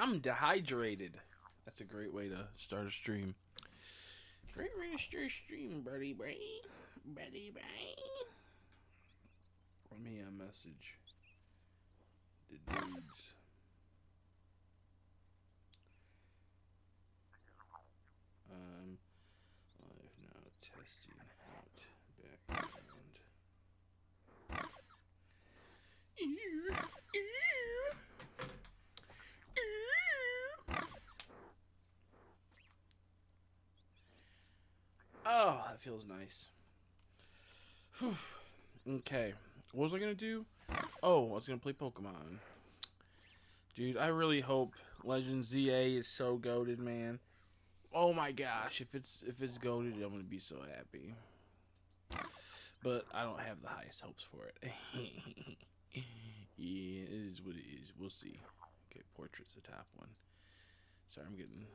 I'm dehydrated. That's a great way to start a stream. Great way to start a stream, buddy, buddy. Buddy, buddy. Let me message the dudes. Live now, testing out background. Oh, that feels nice. Whew. Okay, what was I gonna do? Oh, I was gonna play Pokemon. Dude, I really hope Legend ZA is so goated, man. Oh my gosh, if it's goated, I'm gonna be so happy. But I don't have the highest hopes for it. Yeah, it is what it is. We'll see. Okay, portrait's the top one. Sorry, I'm getting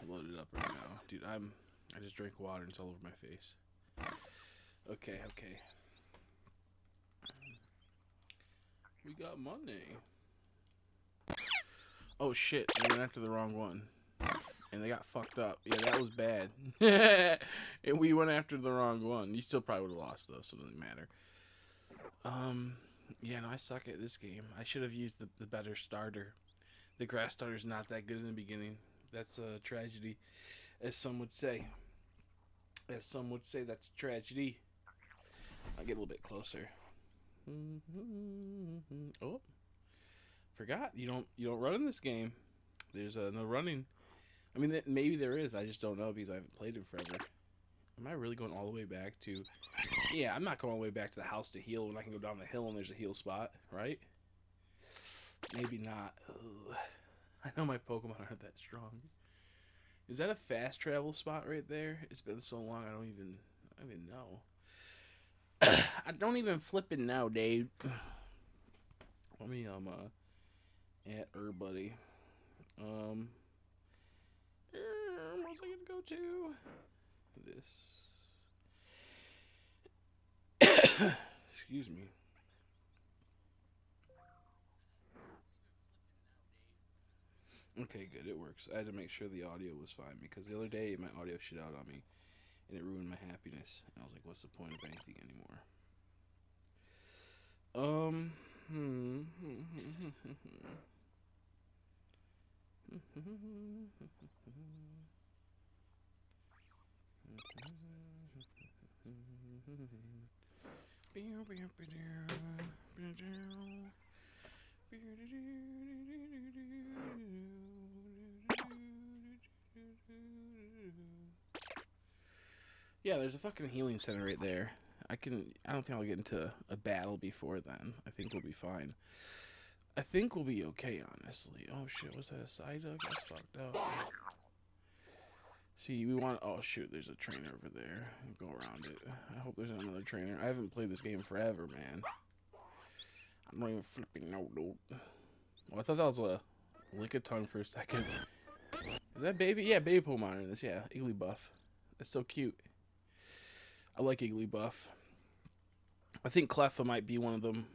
loaded up right now, dude. I just drank water and it's all over my face. Okay. We got money. Oh shit, we went after the wrong one. And they got fucked up. Yeah, that was bad. And we went after the wrong one. You still probably would have lost though, so it doesn't matter. Yeah, no, I suck at this game. I should have used the better starter. The grass starter's not that good in the beginning. That's a tragedy, as some would say. As some would say, that's a tragedy. I'll get a little bit closer. Oh, forgot you don't run in this game. There's no running. I mean, maybe there is. I just don't know because I haven't played it forever. Am I really going all the way back to? Yeah, I'm not going all the way back to the house to heal when I can go down the hill and there's a heal spot, right? Maybe not. Ugh. I know my Pokemon aren't that strong. Is that a fast travel spot right there? It's been so long, I don't even know. I don't even flipping know, dude. Let me at buddy. What's I gonna go to? This. Excuse me. Okay, good. It works. I had to make sure the audio was fine because the other day my audio shit out on me and it ruined my happiness. And I was like, what's the point of anything anymore? Yeah, there's a fucking healing center right there. I don't think I'll get into a battle before then. I think we'll be fine. I think we'll be okay, honestly. Oh shit, was that a side dog? That's fucked up. See, we want. Oh shoot, there's a trainer over there. Go around it. I hope there's another trainer. I haven't played this game forever, man. I'm not even flipping no, dude. Well, I thought that was a Lickitung for a second. Is that baby? Yeah, baby Pokemon in this. Yeah, Igglybuff. That's so cute. I like Igglybuff. I think Cleffa might be one of them.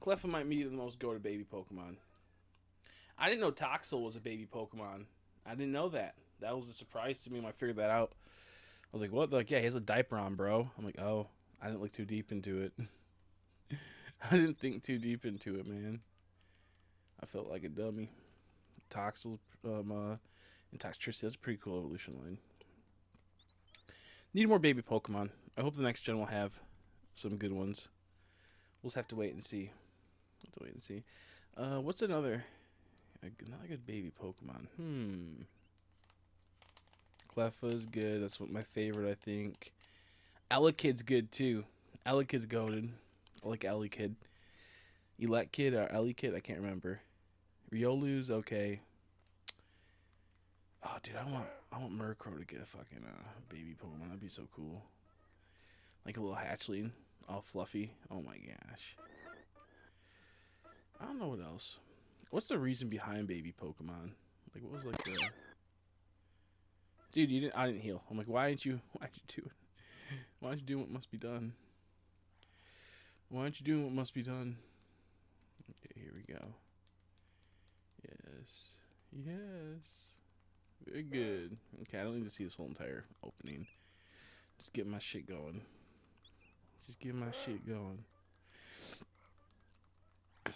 Cleffa might be the most go-to baby Pokemon. I didn't know Toxel was a baby Pokemon. I didn't know that. That was a surprise to me when I figured that out. I was like, what? They're like, yeah, he has a diaper on, bro. I'm like, oh, I didn't look too deep into it. I didn't think too deep into it, man. I felt like a dummy. Toxel, and Toxtricity, that's a pretty cool evolution line. Need more baby Pokemon. I hope the next gen will have some good ones. We'll just have to wait and see. What's another good baby Pokemon? Cleffa is good. That's my favorite, I think. Elekid's good too. Elekid's goated. I like Elekid. Elekid or Elekid, I can't remember. Riolu's okay. Oh, dude, I want Murkrow to get a fucking baby Pokemon. That'd be so cool. Like a little hatchling, all fluffy. Oh my gosh. I don't know what else. What's the reason behind baby Pokemon? Like, what was like the... Dude, I didn't heal. I'm like, why'd you do it? Why'd you do what must be done? Why'd you do what must be done? Okay, here we go. Yeah, Yes. Yes. Very good. Okay, I don't need to see this whole entire opening. Just get my shit going. Just get my shit going. I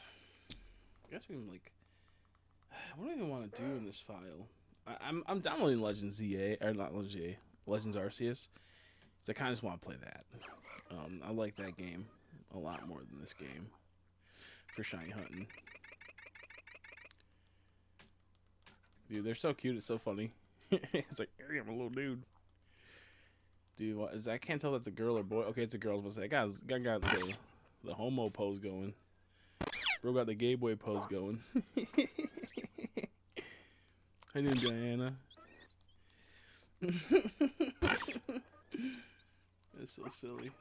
guess we can, like... What do I even want to do in this file? I'm downloading Legends ZA, or not Legends ZA, Legends Arceus. So I kind of just want to play that. I like that game a lot more than this game for shiny hunting. Dude, they're so cute. It's so funny. It's like, hey, I'm a little dude. Dude, what is that? I can't tell if that's a girl or boy. Okay, it's a girl. I was gonna say, I got the homo pose going. Bro got the gay boy pose going. How you doing, Diana? It's so silly.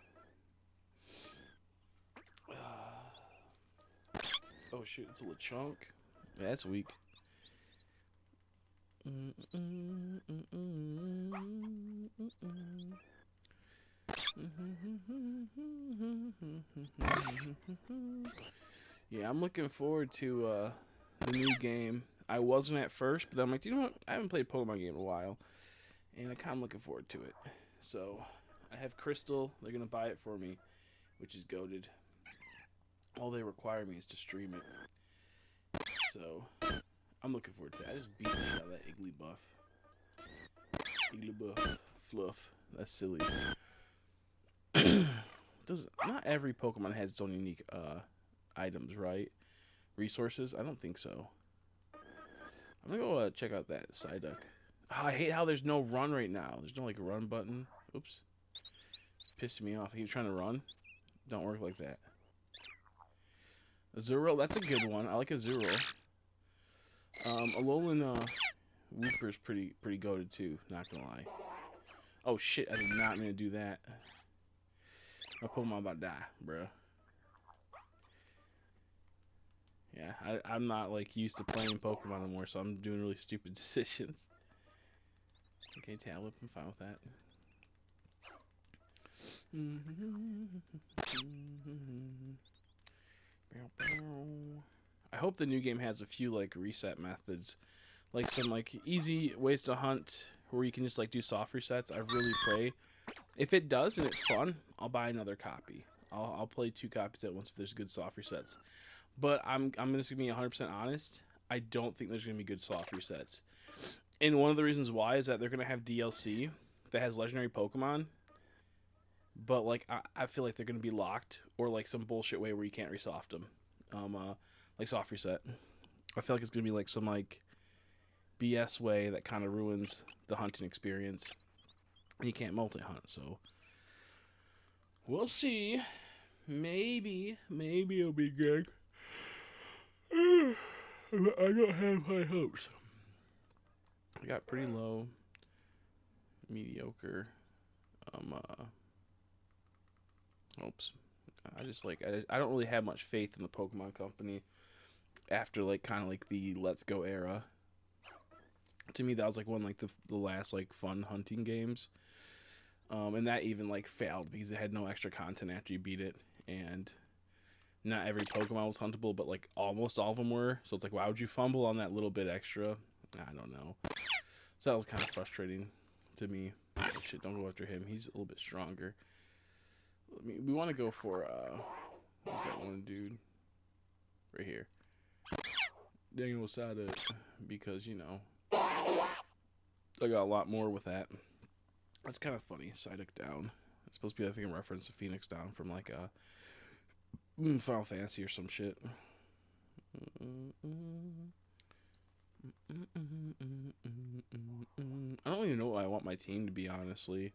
Oh shoot, it's a Lechonk. Yeah, that's weak. Yeah, I'm looking forward to the new game. I wasn't at first, but then I'm like, you know what? I haven't played a Pokemon game in a while, and I'm kind of looking forward to it. So, I have Crystal. They're going to buy it for me, which is goated. All they require me is to stream it. So, I'm looking forward to it. I just beat the hell out of that Igglybuff. Igglybuff. Fluff. That's silly. Not every Pokemon has its own unique items, right? Resources? I don't think so. I'm gonna go check out that Psyduck. Oh, I hate how there's no run right now. There's no like run button. Oops. It's pissing me off. I keep trying to run. Don't work like that. Azurill, that's a good one. I like Azurill. Alolan Wooper's pretty goated too, not gonna lie. Oh shit, I did not mean to do that. My Pokemon about to die, bruh. Yeah, I'm not like used to playing Pokemon anymore, so I'm doing really stupid decisions. Okay, Talib, I'm fine with that. I hope the new game has a few like reset methods, like some like easy ways to hunt where you can just like do soft resets. I really pray. If it does and it's fun, I'll buy another copy. I'll play 2 copies at once if there's good soft resets. But I'm just gonna be 100% honest. I don't think there's gonna be good soft resets. And one of the reasons why is that they're gonna have DLC that has legendary Pokemon. But like I feel like they're gonna be locked or like some bullshit way where you can't resoft them. Like soft reset. I feel like it's gonna be like some like BS way that kind of ruins the hunting experience. And you can't multi-hunt, so we'll see. Maybe it'll be good. I don't have high hopes. I got pretty low, mediocre. Hopes. I don't really have much faith in the Pokemon Company after like kind of like the Let's Go era. To me, that was like one like the last like fun hunting games. And that even like failed because it had no extra content after you beat it, and not every Pokemon was huntable, but like almost all of them were. So it's like, why would you fumble on that little bit extra? I don't know. So that was kind of frustrating to me. Oh, shit, don't go after him. He's a little bit stronger. We want to go for what's that one dude right here? Daniel Sada, because you know I got a lot more with that. That's kind of funny. Psyduck down. It's supposed to be, I think, a reference to Phoenix Down from like a Final Fantasy or some shit. I don't even know what I want my team to be, honestly.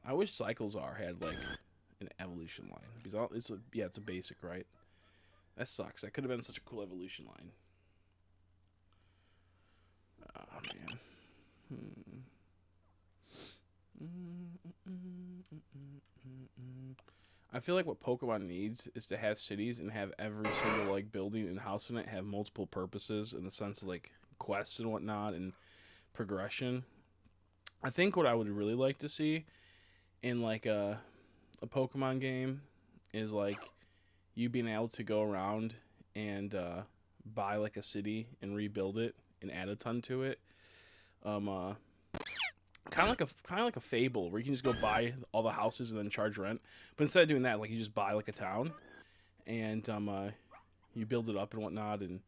I wish Cyclezar had like an evolution line because it's a basic, right? That sucks. That could have been such a cool evolution line. Oh man. I feel like what Pokemon needs is to have cities and have every single like building and house in it have multiple purposes in the sense of like quests and whatnot and progression. I think what I would really like to see in like a Pokemon game is like you being able to go around and buy like a city and rebuild it and add a ton to it. Kind of like a Fable where you can just go buy all the houses and then charge rent. But instead of doing that, like you just buy like a town and you build it up and whatnot, and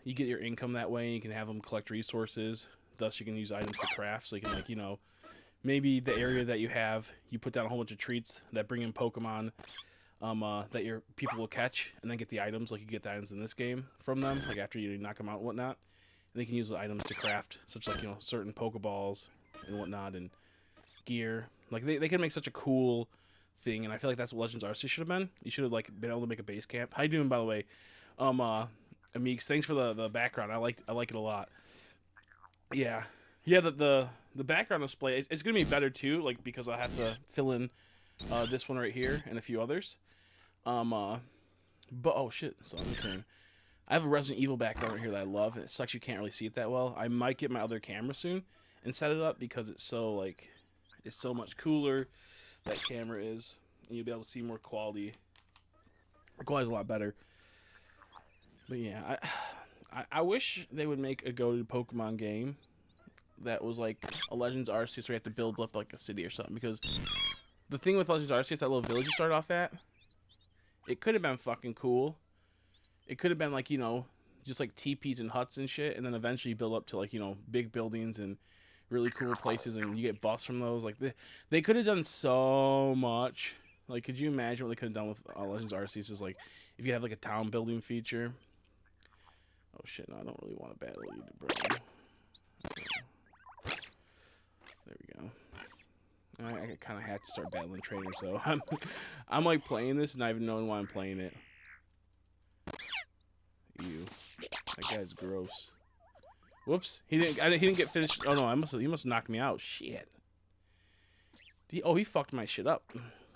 you get your income that way. And you can have them collect resources. Thus, you can use items to craft. So you can, like, you know, maybe the area that you have, you put down a whole bunch of treats that bring in Pokemon that your people will catch, and then get the items. Like you get the items in this game from them, like after you knock them out and whatnot. And they can use the items to craft, such like, you know, certain Pokeballs and whatnot, and gear. Like they can make such a cool thing, and I feel like that's what Legends Arceus should have been. You should have like been able to make a base camp. How you doing, by the way? Amix, thanks for the background. I like it a lot. Yeah. The background display, it's gonna be better too, like because I have to fill in this one right here and a few others. But oh shit, so I have a Resident Evil background right here that I love, and it sucks you can't really see it that well. I might get my other camera soon and set it up because it's so much cooler. That camera is, and you'll be able to see more quality. The quality's a lot better. But yeah, I wish they would make a go-to Pokemon game that was like a Legends Arceus where you have to build up like a city or something. Because the thing with Legends Arceus, that little village you start off at, it could have been fucking cool. It could have been like, you know, just like teepees and huts and shit, and then eventually you build up to like, you know, big buildings and really cool places, and you get buffs from those. Like they could have done so much. Like, could you imagine what they could have done with Legends Arceus? Is like if you have like a town building feature. Oh shit! No, I don't really want to battle you, bro. Okay. There we go. I kind of have to start battling trainers, so I'm like playing this, not even knowing why I'm playing it. Ew, that guy's gross. Whoops, he didn't get finished. Oh no, he must have knocked me out. Shit. He fucked my shit up.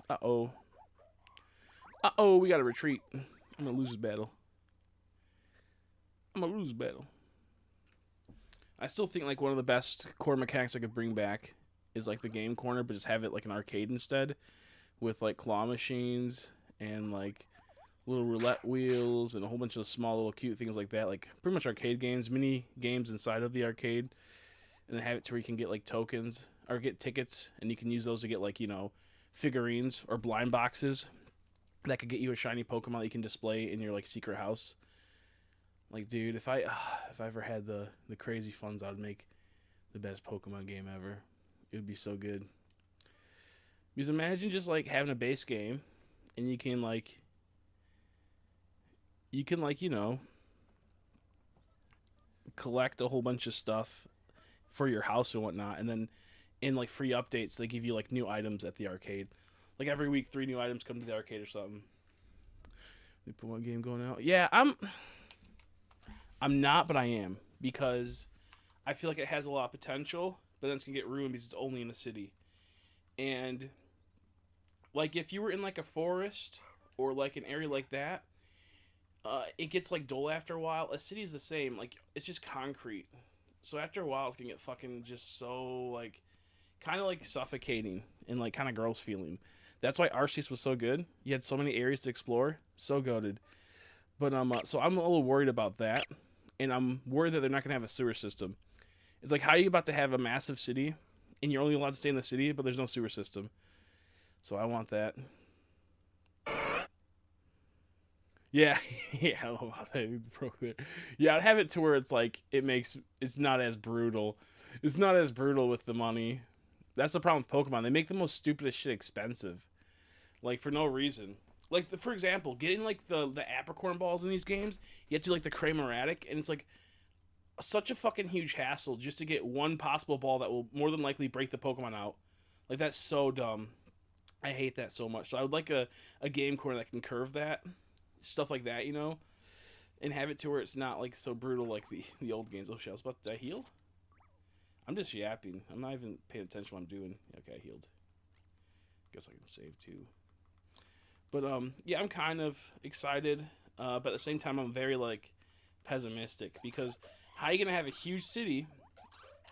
Uh oh, we gotta retreat. I'm gonna lose this battle. I still think like one of the best core mechanics I could bring back is like the game corner, but just have it like an arcade instead, with like claw machines and like little roulette wheels and a whole bunch of small little cute things like that, like pretty much arcade games, mini games inside of the arcade, and then have it to where you can get like tokens or get tickets, and you can use those to get like, you know, figurines or blind boxes that could get you a shiny Pokemon that you can display in your like secret house. Like, dude, if I ever had the crazy funds, I would make the best Pokemon game ever. It would be so good. Because imagine just like having a base game, and you can like, you know, collect a whole bunch of stuff for your house and whatnot, and then in like free updates, they give you like new items at the arcade. Like every week, 3 new items come to the arcade or something. They put one game going out. Yeah, I'm not, but I am, because I feel like it has a lot of potential, but then it's gonna get ruined because it's only in a city. And like if you were in like a forest or like an area like that, it gets like dull after a while. A city is the same. Like it's just concrete, so after a while, it's gonna get fucking just so like kind of like suffocating and like kind of gross feeling. That's why Arceus was so good. You had so many areas to explore, so goated. But so I'm a little worried about that. And I'm worried that they're not going to have a sewer system. It's like, how are you about to have a massive city, and you're only allowed to stay in the city, but there's no sewer system? So I want that. Yeah, yeah, I don't know how that broke there. Yeah, I'd have it to where it's like, it's not as brutal. It's not as brutal with the money. That's the problem with Pokemon. They make the most stupidest shit expensive. Like, for no reason. Like, for example, getting, like, the Apricorn balls in these games, you have to do, like, the Cramoratic, and it's, like, such a fucking huge hassle just to get one possible ball that will more than likely break the Pokemon out. Like, that's so dumb. I hate that so much. So I would like a game corner that can curve that. Stuff like that, you know? And have it to where it's not, like, so brutal like the old games. Oh, shit, I was about to heal? I'm just yapping. I'm not even paying attention to what I'm doing. Okay, I healed. Guess I can save, too. But, yeah, I'm kind of excited, but at the same time, I'm very, like, pessimistic, because how are you going to have a huge city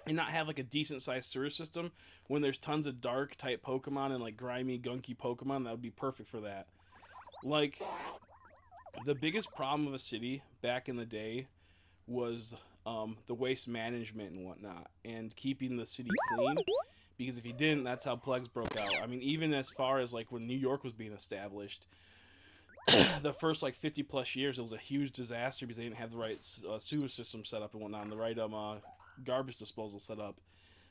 and not have, like, a decent-sized sewer system when there's tons of dark-type Pokemon and, like, grimy, gunky Pokemon? That would be perfect for that. Like, The biggest problem of a city back in the day was the waste management and whatnot, and keeping the city clean. Because if you didn't, that's how plagues broke out. I mean, even as far as like when New York was being established, the first like 50 plus years, it was a huge disaster because they didn't have the right sewer system set up and whatnot, and the right garbage disposal set up.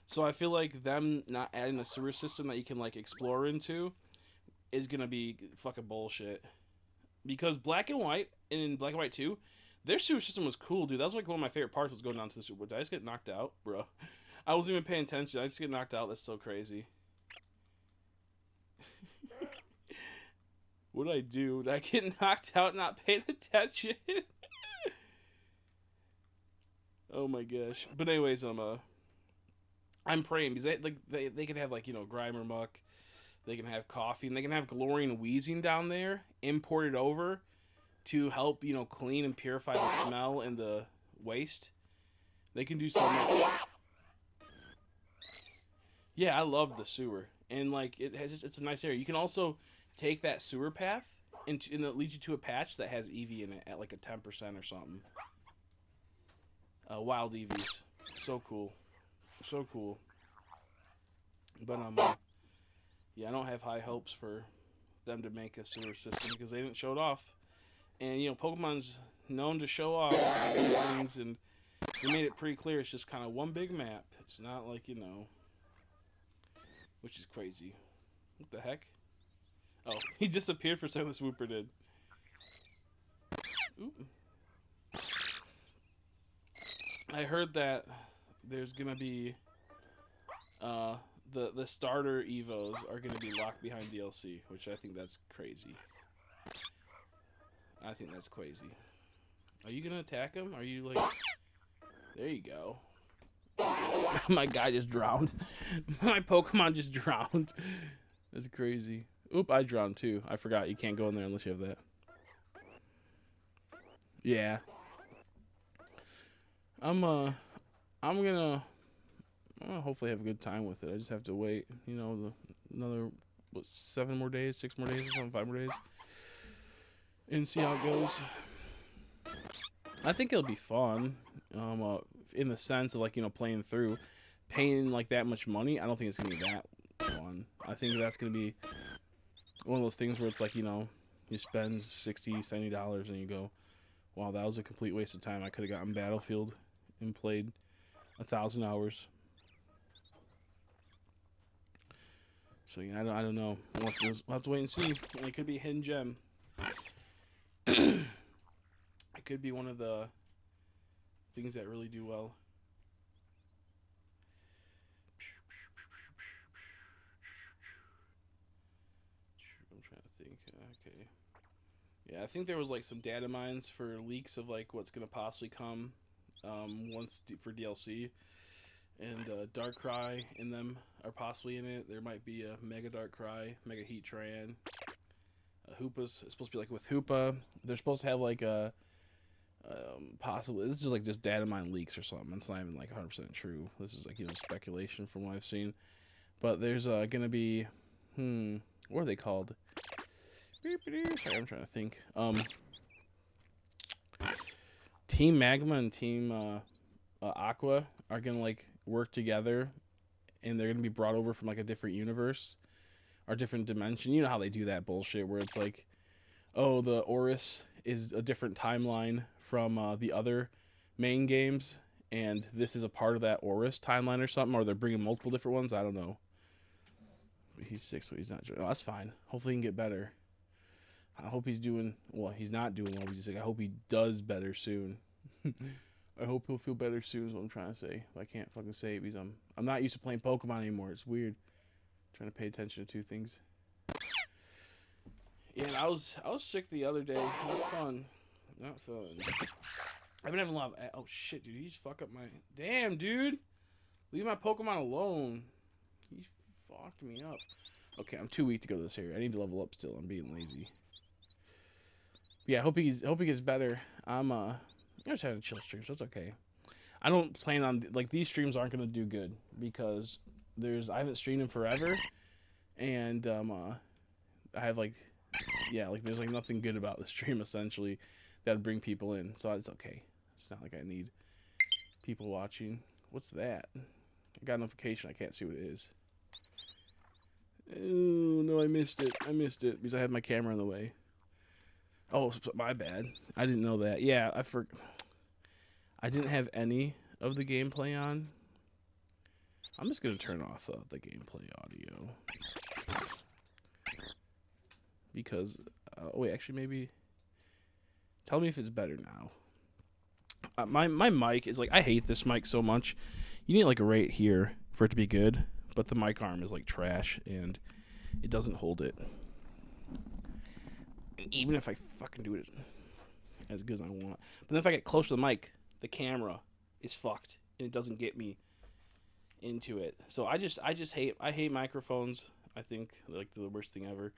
So I feel like them not adding a sewer system that you can like explore into is gonna be fucking bullshit. Because Black and White and in Black and White 2, their sewer system was cool, dude. That was like one of my favorite parts was going down to the sewer. Did I just get knocked out, bro? I wasn't even paying attention. I just get knocked out. That's so crazy. What did I do? Did I get knocked out not paying attention? Oh my gosh. But anyways, I'm praying because they can have like, you know, Grimer Muck, they can have coffee, and they can have Glory and Wheezing down there imported over to help, you know, clean and purify the smell and the waste. They can do so much. Yeah, I love the sewer, and like it's a nice area. You can also take that sewer path and it leads you to a patch that has Eevee in it at like a 10% or something. Wild Eevees, so cool, so cool. But yeah, I don't have high hopes for them to make a sewer system because they didn't show it off. And you know, Pokemon's known to show off things, and they made it pretty clear. It's just kind of one big map. It's not like, you know, which is crazy. What the heck? Oh, he disappeared for a second. The Swooper did. Ooh. I heard that there's gonna be the starter Evos are gonna be locked behind DLC, which I think that's crazy. I think that's crazy. Are you gonna attack him? Are you like? There you go. My guy just drowned. My Pokemon just drowned. That's crazy. Oop, I drowned too. I forgot you can't go in there unless you have that. Yeah. I'm gonna hopefully have a good time with it. I just have to wait, you know, another 7 more days, 6 more days, or something, 5 more days, and see how it goes. I think it'll be fun, in the sense of like, you know, playing through, paying like that much money. I don't think it's gonna be that fun. I think that's gonna be one of those things where it's like, you know, you spend $60-$70 and you go, wow, that was a complete waste of time. I could have gotten Battlefield and played 1,000 hours. So yeah, I don't know. We'll have to wait and see. It could be a hidden gem. It could be one of the things that really do well. I'm trying to think. Okay. Yeah, I think there was like some data mines for leaks of like what's gonna possibly come for DLC, and Darkrai in them are possibly in it. There might be a Mega Darkrai, Mega Heatran. Hoopa's supposed to be like with Hoopa. They're supposed to have like a possibly, this is like just data mine leaks or something. It's not even like 100% true. This is like, you know, speculation from what I've seen. But there's gonna be what are they called? Sorry, I'm trying to think. Team Magma and Team Aqua are gonna like work together, and they're gonna be brought over from like a different universe or different dimension. You know how they do that bullshit where it's like, oh, the Oris is a different timeline from the other main games, and this is a part of that Oris timeline or something, or they're bringing multiple different ones. I don't know. But he's 6, so he's not. Oh, that's fine. Hopefully he can get better. I hope he's doing well. He's not doing well. He's like, I hope he does better soon. I hope he'll feel better soon. Is what I'm trying to say. I can't fucking say it because I'm not used to playing Pokemon anymore. It's weird. I'm trying to pay attention to 2 things. Yeah, and I was sick the other day. Not fun. Not fun. I've been having a lot of. Oh shit, dude! He just fucked up my. Damn, dude! Leave my Pokemon alone. He fucked me up. Okay, I'm too weak to go to this area. I need to level up still. I'm being lazy. Yeah, I hope he gets better. I'm just having a chill stream, so it's okay. I don't plan on like these streams aren't gonna do good because I haven't streamed in forever, and I have like yeah, like there's like nothing good about the stream essentially that'd bring people in. So it's okay. It's not like I need people watching. What's that? I got a notification. I can't see what it is. Oh no, I missed it. I missed it because I had my camera in the way. Oh, my bad. I didn't know that. Yeah, I didn't have any of the gameplay on. I'm just gonna turn off the gameplay audio because oh wait, actually maybe tell me if it's better now. My mic is like, I hate this mic so much. You need like a right here for it to be good, but the mic arm is like trash and it doesn't hold it. Even if I fucking do it as good as I want, but then if I get close to the mic, the camera is fucked and it doesn't get me into it. So I just hate microphones. I think like the worst thing ever.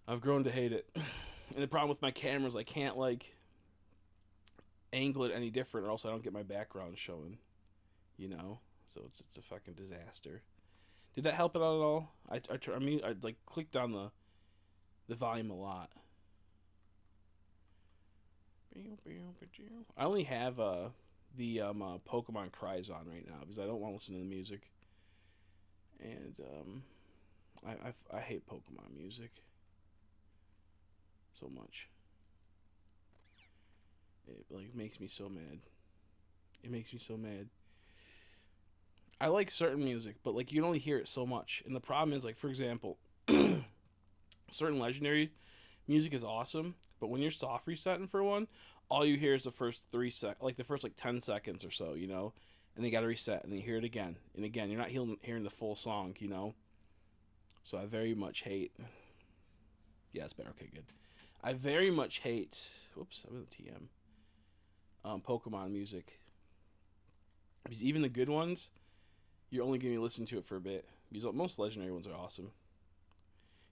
I've grown to hate it. And the problem with my camera is I can't like angle it any different or else I don't get my background showing, you know? So it's a fucking disaster. Did that help it out at all? I like clicked on the volume a lot. I only have the Pokemon Cries on right now because I don't want to listen to the music. And I hate Pokemon music so much. It like makes me so mad. It makes me so mad. I like certain music, but like you can only hear it so much. And the problem is like, for example, certain legendary music is awesome, but when you're soft resetting for one, all you hear is the first 10 seconds or so, you know, and they got to reset, and then you hear it again and again. You're not hearing the full song, you know. So I very much hate. Yeah, it's better. Okay, good. I very much hate. Whoops, I'm in the TM. Pokemon music, because even the good ones, you're only going to listen to it for a bit. Because most legendary ones are awesome.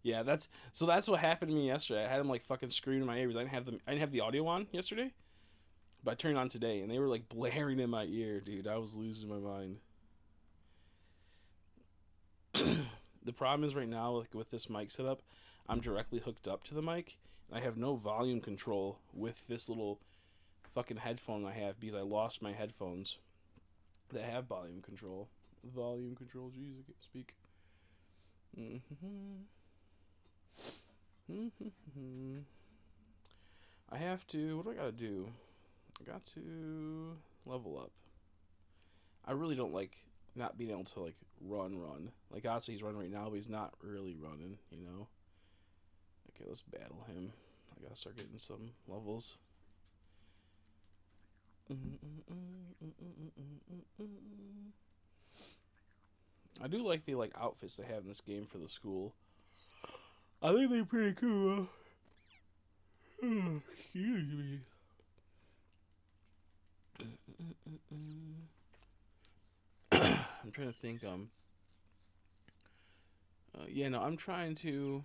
Yeah, that's what happened to me yesterday. I had them like fucking screaming in my ears. I didn't have the audio on yesterday, but I turned it on today, and they were like blaring in my ear, dude. I was losing my mind. The problem is right now, like with this mic setup, I'm directly hooked up to the mic, and I have no volume control with this little fucking headphone I have because I lost my headphones that have volume control. Volume control, jeez, I can't speak. I have to. What do I gotta do? I got to level up. I really don't like not being able to like run. Like obviously he's running right now, but he's not really running. You know. Okay, let's battle him. I gotta start getting some levels. I do like the outfits they have in this game for the school. I think they're pretty cool. Excuse me. I'm trying to think. Yeah, no, I'm trying to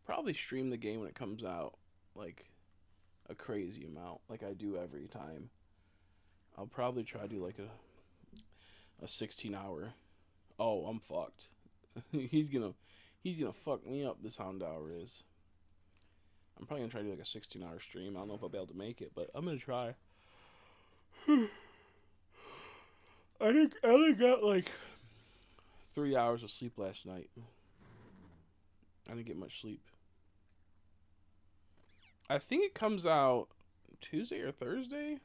probably stream the game when it comes out, like a crazy amount, like I do every time. I'll probably try to do like a 16-hour. Oh, I'm fucked. he's gonna fuck me up. This Houndour is. I'm probably gonna try to do like a 16-hour stream. I don't know if I'll be able to make it, but I'm gonna try. I think I only got like 3 hours of sleep last night. I didn't get much sleep. I think it comes out Tuesday or Thursday.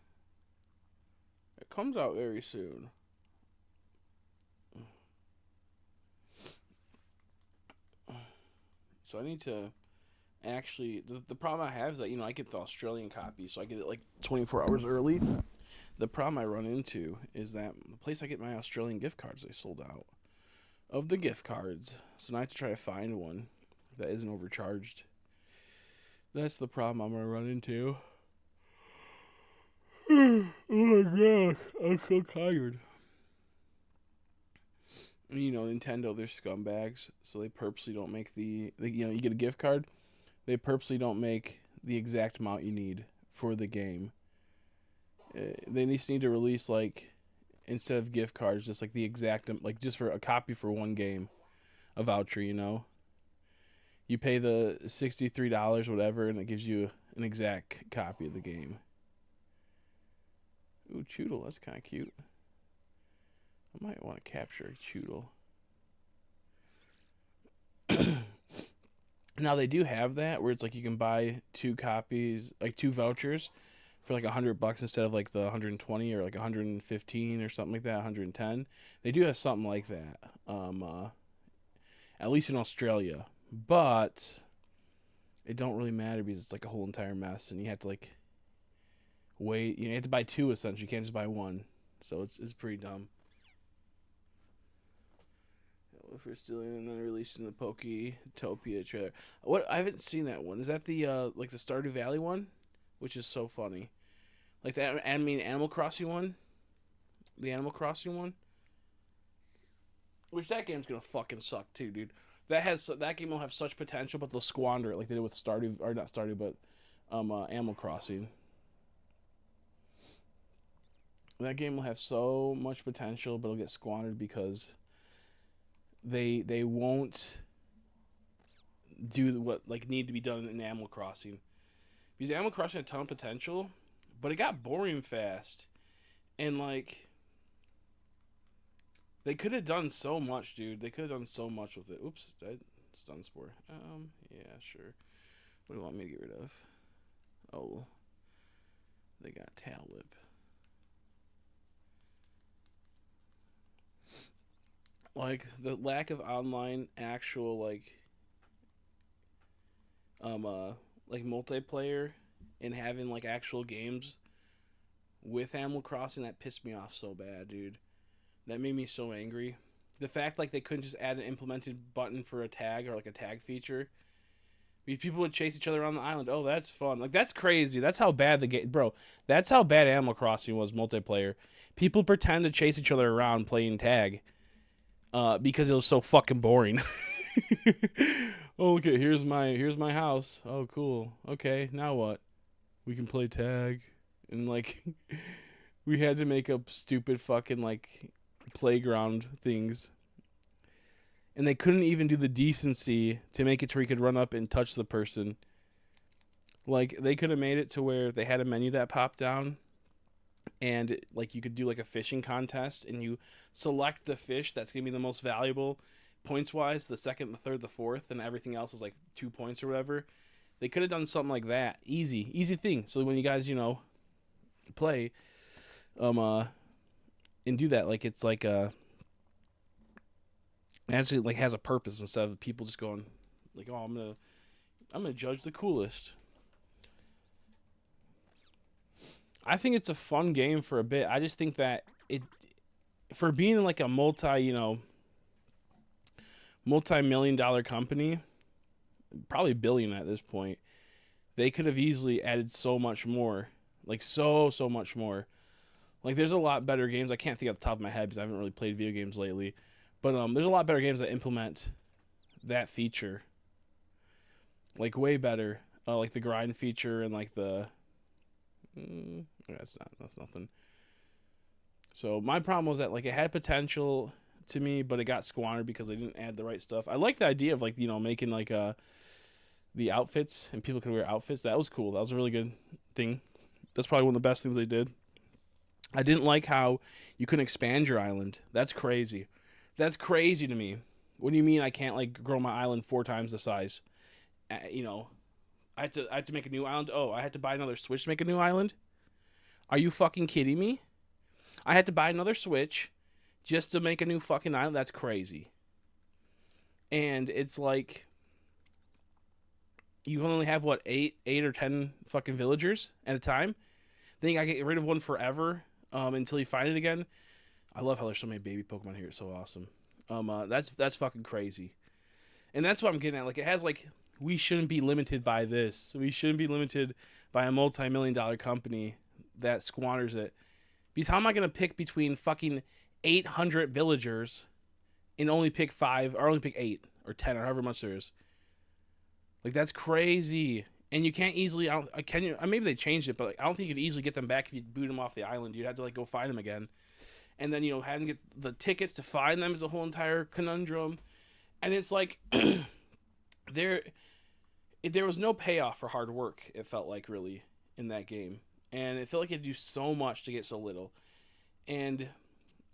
It comes out very soon. So I need to actually. The problem I have is that, you know, I get the Australian copy, so I get it like 24 hours early. The problem I run into is that the place I get my Australian gift cards, they sold out of the gift cards. So now I have to try to find one that isn't overcharged. That's the problem I'm gonna run into. Oh my gosh, I'm so tired. You know, Nintendo, they're scumbags, so they purposely don't make you get a gift card, they purposely don't make the exact amount you need for the game. They just need to release, like, instead of gift cards, just like the exact, like, just for a copy for one game, a voucher, you know. You pay the $63, whatever, and it gives you an exact copy of the game. Ooh, Choodle, that's kind of cute. I might want to capture a Choodle. Now they do have that where it's like you can buy 2 copies, like 2 vouchers for like $100 instead of like the 120 or like 115 or something like that, 110. They do have something like that, at least in Australia. But it don't really matter because it's like a whole entire mess, and you have to like wait. You have to buy 2 essentially. You can't just buy 1, so it's pretty dumb. If we're still in and releasing the Poketopia trailer. What, I haven't seen that one. Is that the like the Stardew Valley one? Which is so funny. Like that, I mean, Animal Crossing one? The Animal Crossing one? Which that game's gonna fucking suck too, dude. That game will have such potential, but they'll squander it like they did with Stardew, or not Stardew, but Animal Crossing. That game will have so much potential, but it'll get squandered because they won't do what like need to be done in Animal Crossing. Because Animal Crossing had a ton of potential, but it got boring fast. And like they could have done so much, dude. They could have done so much with it. Oops, stun spore. Yeah, sure. What do you want me to get rid of? Oh, they got Tail Whip. Like the lack of online actual like multiplayer and having like actual games with Animal Crossing, that pissed me off so bad, dude. That made me so angry. The fact like they couldn't just add an implemented button for a tag or like a tag feature. Because people would chase each other around the island. Oh, that's fun. Like that's crazy. That's how bad the game, bro. That's how bad Animal Crossing was multiplayer. People pretend to chase each other around playing tag. Because it was so fucking boring. Oh, okay, here's my house. Oh, cool. Okay, now what? We can play tag. And like we had to make up stupid fucking like playground things. And they couldn't even do the decency to make it to where you could run up and touch the person. Like they could have made it to where they had a menu that popped down, and like you could do like a fishing contest, and you select the fish that's gonna be the most valuable points wise, the second, the third, the fourth, and everything else is like 2 points or whatever. They could have done something like that. Easy thing. So when you guys, play and do that, like it's like actually like has a purpose instead of people just going like, oh, I'm gonna judge the coolest. I think it's a fun game for a bit. I just think that it, for being like a multi-million-dollar company, probably billion at this point, they could have easily added so much more. Like so much more. Like there's a lot better games. I can't think off the top of my head because I haven't really played video games lately. But there's a lot better games that implement that feature. Like way better. Like the grind feature and like the that's nothing. So my problem was that like it had potential to me, but it got squandered because they didn't add the right stuff. I like the idea of like making like the outfits and people could wear outfits. That was cool. That was a really good thing. That's probably one of the best things they did. I didn't like how you couldn't expand your island. That's crazy. That's crazy to me. What do you mean I can't like grow my island 4 times the size? I had to make a new island. Oh, I had to buy another Switch to make a new island? Are you fucking kidding me? I had to buy another Switch just to make a new fucking island? That's crazy. And it's like you can only have what, 8 or 10 fucking villagers at a time? Then you gotta get rid of one forever until you find it again. I love how there's so many baby Pokemon here. It's so awesome. That's fucking crazy. And that's what I'm getting at. Like it has like, we shouldn't be limited by this. We shouldn't be limited by a multi-million-dollar company that squanders it. Because how am I going to pick between fucking 800 villagers and only pick 5 or only pick 8 or 10 or however much there is? Like that's crazy. And you can't easily, can you? Maybe they changed it, but like, I don't think you could easily get them back if you boot them off the island. You'd have to like go find them again. And then, having to get the tickets to find them is a whole entire conundrum. And it's like, there was no payoff for hard work. It felt like really in that game, and it felt like it do so much to get so little, and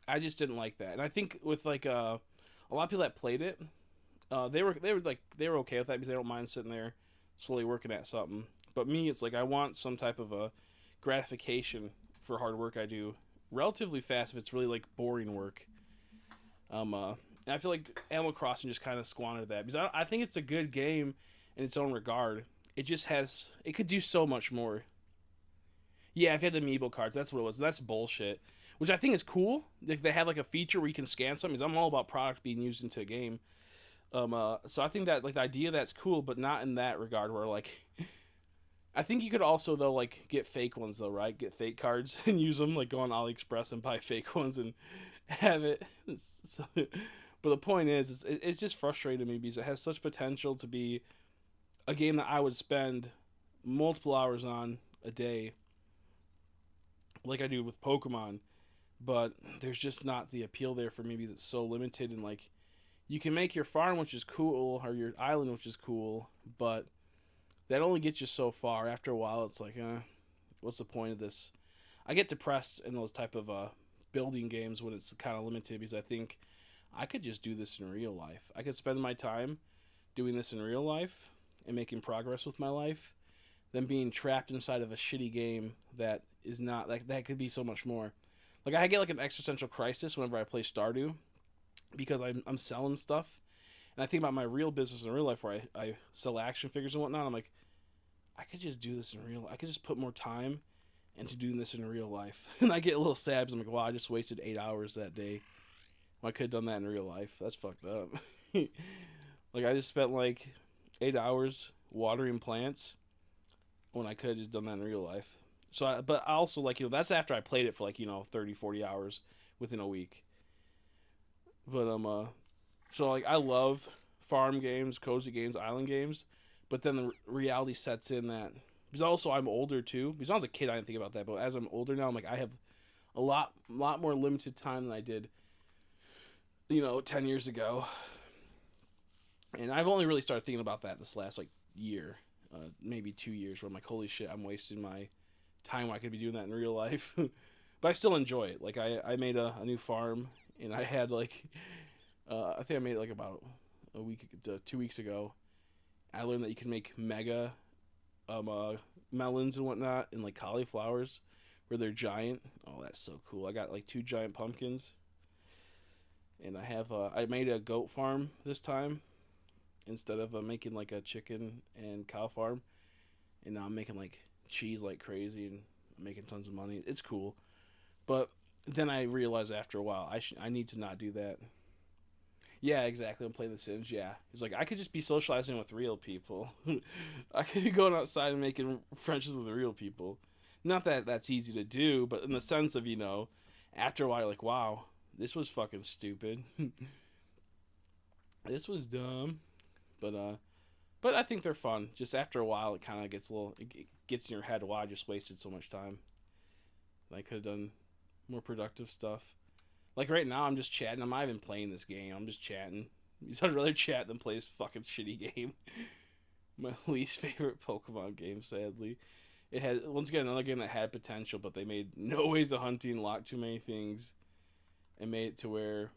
I just didn't like that. And I think with like a lot of people that played it, they were okay with that because they don't mind sitting there slowly working at something. But me, it's like I want some type of a gratification for hard work I do relatively fast if it's really like boring work. And I feel like Animal Crossing just kind of squandered that because I think it's a good game in its own regard. It could do so much more. Yeah, if you had the amiibo cards, that's what it was. That's bullshit. Which I think is cool. Like they have like a feature where you can scan something. Because I'm all about product being used into a game. So I think that like the idea that's cool, but not in that regard where like I think you could also though like get fake ones though, right? Get fake cards and use them, like go on AliExpress and buy fake ones and have it. So, but the point is, it's just frustrating to me because it has such potential to be a game that I would spend multiple hours on a day, like I do with Pokemon. But there's just not the appeal there for me because it's so limited and like you can make your farm, which is cool, or your island, which is cool, but that only gets you so far. After a while, it's like, what's the point of this? I get depressed in those type of building games when it's kind of limited because I think I could just do this in real life. I could spend my time doing this in real life and making progress with my life than being trapped inside of a shitty game that is not like that could be so much more. Like I get like an existential crisis whenever I play Stardew because I'm selling stuff and I think about my real business in real life where I sell action figures and whatnot. I'm like, I could just do this in real. I could just put more time into doing this in real life, and I get a little sad because I'm like, wow, I just wasted 8 hours that day. Well, I could have done that in real life. That's fucked up. Like I just spent like 8 hours watering plants when I could have just done that in real life. So, but I also like that's after I played it for like 30, 40 hours within a week. But so like I love farm games, cozy games, island games, but then the reality sets in that because also I'm older too. Because when I was a kid, I didn't think about that, but as I'm older now, I'm like I have a lot more limited time than I did, 10 years ago. And I've only really started thinking about that this last like year, maybe 2 years, where I'm like, holy shit, I'm wasting my time when I could be doing that in real life. But I still enjoy it. Like I made a new farm, and I had like, I think I made it like about a week, 2 weeks ago. I learned that you can make mega, melons and whatnot, and like cauliflowers, where they're giant. Oh, that's so cool! I got like 2 giant pumpkins, and I made a goat farm this time instead of making like a chicken and cow farm, and now I'm making like cheese like crazy and I'm making tons of money. It's cool, but then I realized after a while I need to not do that. Yeah, exactly. I'm playing The Sims. Yeah, it's like I could just be socializing with real people. I could be going outside and making friendships with real people. Not that that's easy to do, but in the sense of after a while, you're like, wow, this was fucking stupid. This was dumb, but I think they're fun. Just after a while, it kind of it gets in your head. Wow, I just wasted so much time. I could have done more productive stuff. Like right now, I'm just chatting. I'm not even playing this game. I'm just chatting. I'd rather chat than play this fucking shitty game. My least favorite Pokemon game, sadly. It had once again another game that had potential, but they made no ways of hunting, locked too many things, and made it to where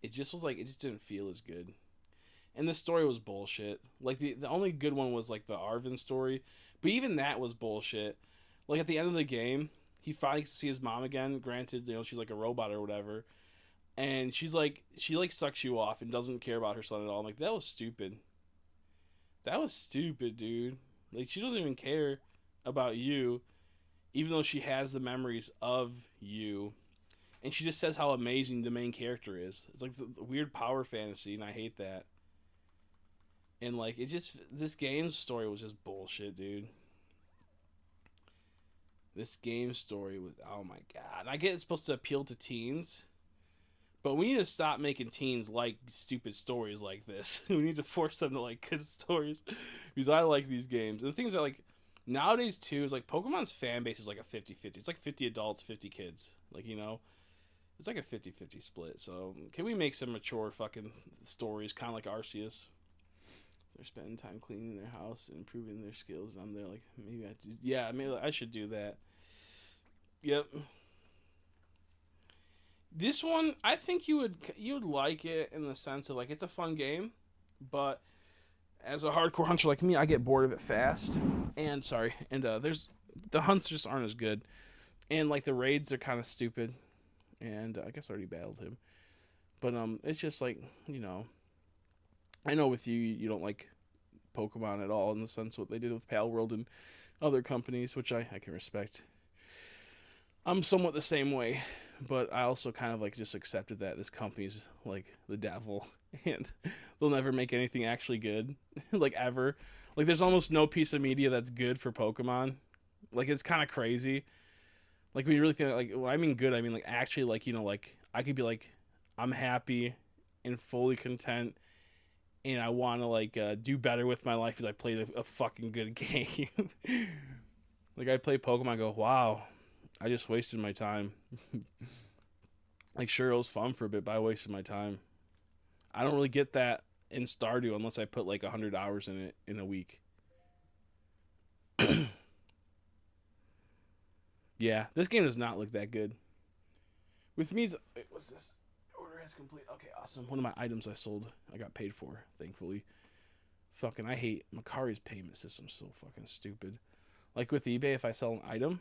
it just was like it just didn't feel as good. And the story was bullshit. Like the only good one was like the Arven story, but even that was bullshit. Like at the end of the game, he finally gets to see his mom again. Granted, she's like a robot or whatever, and she sucks you off and doesn't care about her son at all. I'm like, that was stupid. That was stupid, dude. Like she doesn't even care about you, even though she has the memories of you, and she just says how amazing the main character is. It's like a weird power fantasy, and I hate that. And like this game's story was just bullshit, dude. This game story was, oh my god. I get it's supposed to appeal to teens, but we need to stop making teens like stupid stories like this. We need to force them to like good stories because I like these games. And the things that like nowadays too is like Pokemon's fan base is like a 50-50. It's like 50 adults, 50 kids. Like, it's like a 50-50 split. So can we make some mature fucking stories kind of like Arceus? They're spending time cleaning their house and improving their skills. And I'm there like, maybe I do. Yeah, maybe I should do that. Yep. This one, I think you would like it in the sense of like it's a fun game, but as a hardcore hunter like me, I get bored of it fast. And sorry, and there's the hunts just aren't as good, and like the raids are kind of stupid. And I guess I already battled him, but it's just like I know with you, you don't like Pokemon at all in the sense what they did with Palworld and other companies, which I can respect. I'm somewhat the same way, but I also kind of like just accepted that this company's like the devil and they'll never make anything actually good, like ever. Like there's almost no piece of media that's good for Pokemon. Like it's kind of crazy. Like when you really think like when I mean good, I mean like actually like like I could be like I'm happy and fully content and I want to like do better with my life because I played a fucking good game. Like I play Pokemon, I go wow, I just wasted my time. Like sure it was fun for a bit, but I wasted my time. I don't really get that in Stardew unless I put like 100 hours in it in a week. Yeah, this game does not look that good. With me, what's this? Order has complete. Okay, awesome. One of my items I sold, I got paid for, thankfully. Fucking, I hate Macari's payment system. So fucking stupid. Like with eBay, if I sell an item,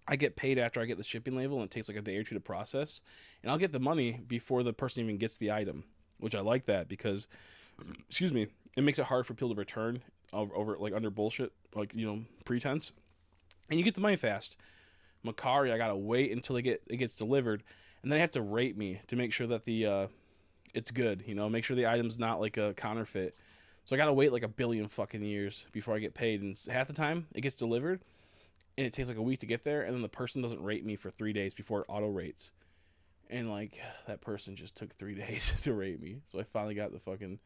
I get paid after I get the shipping label, and it takes like a day or two to process, and I'll get the money before the person even gets the item, which I like that because, excuse me, it makes it hard for people to return over like under bullshit, like pretense, and you get the money fast. Macari, I gotta wait until it gets delivered, and then they have to rate me to make sure that the it's good. Make sure the item's not like a counterfeit. So I gotta wait like a billion fucking years before I get paid, and half the time it gets delivered, and it takes like a week to get there, and then the person doesn't rate me for 3 days before it auto rates, and like that person just took 3 days to rate me. So I finally got the fucking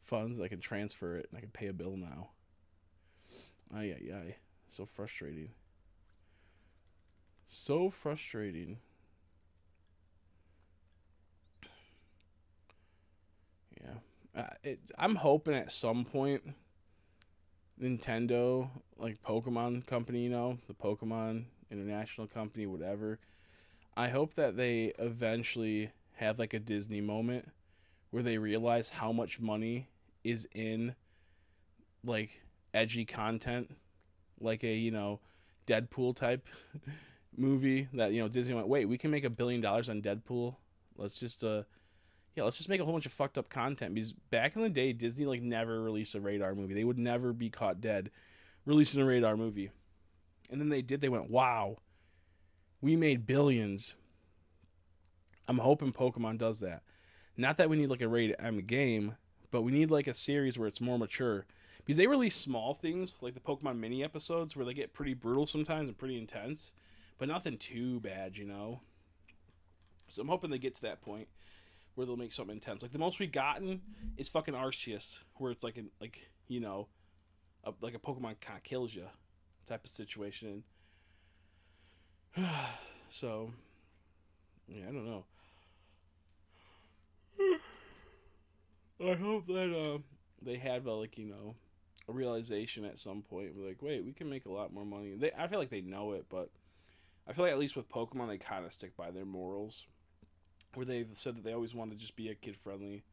funds. I can transfer it, and I can pay a bill now. Ay ay ay, so frustrating. So frustrating. Yeah. I'm hoping at some point Nintendo, like Pokemon Company, the Pokemon International Company, whatever. I hope that they eventually have like a Disney moment where they realize how much money is in like edgy content, like a, Deadpool type movie that, Disney went, wait, we can make $1 billion on Deadpool. Let's just let's just make a whole bunch of fucked up content. Because back in the day, Disney like never released a Radar movie. They would never be caught dead releasing a Radar movie. And then they did. They went, wow, we made billions. I'm hoping Pokemon does that. Not that we need like a rated M game, but we need like a series where it's more mature. Because they release small things like the Pokemon mini episodes where they get pretty brutal sometimes and pretty intense, but nothing too bad, So I'm hoping they get to that point where they'll make something intense. Like the most we've gotten is fucking Arceus, where it's like like a Pokemon kind of kills you type of situation. So yeah, I don't know. I hope that they have a realization at some point. We're like, wait, we can make a lot more money. I feel like they know it, but I feel like at least with Pokemon, they kind of stick by their morals, where they've said that they always want to just be a kid-friendly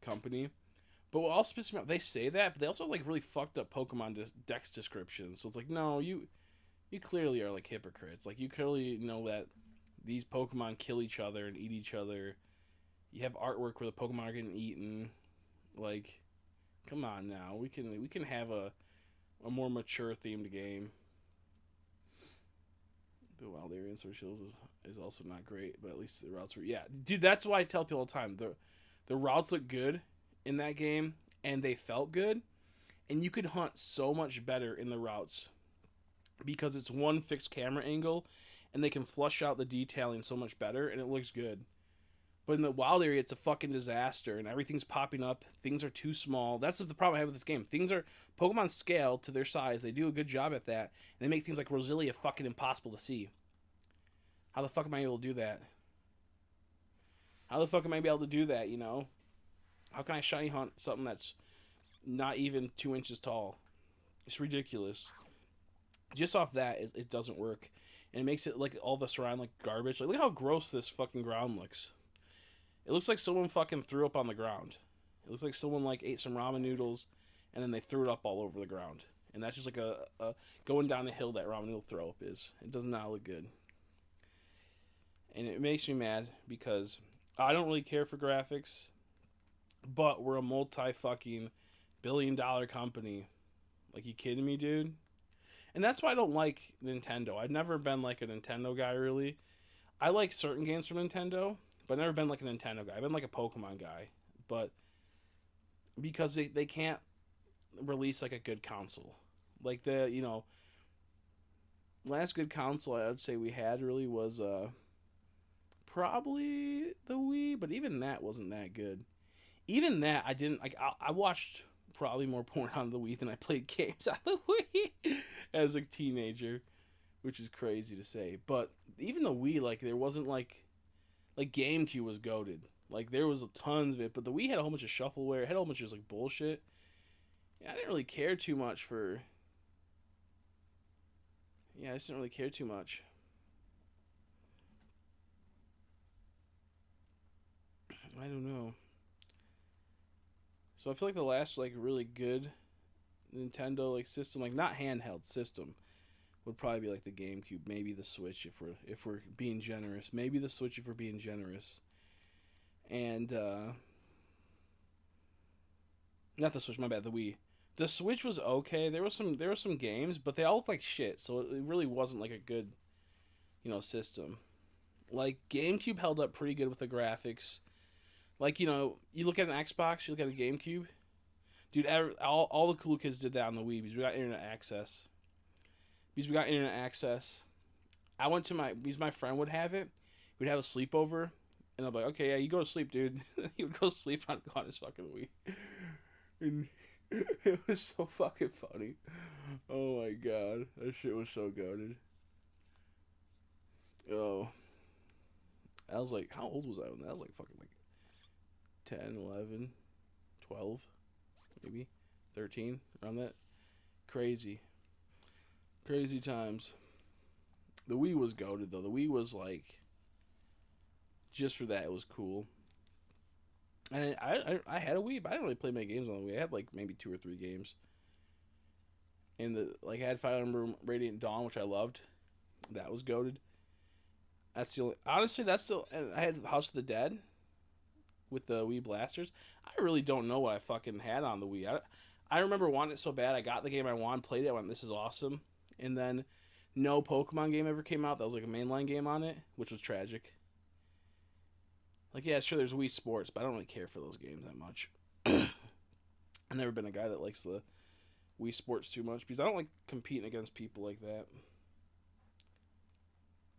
company. But what also pisses me off, they say that, but they also like really fucked up Pokemon dex descriptions. So it's like, no, you clearly are like hypocrites. Like you clearly know that these Pokemon kill each other and eat each other. You have artwork where the Pokemon are getting eaten. Like, come on now, we can have a more mature themed game. The Wild Area and Sword Shield is also not great, but at least the routes were dude. That's why I tell people all the time the routes look good in that game and they felt good, and you could hunt so much better in the routes because it's one fixed camera angle and they can flush out the detailing so much better and it looks good. But in the wild area, it's a fucking disaster, and everything's popping up. Things are too small. That's the problem I have with this game. Pokemon scale to their size. They do a good job at that. And they make things like Roselia fucking impossible to see. How the fuck am I able to do that? How the fuck am I able to do that, How can I shiny hunt something that's not even 2 inches tall? It's ridiculous. Just off that, it doesn't work, and it makes it like all the surround like garbage. Like, look how gross this fucking ground looks. It looks like someone fucking threw up on the ground. It looks like someone like ate some ramen noodles, and then they threw it up all over the ground. And that's just like a going down the hill that ramen noodle throw up is. It does not look good, and it makes me mad because I don't really care for graphics, but we're a multi fucking $1 billion company. Like, you kidding me, dude? And that's why I don't like Nintendo. I've never been like a Nintendo guy, really. I like certain games from Nintendo, but I've never been like a Nintendo guy. I've been like a Pokemon guy. But because they can't release like a good console. Like, last good console I would say we had really was probably the Wii, but even that wasn't that good. Even that, I didn't like. I watched probably more porn on the Wii than I played games on the Wii as a teenager, which is crazy to say. But even the Wii, like, there wasn't like GameCube was goated. Like, there was tons of it, but the Wii had a whole bunch of shuffleware. It had a whole bunch of just like bullshit. Yeah, I didn't really care too much for. Yeah, I just didn't really care too much. I don't know. So I feel like the last like really good Nintendo like system, like not handheld system, would probably be like the GameCube, maybe the Switch if we're being generous, maybe the Switch if we're being generous, and not the Switch, my bad, the Wii. The Switch was okay. There were some games, but they all looked like shit, so it really wasn't like a good system. Like, GameCube held up pretty good with the graphics. Like, you look at an Xbox, you look at a GameCube, dude. All the cool kids did that on the Wii because we got internet access. I went to because my friend would have it. We'd have a sleepover, and I'm like, okay, yeah, you go to sleep, dude. He would go to sleep on his fucking Wii, and it was so fucking funny. Oh my god, that shit was so goated. Oh, I was like, how old was I when that? I was like fucking like 10, 11, 12, maybe 13, around that. Crazy, crazy times. The Wii was goated though. The Wii was like, just for that, it was cool. And I had a Wii, but I didn't really play many games on the Wii. I had like maybe 2 or 3 games. And I had Fire Emblem Radiant Dawn, which I loved. That was goated. That's the only. Honestly, that's the. And I had House of the Dead with the Wii blasters. I really don't know what I fucking had on the Wii. I remember wanting it so bad. I got the game I wanted, played it. I went, this is awesome. And then no Pokemon game ever came out that was like a mainline game on it, which was tragic. Like, yeah, sure, there's Wii Sports, but I don't really care for those games that much. I've never been a guy that likes the Wii Sports too much because I don't like competing against people like that.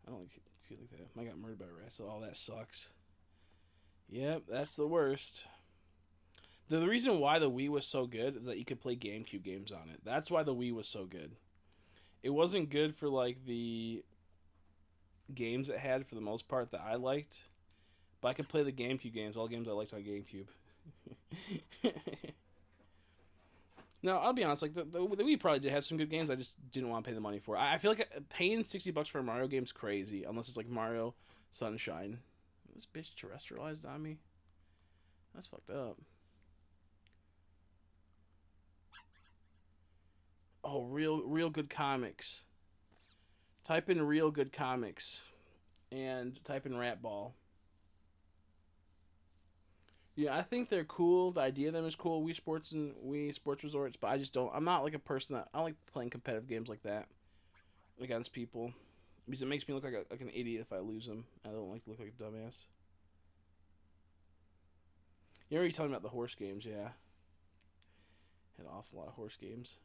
I don't like compete like that. I got murdered by rats. Oh, that sucks. Yep, that's the worst. The reason why the Wii was so good is that you could play GameCube games on it. That's why the Wii was so good. It wasn't good for like the games it had for the most part that I liked, but I could play the GameCube games, all games I liked on GameCube. No, I'll be honest. Like the Wii probably did have some good games. I just didn't want to pay the money for. I feel like paying $60 for a Mario game's crazy, unless it's like Mario Sunshine. This bitch terrestrialized on me. That's fucked up. Oh, real good comics. Type in real good comics, and type in Rat Ball. Yeah, I think they're cool. The idea of them is cool. Wii Sports and Wii Sports Resorts, but I just don't. I'm not like a person that I don't like playing competitive games like that against people because it makes me look like an idiot if I lose them. I don't like to look like a dumbass. You're already talking about the horse games, yeah. Had an awful lot of horse games.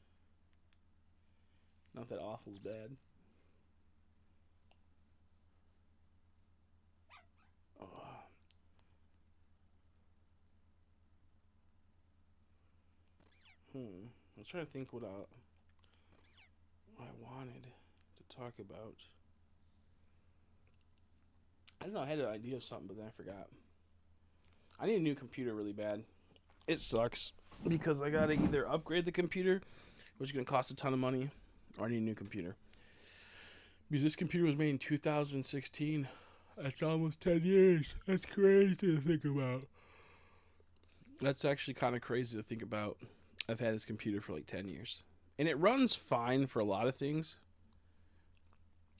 Not that awful's bad. Oh. I was trying to think what I wanted to talk about. I don't know. I had an idea of something, but then I forgot. I need a new computer really bad. it sucks because I gotta either upgrade the computer, which is gonna cost a ton of money, or I need a new computer. Because this computer was made in 2016. That's almost 10 years. That's crazy to think about. That's actually kind of crazy to think about. I've had this computer for like 10 years. And it runs fine for a lot of things.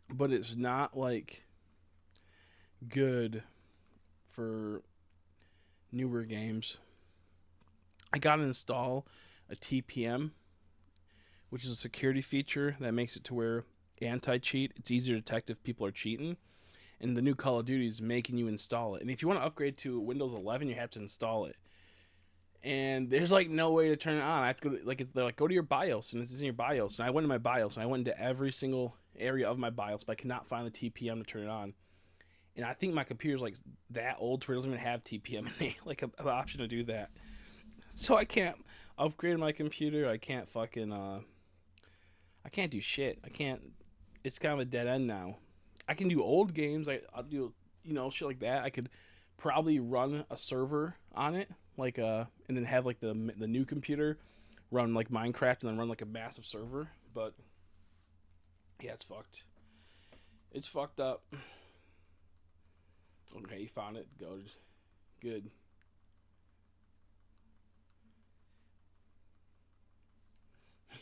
But it's not like good for newer games. I got to install a TPM, which is a security feature that makes it to where anti-cheat, it's easier to detect if people are cheating. And the new Call of Duty is making you install it. And if you want to upgrade to Windows 11, you have to install it. And there's like no way to turn it on. I have to go to, they're like, go to your BIOS, and it's in your BIOS. And I went to my BIOS, and I went into every single area of my BIOS, but I could not find the TPM to turn it on. And I think my computer's like that old to where it doesn't even have TPM in like an option to do that. So I can't upgrade my computer. I can't fucking I can't do shit. I can't. It's kind of a dead end now. I can do old games. I'll do, shit like that. I could probably run a server on it, and then have like the new computer run like Minecraft and then run like a massive server. But yeah, it's fucked. It's fucked up. Okay, you found it. Good.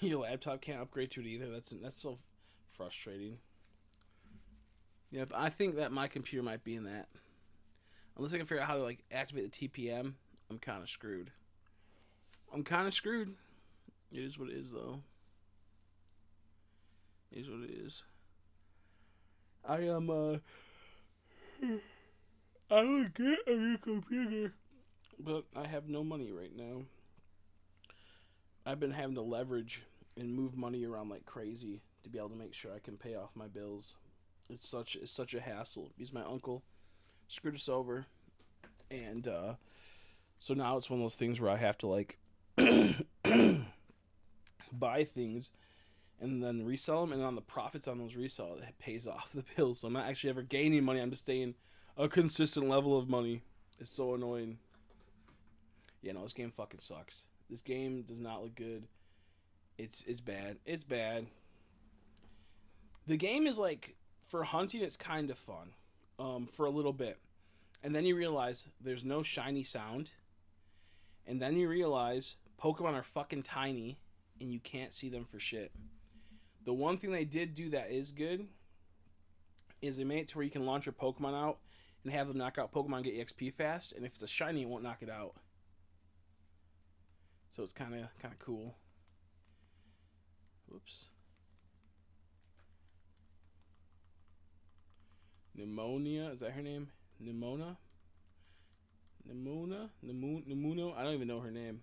Your laptop can't upgrade to it either. That's so frustrating. Yeah, but I think that my computer might be in that. Unless I can figure out how to like activate the TPM, I'm kind of screwed. It is what it is, though. It is what it is. I would get a new computer, but I have no money right now. I've been having to leverage and move money around like crazy to be able to make sure I can pay off my bills. It's such a hassle because my uncle screwed us over, and so now it's one of those things where I have to like buy things and then resell them, and on the profits on those resell, it pays off the bills. So I'm not actually ever gaining money. I'm just staying a consistent level of money. It's so annoying. Yeah, no, this game fucking sucks. This game does not look good. It's bad. It's bad. The game is like, for hunting, it's kind of fun, for a little bit, and then you realize there's no shiny sound, and then you realize Pokemon are fucking tiny, and you can't see them for shit. The one thing they did do that is good is they made it to where you can launch your Pokemon out and have them knock out Pokemon and get EXP fast, and if it's a shiny, it won't knock it out. So it's kind of cool. Whoops. Pneumonia, is that her name? Nimona? Nemuno? I don't even know her name.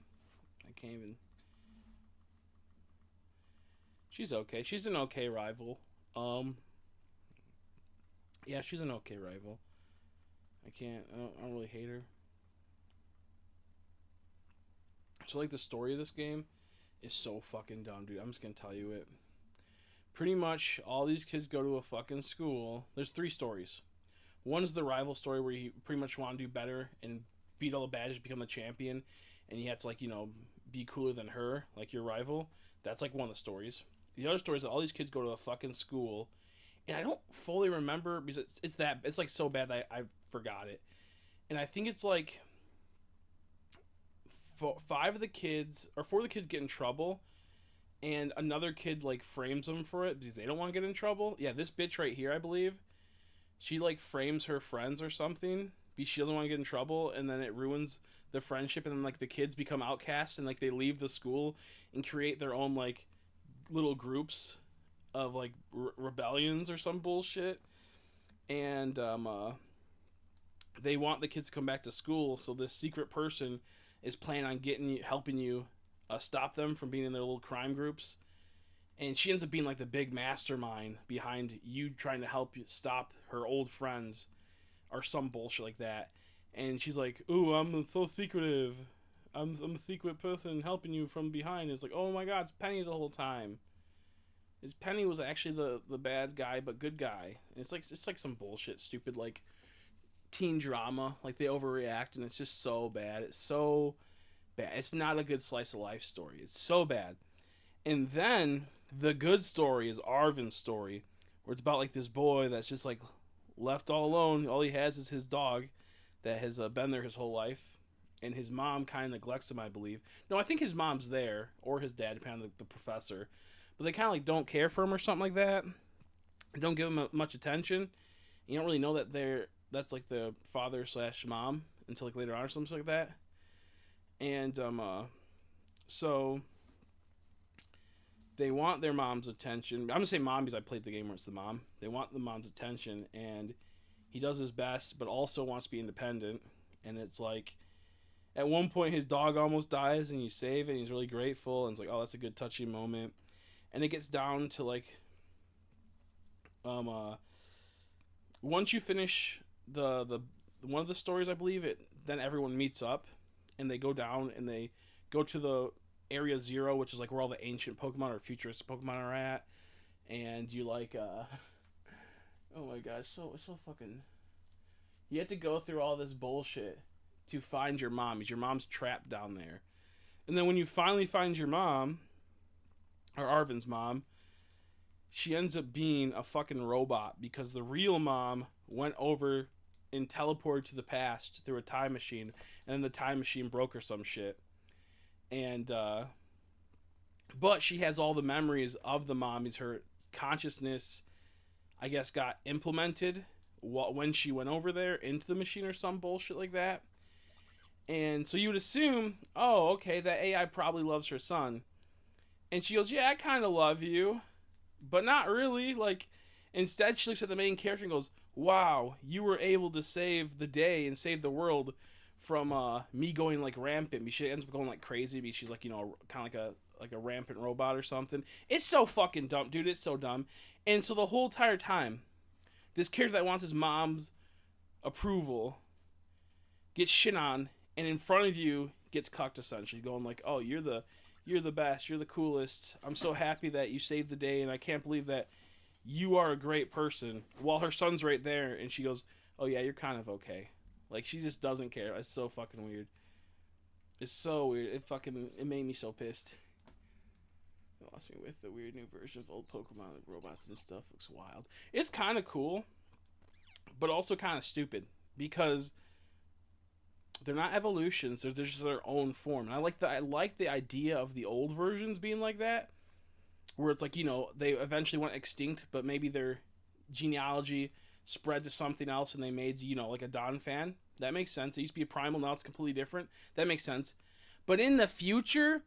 I can't even. She's okay. She's an okay rival. Yeah, she's an okay rival. I don't really hate her. So like the story of this game is so fucking dumb, dude. I'm just gonna tell you it. Pretty much all these kids go to a fucking school. There's 3 stories. One is the rival story where you pretty much want to do better and beat all the badges, become the champion, and you have to be cooler than her, like your rival. That's like one of the stories. The other story is that all these kids go to a fucking school, and I don't fully remember because it's like so bad that I forgot it. And I think it's like 4 of the kids get in trouble, and another kid like frames them for it because they don't want to get in trouble. Yeah, this bitch right here, I believe, she like frames her friends or something because she doesn't want to get in trouble, and then it ruins the friendship, and then like the kids become outcasts and like they leave the school and create their own like little groups of like rebellions or some bullshit, and they want the kids to come back to school, so this secret person is planning on helping you stop them from being in their little crime groups, and she ends up being like the big mastermind behind you trying to help you stop her old friends or some bullshit like that. And she's like, "Ooh, I'm so secretive. I'm a secret person helping you from behind." And it's like, oh my god, it's Penny the whole time. Penny was actually the bad guy but good guy. And it's like some bullshit, stupid like teen drama. Like they overreact, and it's just so bad. It's so bad. It's not a good slice of life story. It's so bad. And then the good story is Arven's story, where it's about like this boy that's just like left all alone. All he has is his dog that has been there his whole life, and his mom kind of neglects him, I believe. No, I think his mom's there, or his dad, depending on the professor, but they kind of like don't care for him or something like that. They don't give him much attention. You don't really know that that's like the father slash mom until like later on or something like that. And so they want their mom's attention. I'm gonna say mom because I played the game where it's the mom. They want the mom's attention, and he does his best, but also wants to be independent. And it's like, at one point his dog almost dies, and you save it, and he's really grateful, and it's like, oh, that's a good touching moment. And it gets down to like, once you finish the one of the stories, I believe then everyone meets up, and they go down and they go to the Area Zero, which is like where all the ancient Pokemon or futurist Pokemon are at, and you like oh my gosh, so fucking. You have to go through all this bullshit to find your mom. Because your mom's trapped down there, and then when you finally find your mom, or Arven's mom, she ends up being a fucking robot because the real mom went over and teleported to the past through a time machine, and then the time machine broke or some shit. And but she has all the memories of the mom. Is her consciousness, I guess, got implemented when she went over there into the machine or some bullshit like that. And so you would assume, oh, okay, that AI probably loves her son. And she goes, yeah, I kind of love you, but not really. Like, instead she looks at the main character and goes, wow, you were able to save the day and save the world from me going like rampant. She ends up going like crazy because she's like, you know, kind of like a rampant robot or something. It's so fucking dumb, dude. It's so dumb. And so the whole entire time, this character that wants his mom's approval gets shit on, and in front of you gets cucked, essentially, going like, oh, you're the best, you're the coolest, I'm so happy that you saved the day, and I can't believe that you are a great person, while her son's right there, and she goes, oh yeah, you're kind of okay. Like, she just doesn't care. It's so fucking weird. It's so weird. It made me so pissed. It lost me with the weird new version of old Pokemon, like robots and stuff. Looks wild. It's kind of cool, but also kind of stupid, because they're not evolutions. They're just their own form. And I like the idea of the old versions being like that, where it's like, you know, they eventually went extinct, but maybe their genealogy spread to something else and they made, you know, like a Donphan. That makes sense. It used to be a primal, now it's completely different. That makes sense. But in the future,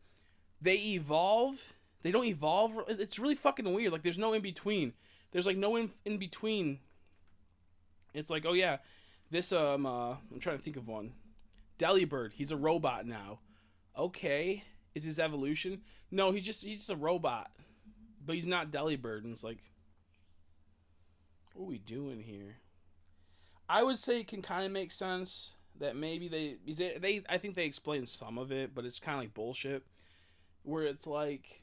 they evolve. They don't evolve. It's really fucking weird. Like, there's no in between. There's like no in between. It's like, oh yeah, this I'm trying to think of one. Delibird, he's a robot now. Okay, is his evolution? No, he's just a robot, but he's not Delibird. And it's like, what are we doing here? I would say it can kind of make sense that maybe they I think they explain some of it, but it's kind of like bullshit. Where it's like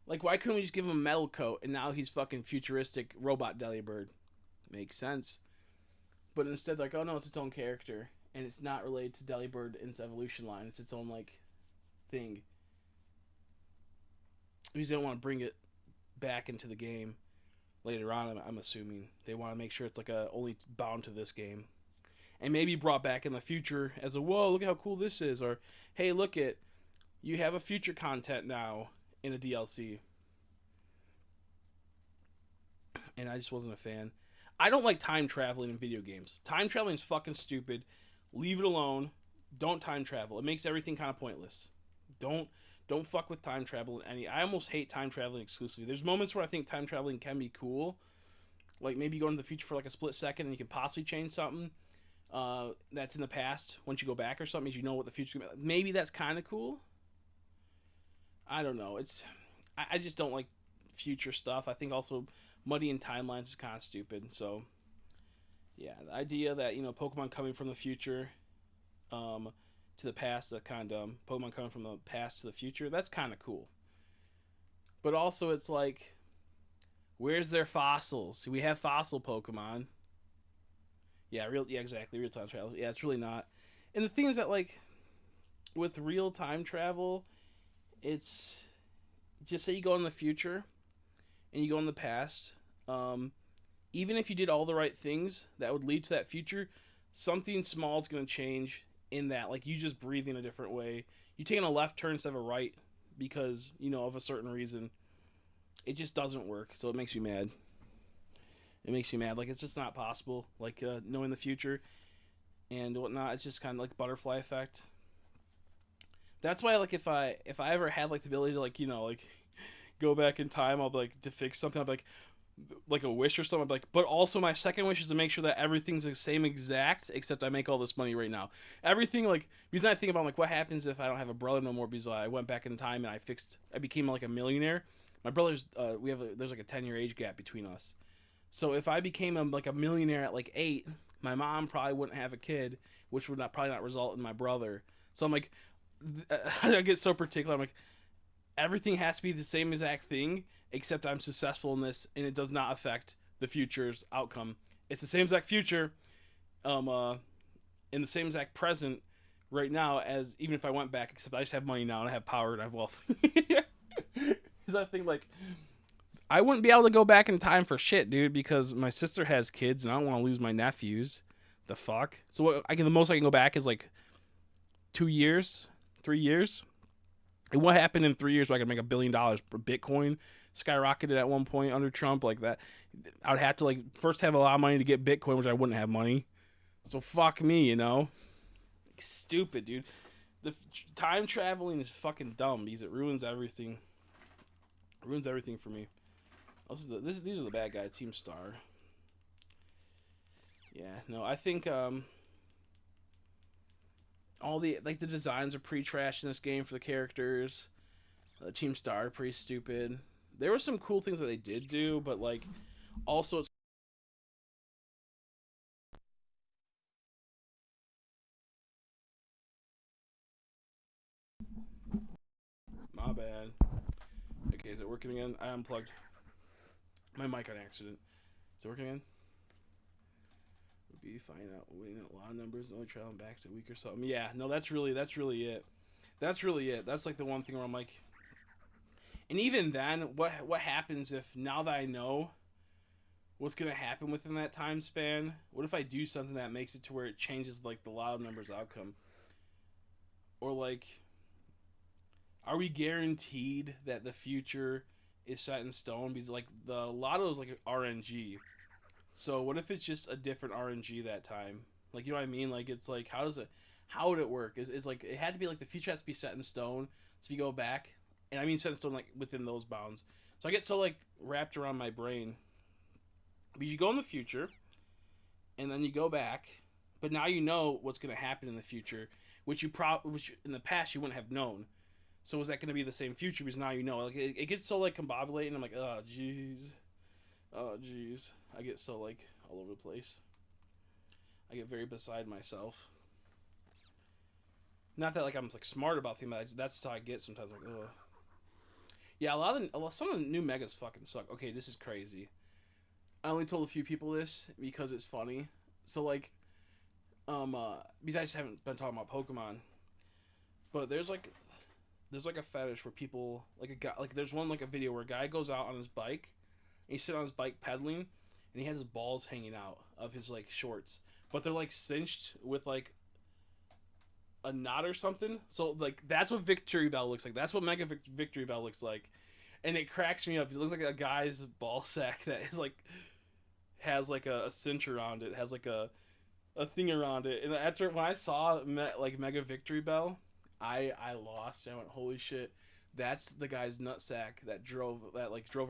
why couldn't we just give him a metal coat and now he's fucking futuristic robot Delibird? Makes sense. But instead, like, oh no, it's its own character, and it's not related to Delibird in its evolution line. It's its own like thing. Because they don't want to bring it back into the game later on. I'm assuming they want to make sure it's like only bound to this game, and maybe brought back in the future as a, whoa, look how cool this is, or hey, look it, you have a future content now in a DLC. And I just wasn't a fan. I don't like time traveling in video games. Time traveling is fucking stupid. Leave it alone. Don't time travel. It makes everything kind of pointless. Don't fuck with time travel in any. I almost hate time traveling exclusively. There's moments where I think time traveling can be cool. Like maybe go into the future for like a split second and you can possibly change something that's in the past once you go back or something, as you know what the future's gonna be. Maybe that's kind of cool. I don't know. I just don't like future stuff. I think also muddying timelines is kind of stupid. So yeah, the idea that, you know, Pokemon coming from the future to the past, that kind of Pokemon coming from the past to the future, that's kind of cool. But also it's like, where's their fossils? We have fossil Pokemon. Yeah, exactly, real time travel. Yeah, it's really not. And the thing is that, like, with real time travel, it's just say you go in the future and you go in the past. Um, Even if you did all the right things that would lead to that future, something small is going to change in that. Like you just breathing a different way. You taking a left turn instead of a right because, of a certain reason. It just doesn't work. So it makes me mad. It makes me mad. Like it's just not possible. Like knowing the future and whatnot. It's just kind of like butterfly effect. That's why like if I ever had like the ability to like go back in time, I'll be like to fix something. I'll be like a wish or something. Like, but also my second wish is to make sure that everything's the same exact, except I make all this money right now. Everything like because I think about like what happens if I don't have a brother no more because I went back in time and I became like a millionaire. My brother's there's like a 10-year age gap between us. So if I became like a millionaire at like 8, my mom probably wouldn't have a kid, which would probably not result in my brother. So I'm like, I get so particular. I'm like, everything has to be the same exact thing, except I'm successful in this, and it does not affect the future's outcome. It's the same exact future, in the same exact present right now as even if I went back, except I just have money now and I have power and I have wealth. Because I think like I wouldn't be able to go back in time for shit, dude, because my sister has kids and I don't want to lose my nephews. The fuck? So the most I can go back is like 2 years, 3 years. And what happened in 3 years where I could make $1 billion? Bitcoin skyrocketed at one point under Trump, like that. I would have to like first have a lot of money to get Bitcoin, which I wouldn't have money. So fuck me, Stupid, dude. The time traveling is fucking dumb because it ruins everything. It ruins everything for me. These are the bad guys. Team Star. Yeah, no, I think all the designs are pretty trash in this game for the characters. Team Star pretty stupid. There were some cool things that they did do, but like also it's my bad. Okay, is it working again? I unplugged my mic on accident. Is it working again? Would be finding out waiting at law numbers, only traveling back to a week or something. Yeah, no, that's really it. That's really it. That's like the one thing where I'm like, and even then, what happens if now that I know what's gonna happen within that time span? What if I do something that makes it to where it changes like the lotto numbers outcome? Or like, are we guaranteed that the future is set in stone? Because like the lotto is like RNG. So what if it's just a different RNG that time? Like you know what I mean? Like it's like how would it work? Is like it had to be like the future has to be set in stone. So if you go back, and I mean set in stone like within those bounds. So I get so like wrapped around my brain. Because you go in the future, and then you go back, but now you know what's going to happen in the future, which which in the past you wouldn't have known. So is that going to be the same future? Because now you know. Like it gets so like combobulated. I'm like, oh jeez. I get so like all over the place. I get very beside myself. Not that like I'm like smart about things, but that's how I get sometimes. Like, ugh. Yeah, some of the new megas fucking suck. Okay, this is crazy. I only told a few people this because it's funny. So like, because I just haven't been talking about Pokemon, but there's like a fetish where people like a guy like there's one like a video where a guy goes out on his bike, and he's sitting on his bike pedaling, and he has his balls hanging out of his like shorts, but they're like cinched with like a knot or something. So like that's what Victory Bell looks like. That's what Mega Victory Bell looks like, and it cracks me up. It looks like a guy's ball sack that is like has like a cinch around it, has like a thing around it. And after when I saw like Mega Victory Bell, I lost. I went, holy shit, that's the guy's nutsack that drove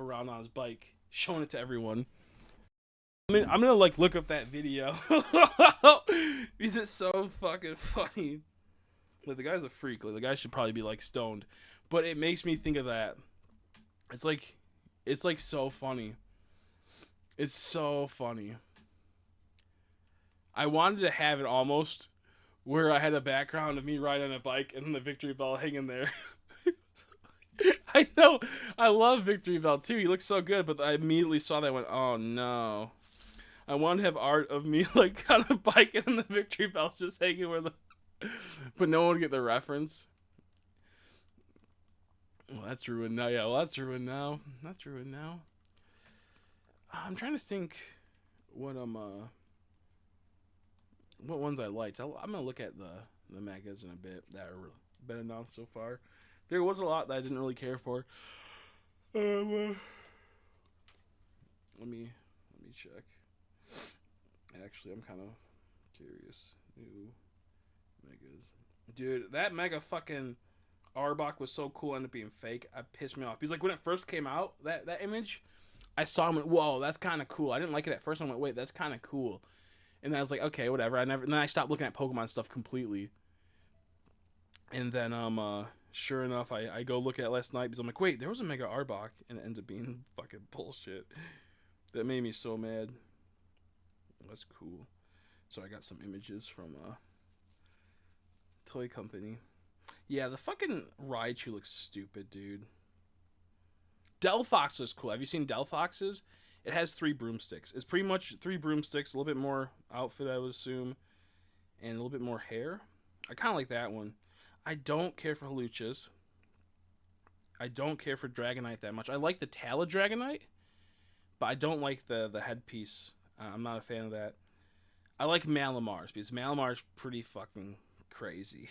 around on his bike, showing it to everyone. I mean, I'm gonna like look up that video because it's so fucking funny. Like the guy's a freak. Like the guy should probably be like stoned, but it makes me think of that. It's like so funny. It's so funny. I wanted to have it almost where I had a background of me riding on a bike and the Victory Bell hanging there. I know. I love Victory Bell too. He looks so good, but I immediately saw that and went, oh no. I want to have art of me like on a bike and the Victory Bell's just hanging where the But no one would get the reference. Well, that's ruined now. Yeah, well, that's ruined now. That's ruined now. I'm trying to think what what ones I liked. I'm gonna look at the megas in a bit that are been announced so far. There was a lot that I didn't really care for. Let me check. Actually, I'm kind of curious. New megas, dude. That mega fucking Arbok was so cool. Ended up being fake. I pissed me off. Because like when it first came out, that image, I saw him. And, whoa, that's kind of cool. I didn't like it at first. I went, wait, that's kind of cool. And then I was like, okay, whatever. And then I stopped looking at Pokemon stuff completely. And then sure enough, I go look at it last night because I'm like, wait, there was a Mega Arbok, and it ends up being fucking bullshit. That made me so mad. That's cool. So I got some images from Toy Company. Yeah, the fucking Raichu looks stupid, dude. Delphox is cool. Have you seen Delphox's? It has 3 broomsticks. It's pretty much 3 broomsticks, a little bit more outfit, I would assume, and a little bit more hair. I kind of like that one. I don't care for Hluchas. I don't care for Dragonite that much. I like the Tala Dragonite, but I don't like the headpiece. I'm not a fan of that. I like Malamar's because Malamar's pretty fucking crazy.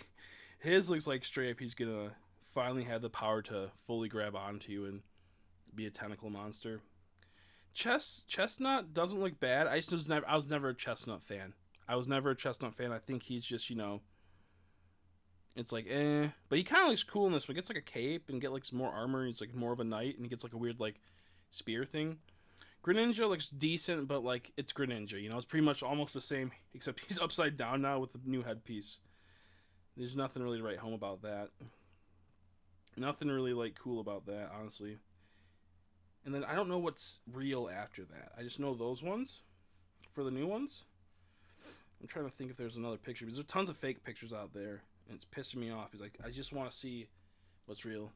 His looks like straight up he's gonna finally have the power to fully grab onto you and be a tentacle monster. Chestnut doesn't look bad. I was never a Chestnut fan. I think he's just, it's like, eh. But he kind of looks cool in this one. He gets like a cape and get like some more armor. He's like more of a knight and he gets like a weird like spear thing. Greninja looks decent, but like it's Greninja, it's pretty much almost the same, except he's upside down now with the new headpiece. There's nothing really to write home about that. Nothing really like cool about that, honestly. And then I don't know what's real after that. I just know those ones for the new ones. I'm trying to think if there's another picture because there's tons of fake pictures out there, and it's pissing me off. He's like, I just want to see what's real.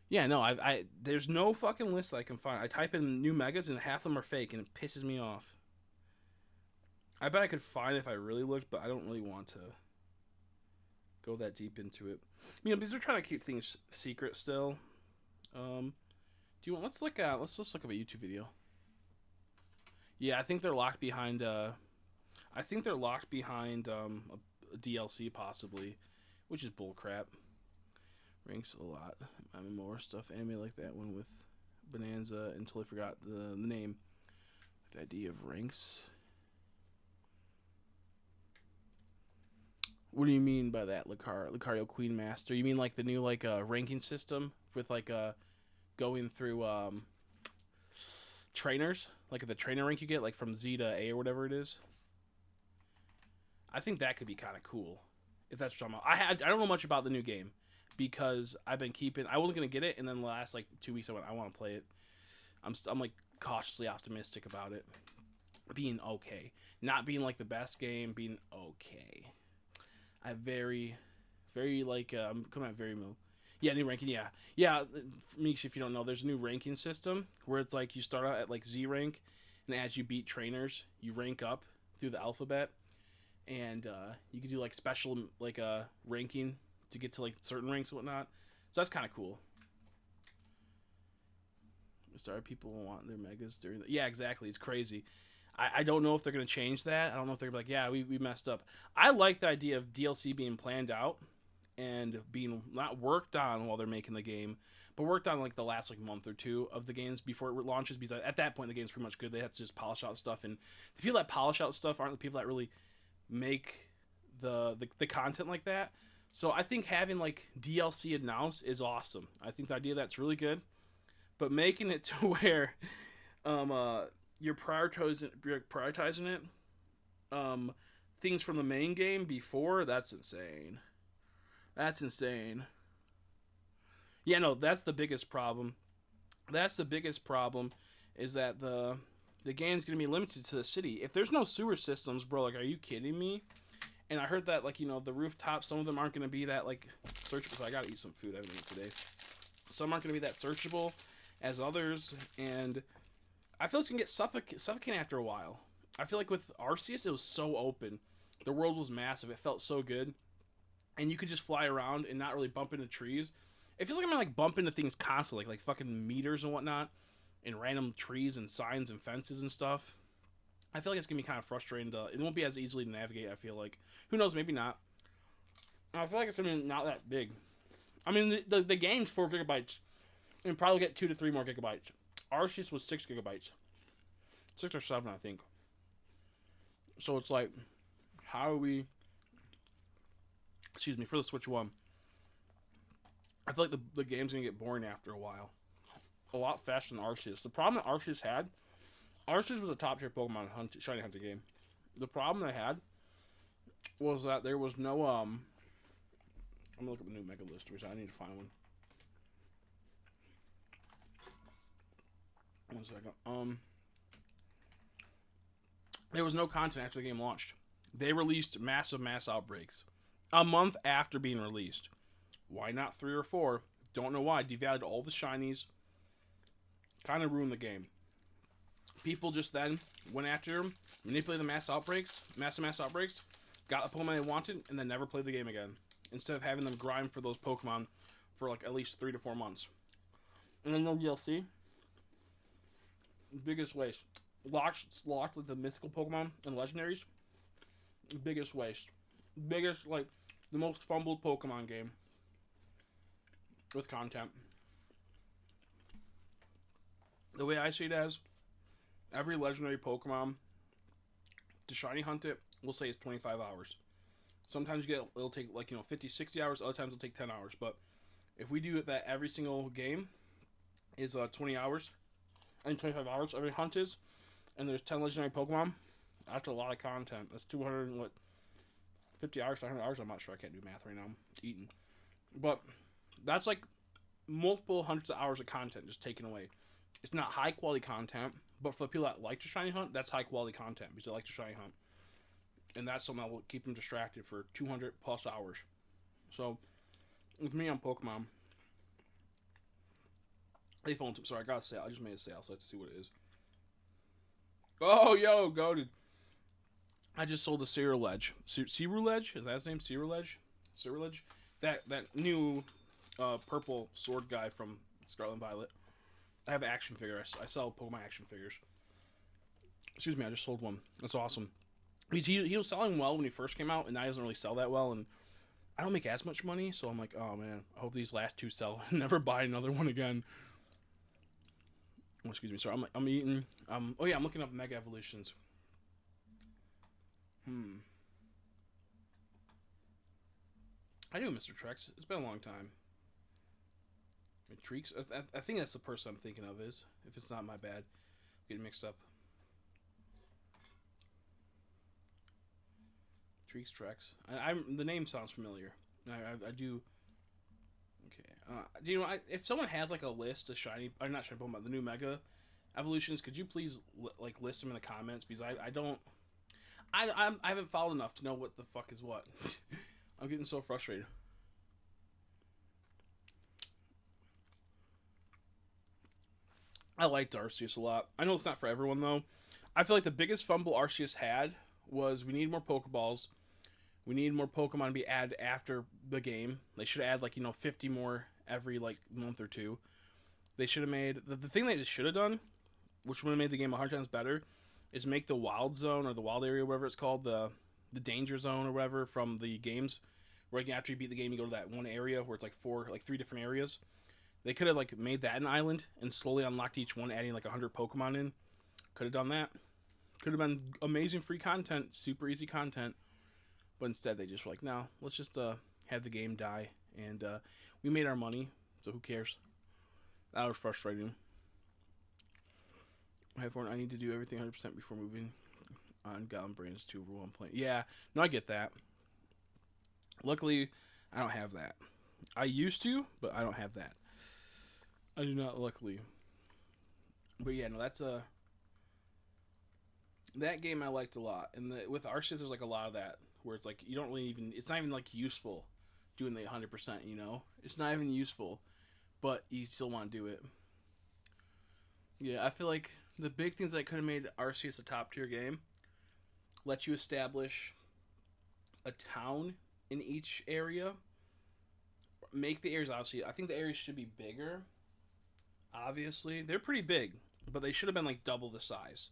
Yeah, no, I there's no fucking list that I can find. I type in new megas and half of them are fake, and it pisses me off. I bet I could find it if I really looked, but I don't really want to go that deep into it. Because they're trying to keep things secret still. Do you want? Let's look up a YouTube video. Yeah, I think they're locked behind. A DLC possibly, which is bullcrap. Ranks a lot. I'm more stuff anime like that one with Bonanza until I forgot the name. The idea of ranks. What do you mean by that, Lucario Queen Master? You mean like the new ranking system with going through trainers, like the trainer rank you get like from Z to A or whatever it is? I think that could be kind of cool if that's what I'm talking about. I don't know much about the new game because I wasn't gonna get it, and then the last 2 weeks I want to play it. I'm like cautiously optimistic about it being okay, not being like the best game, being okay. I very I'm coming out very moo. Yeah, new ranking. Yeah. Meeks, if you don't know, there's a new ranking system where it's like you start out at Z rank, and as you beat trainers, you rank up through the alphabet, and you can do special ranking to get to certain ranks and whatnot. So that's kind of cool. Started people want their megas during the... Yeah, exactly. It's crazy. I don't know if they're going to change that. I don't know if they're going to be like, yeah, we messed up. I like the idea of DLC being planned out and being not worked on while they're making the game, but worked on the last month or two of the games before it launches, because at that point the game's pretty much good. They have to just polish out stuff, and the people that polish out stuff aren't the people that really make the content like that. So I think having DLC announced is awesome. I think the idea of that's really good, but making it to where you're prioritizing it things from the main game before, that's insane. Yeah, no, that's the biggest problem. Is that the game's gonna be limited to the city. If there's no sewer systems, bro, are you kidding me? And I heard that the rooftops, some of them aren't gonna be that searchable. So I gotta eat some food. I haven't eaten today. Some aren't gonna be that searchable as others, and I feel it's gonna get suffocating after a while. I feel like with Arceus, it was so open. The world was massive. It felt so good. And you could just fly around and not really bump into trees. It feels like I'm gonna like bump into things constantly, like fucking meters and whatnot, and random trees and signs and fences and stuff. I feel like it's gonna be kind of frustrating. It won't be as easily to navigate. I feel like, who knows, maybe not. I feel like it's gonna be not that big. I mean, the game's 4 GB, and probably get 2 to 3 more gigabytes. Arceus was 6 GB, 6 or 7, I think. So it's like, how are we? Excuse me, for the Switch 1. I feel like the game's gonna get boring after a while. A lot faster than Arceus. The problem that Arceus had, Arceus was a top tier Pokemon Shiny Hunter game. The problem they had was that there was no I'm gonna look up the new Mega List, which I need to find one. 1 second. There was no content after the game launched. They released mass outbreaks a month after being released. Why not 3 or 4? Don't know why. Devalued all the shinies. Kind of ruined the game. People just then went after them, manipulated the mass outbreaks, got the Pokemon they wanted, and then never played the game again. Instead of having them grind for those Pokemon for like at least 3 to 4 months. And then no DLC. Biggest waste. Locked with the mythical Pokemon and legendaries. Biggest waste. Biggest, like, the most fumbled Pokemon game. With content. The way I see it as, every legendary Pokemon, to shiny hunt it, we'll say it's 25 hours. Sometimes it'll take like, 50, 60 hours, other times it'll take 10 hours. But if we do it that every single game is 20 hours, and 25 hours every hunt is, and there's 10 legendary Pokemon, that's a lot of content. That's 50 hours, 500 hours, I'm not sure, I can't do math right now, I'm eating. But that's like multiple hundreds of hours of content just taken away. It's not high quality content, but for the people that like to shiny hunt, that's high quality content because they like to shiny hunt. And that's something that will keep them distracted for 200 plus hours. So, with me on Pokemon, they phoned him. Sorry, I got a sale. I just made a sale, so I have to see what it is. Oh, yo, goated. I just sold a Ceruledge. Ceruledge? Is that his name? Ceruledge? That new purple sword guy from Scarlet and Violet. I have an action figure. I sell Pokemon action figures. Excuse me, I just sold one. That's awesome. He was selling well when he first came out, and now he doesn't really sell that well, and I don't make as much money, so I'm like, oh man, I hope these last 2 sell and never buy another one again. Oh, excuse me, sorry, I'm eating. Oh yeah, I'm looking up Mega Evolutions. I do Mr. Trex. It's been a long time. Treeks? I think that's the person I'm thinking of is. If it's not, my bad. Getting mixed up. Trex. The name sounds familiar. I do. Okay. Do you know? If someone has like a list of shiny, I'm not sure about the new Mega Evolutions, could you please like list them in the comments? Because I don't. I haven't followed enough to know what the fuck is what. I'm getting so frustrated. I liked Arceus a lot. I know it's not for everyone though. I feel like the biggest fumble Arceus had was we need more Pokeballs. We need more Pokemon to be added after the game. They should add like 50 more every like month or 2. They should have made the thing they should have done, which would have made the game 100 times better, is make the wild zone or the wild area, whatever it's called, the danger zone or whatever from the games, where after you beat the game you go to that one area where it's like 3 different areas. They could have like made that an island and slowly unlocked each one, adding like 100 Pokemon in. Could have done that. Could have been amazing free content, super easy content. But instead they just were like, no, let's just have the game die. And we made our money, so who cares? That was frustrating. I need to do everything 100% before moving on Goblin Brands 2 over 1 playing. Yeah, no, I get that. Luckily, I don't have that. I used to, but I don't have that. I do not, luckily. But yeah, no, that's that game I liked a lot. And with Arceus, there's like a lot of that where it's like you don't really even, it's not even like useful doing the 100%, It's not even useful, but you still want to do it. Yeah, I feel like the big things that could have made Arceus a top tier game, let you establish a town in each area. Make the areas, obviously, I think the areas should be bigger. Obviously, they're pretty big, but they should have been like double the size.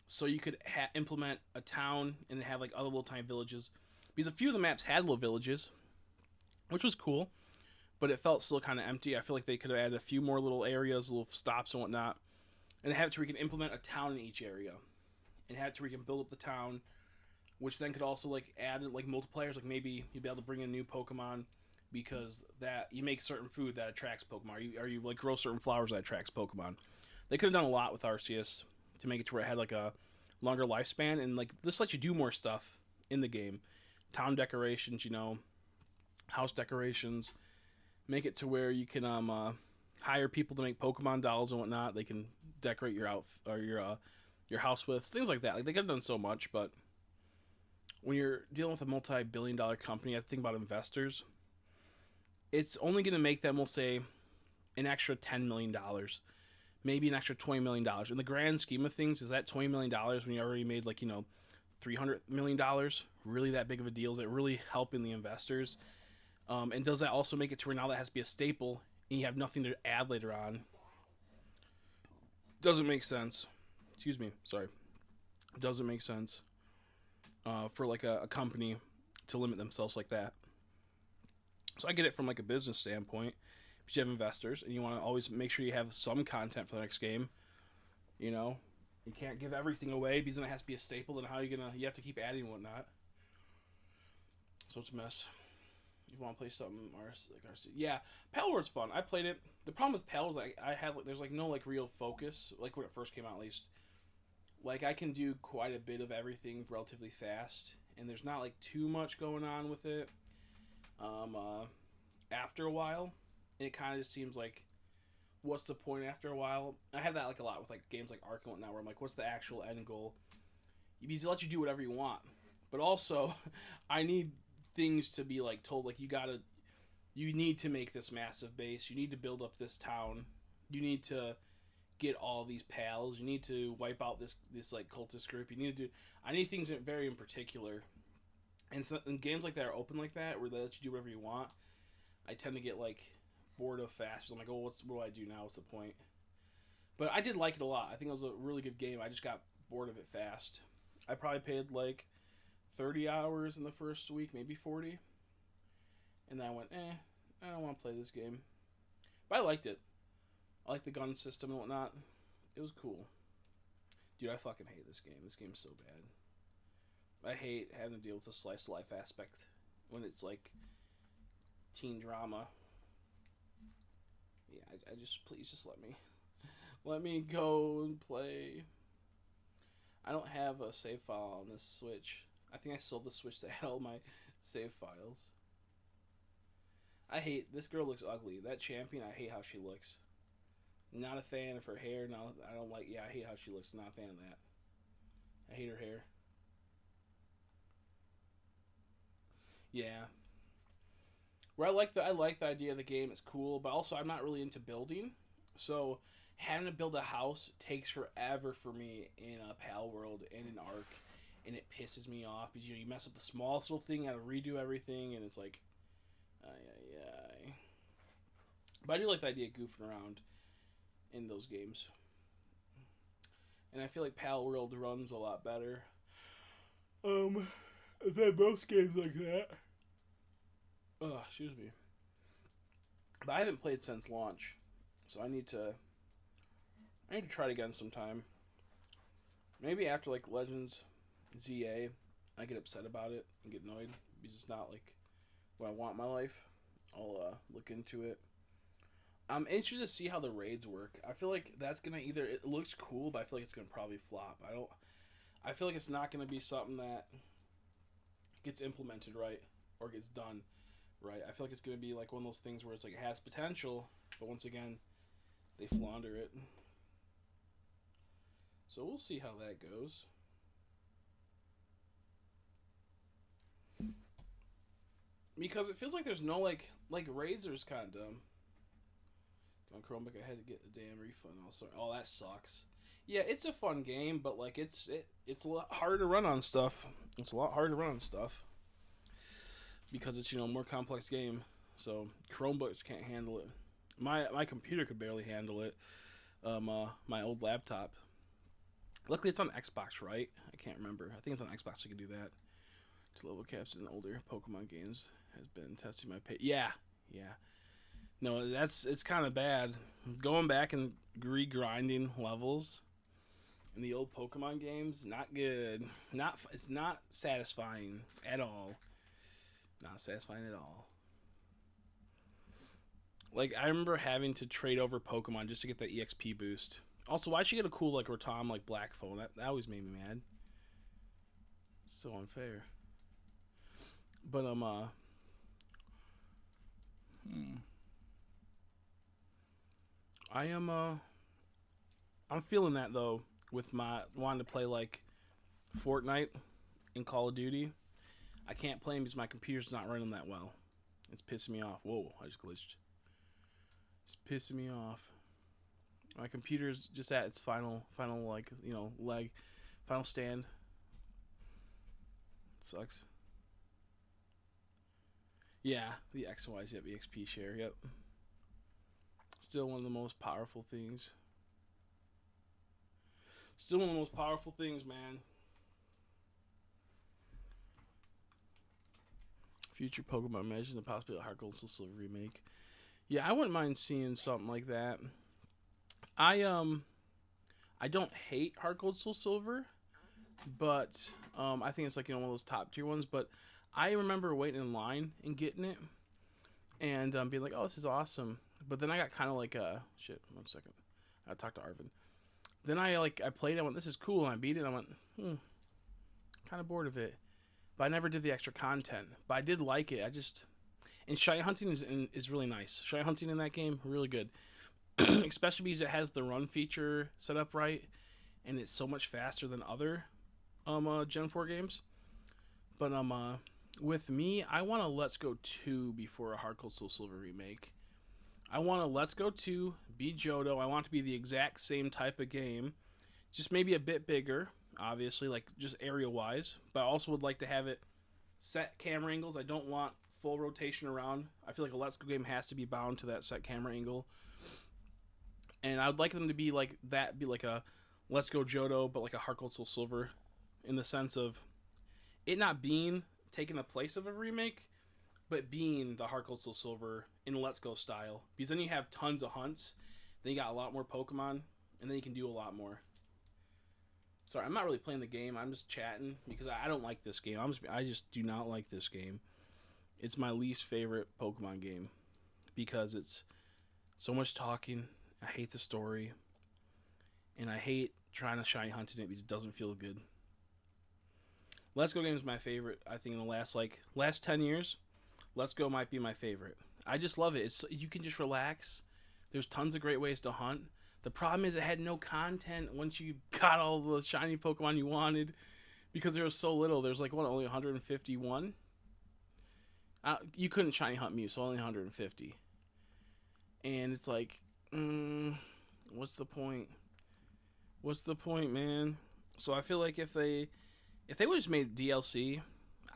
So you could implement a town and have like other little tiny villages, because a few of the maps had little villages, which was cool, but it felt still kind of empty. I feel like they could have added a few more little areas, little stops and whatnot, and have it to where you can implement a town in each area, and have it to where you can build up the town, which then could also like add like multipliers. Like maybe you'd be able to bring in new Pokemon because that you make certain food that attracts Pokemon. Or you like grow certain flowers that attracts Pokemon. They could have done a lot with Arceus to make it to where it had like a longer lifespan, and like this lets you do more stuff in the game. Town decorations, house decorations. Make it to where you can hire people to make Pokemon dolls and whatnot. They can decorate your or your house with things like that. Like they could have done so much, but when you're dealing with a multi-billion-dollar company, I think about investors. It's only going to make them, we'll say, an extra $10 million, maybe an extra $20 million. In the grand scheme of things, is that $20 million when you already made like $300 million really that big of a deal? Is it really helping the investors? And does that also make it to where now that has to be a staple and you have nothing to add later on? Doesn't make sense. Excuse me. Sorry. Doesn't make sense for like a company to limit themselves like that. So I get it from like a business standpoint. But you have investors and you want to always make sure you have some content for the next game. You can't give everything away because then it has to be a staple. Then how are you have to keep adding and whatnot. So it's a mess. You want to play something RC? Yeah, Palworld's fun. I played it. The problem with Pal is I have there's like no like real focus, like when it first came out at least. Like I can do quite a bit of everything relatively fast, and there's not like too much going on with it. After a while, it kind of just seems like, what's the point after a while? I have that like a lot with like games like Ark and whatnot, where I'm like, what's the actual end goal? Because it lets you do whatever you want, but also, I need things to be like told, like you need to make this massive base, you need to build up this town, you need to get all these pals, you need to wipe out this like cultist group, you need to do, I need things that very in particular. And so in games like that are open like that where they let you do whatever you want, I tend to get like bored of fast. I'm like, oh, what do I do now? What's the point? But I did like it a lot. I think it was a really good game. I just got bored of it fast. I probably paid like 30 hours in the first week, maybe 40. And then I went, I don't want to play this game. But I liked it. I liked the gun system and whatnot. It was cool. Dude, I fucking hate this game. This game's so bad. I hate having to deal with the slice of life aspect when it's like teen drama. Yeah, I just, please just let me go and play. I don't have a save file on this Switch. I think I sold the Switch that had all my save files. I hate, this girl looks ugly. That champion, I hate how she looks. Not a fan of her hair. No, I don't like, I hate how she looks. Not a fan of that. I hate her hair. Yeah. Where I like the idea of the game, it's cool, but also I'm not really into building. So having to build a house takes forever for me in a Palworld and in Ark, and it pisses me off because you mess up the smallest little thing, you gotta redo everything, and it's like, ay. But I do like the idea of goofing around in those games, and I feel like Palworld runs a lot better than most games like that. Oh, excuse me. But I haven't played since launch, so I need to try it again sometime. Maybe after like Legends ZA, I get upset about it and get annoyed because it's not like what I want in my life. I'll look into it. I'm interested to see how the raids work. I feel like that's gonna it looks cool, but I feel like it's gonna probably flop. I feel like it's not gonna be something that gets implemented right or gets done right. I feel like it's gonna be like one of those things where it's like it has potential, but once again, they flounder it. So we'll see how that goes. Because it feels like there's no like Razor's kind of dumb. On Chromebook, I had to get the damn refund. Also, oh, that sucks. Yeah, it's a fun game, but like it's a lot harder to run on stuff. It's a lot harder to run on stuff. because it's, you know, a more complex game. So Chromebooks can't handle it. My computer could barely handle it. My old laptop. Luckily, it's on Xbox, right? I can't remember. I think it's on Xbox. You can do that. To level caps in older Pokemon games has been testing my pay. Yeah. No, it's kind of bad. Going back and re-grinding levels in the old Pokemon games, not good. It's not satisfying at all. Not satisfying at all. Like, I remember having to trade over Pokemon just to get that EXP boost. Also, why'd she get a cool, like, Rotom, like, black phone? That always made me mad. So unfair. But, I'm feeling that, though, with my wanting to play, like, Fortnite and Call of Duty. I can't play them because my computer's not running that well. It's pissing me off. Whoa, I just glitched. It's pissing me off. My computer's just at its final, like, you know, leg, final stand. It sucks. Yeah, the X and Y's, yep, EXP share, yep. Still one of the most powerful things. Still one of the most powerful things, man. Future Pokemon mentions the possibility of Heart Gold Soul Silver remake. Yeah, I wouldn't mind seeing something like that. I don't hate Heart Gold Soul Silver, but I think it's like, you know, one of those top tier ones. But I remember waiting in line and getting it, and being like, "Oh, this is awesome." But then I got kind of like, shit. 1 second, I talked to Arvin. Then I played it. I went, "This is cool," and I beat it. And I went, kind of bored of it. But I never did the extra content. But I did like it. And shiny hunting is really nice. Shiny hunting in that game, really good. Especially because it has the run feature set up right, and it's so much faster than other Gen 4 games. But with me, I want a Let's Go 2 before a Heart Gold Soul Silver remake. I want a Let's Go 2, be Johto. I want it to be the exact same type of game, just maybe a bit bigger, obviously, like just area-wise. But I also would like to have it set camera angles. I don't want full rotation around. I feel like a Let's Go game has to be bound to that set camera angle. And I would like them to be like that, be like a Let's Go Johto, but like a Heart Gold Soul Silver, in the sense of it not being taking the place of a remake, but being the Heart Gold Soul Silver in Let's Go style. Because then you have tons of hunts, then you got a lot more Pokemon, and then you can do a lot more. Sorry, I'm not really playing the game. I'm just chatting because I don't like this game. I just do not like this game. It's my least favorite Pokemon game because it's so much talking. I hate the story, and I hate trying to shiny hunt in it because it doesn't feel good. Let's Go game is my favorite. I think in the last 10 years, Let's Go might be my favorite. I just love it. You can just relax. There's tons of great ways to hunt. The problem is it had no content once you got all the shiny Pokemon you wanted, because there was so little. There's like only 151. You couldn't shiny hunt Mew, so only 150. And it's like, what's the point? What's the point, man? So I feel like if they would have just made DLC,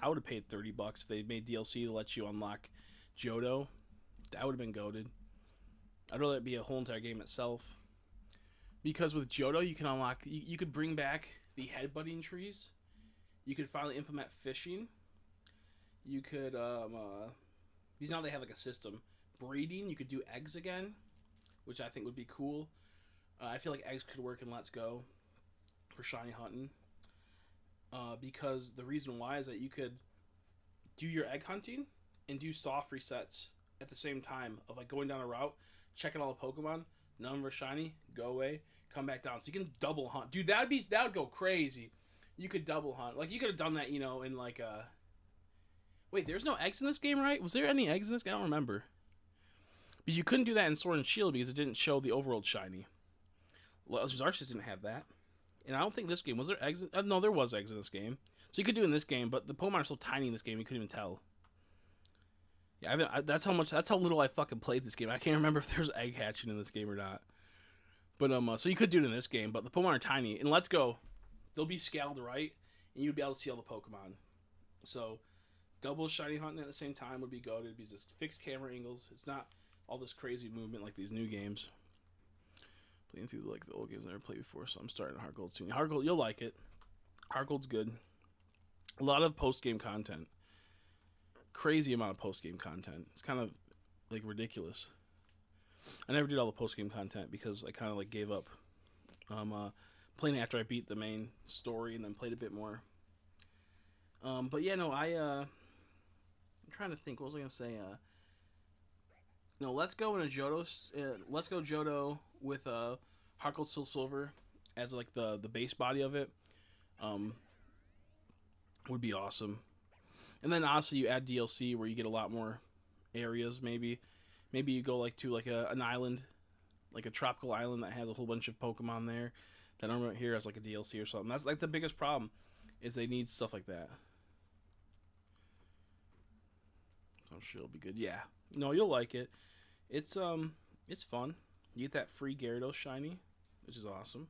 I would have paid $30 if they made DLC to let you unlock Johto. That would have been goated. I'd rather it be a whole entire game itself. Because with Johto, you can unlock, you could bring back the headbutting trees. You could finally implement fishing. You could, because now they have like a system. Breeding, you could do eggs again, which I think would be cool. I feel like eggs could work in Let's Go for shiny hunting. Because the reason why is that you could do your egg hunting and do soft resets at the same time of like going down a route, checking all the Pokemon, none of them are shiny, go away, come back down. So you can double hunt. Dude, that would go crazy. You could double hunt. Like, you could have done that, you know, in like a... Wait, there's no eggs in this game, right? Was there any eggs in this game? I don't remember. But you couldn't do that in Sword and Shield because it didn't show the overworld shiny. Well, Arceus didn't have that. And I don't think this game... Was there eggs? No, there was eggs in this game. So you could do it in this game, but the Pokemon are so tiny in this game, you couldn't even tell. Yeah, that's how little I fucking played this game. I can't remember if there's egg hatching in this game or not. But so you could do it in this game, but the Pokemon are tiny. And Let's Go, they'll be scaled right, and you'll be able to see all the Pokemon. So double shiny hunting at the same time would be good. It'd be just fixed camera angles. It's not all this crazy movement like these new games. Playing through like the old games I never played before, so I'm starting Heart Gold soon. Heart Gold, you'll like it. Heart Gold's good. A lot of post game content. Crazy amount of post game content. It's kind of like ridiculous. I never did all the post game content because I kind of like gave up playing after I beat the main story and then played a bit more. But yeah, no, I'm trying to think. What was I gonna say? No, let's go in a Johto. Let's go Johto with Heart Gold Soul Silver as like the base body of it. Would be awesome. And then also you add DLC where you get a lot more areas. Maybe you go like to like an island, like a tropical island that has a whole bunch of Pokemon there that aren't here as like a DLC or something. That's like the biggest problem is they need stuff like that. So I'm sure it'll be good. Yeah, no, you'll like it. It's fun. You get that free Gyarados shiny, which is awesome.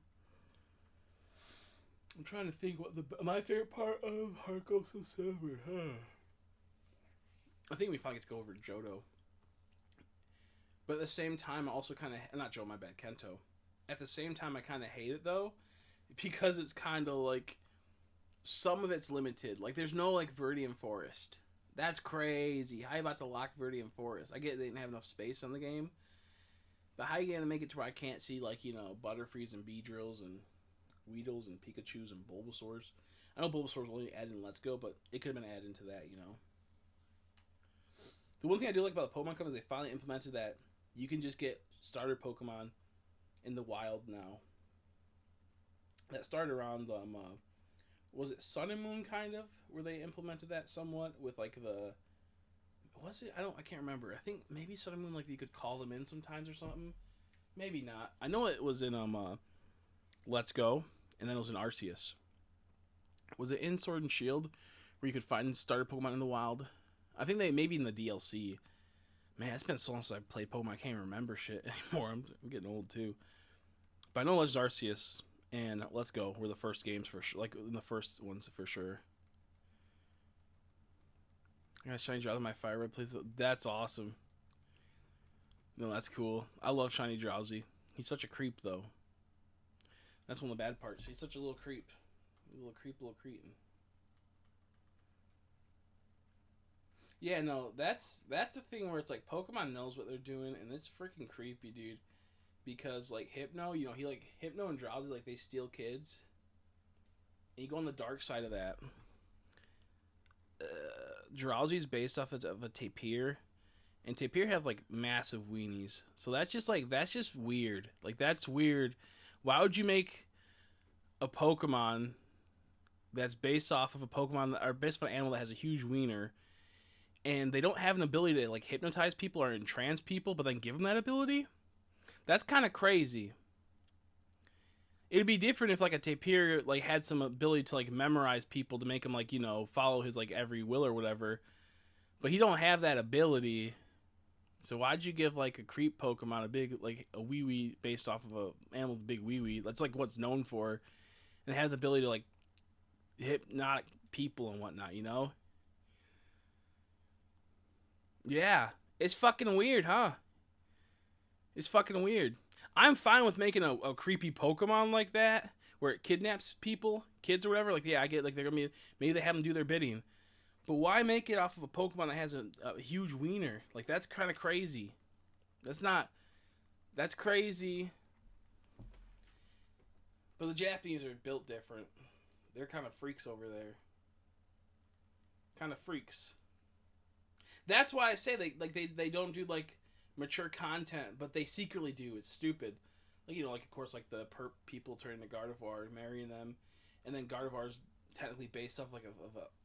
I'm trying to think what my favorite part of Heart Gold Soul Silver. I think we finally get to go over Johto. But at the same time, I also kind of... Not Joe, my bad, Kento. At the same time, I kind of hate it, though. Because it's kind of like... Some of it's limited. Like, there's no, like, Viridian Forest. That's crazy. How you about to lock Viridian Forest? I get they didn't have enough space on the game. But how you going to make it to where I can't see, like, you know, Butterfrees and Beedrills and Weedles and Pikachus and Bulbasaurs? I know Bulbasaur's only added in Let's Go, but it could have been added into that, you know? The one thing I do like about the Pokemon Cup is they finally implemented that you can just get starter Pokemon in the wild now. That started around, was it Sun and Moon kind of? Where they implemented that somewhat with like the... Was it? I can't remember. I think maybe Sun and Moon, like you could call them in sometimes or something. Maybe not. I know it was in Let's Go, and then it was in Arceus. Was it in Sword and Shield where you could find starter Pokemon in the wild? I think they maybe in the DLC. Man, it's been so long since I played Pokemon. I can't even remember shit anymore. I'm getting old too. But I know Legends Arceus and Let's Go were the first games for sure. Like in the first ones for sure. I got Shiny Drowsy, my Fire Red, please. That's awesome. No, that's cool. I love Shiny Drowsy. He's such a creep though. That's one of the bad parts. He's such a little creep. He's a little cretin. Yeah, no, that's the thing where it's like Pokemon knows what they're doing, and it's freaking creepy, dude. Because like Hypno, you know, Hypno and Drowsy, like they steal kids. And you go on the dark side of that. Drowsy's based off of a Tapir, and Tapir have like massive weenies, so that's just weird. Like that's weird. Why would you make a Pokemon that's based off of a Pokemon or based on an animal that has a huge wiener? And they don't have an ability to like hypnotize people or entrance people, but then give them that ability? That's kind of crazy. It'd be different if like a Tapir like had some ability to like memorize people to make them like, you know, follow his like every will or whatever. But he don't have that ability. So why'd you give like a creep Pokemon a big like a wee wee based off of a animal with a big wee wee? That's like what's known for, and have the ability to like hypnotic people and whatnot, you know? Yeah, it's fucking weird, huh? It's fucking weird. I'm fine with making a creepy Pokemon like that, where it kidnaps people, kids or whatever. Like, yeah, I get like they're gonna be, maybe they have them do their bidding, but why make it off of a Pokemon that has a huge wiener? Like, that's kind of crazy. That's crazy. But the Japanese are built different. They're kind of freaks over there. Kind of freaks. That's why I say they don't do like mature content, but they secretly do. It's stupid. Like, you know, like of course like the perp people turning to Gardevoir, marrying them, and then Gardevoir's technically based off like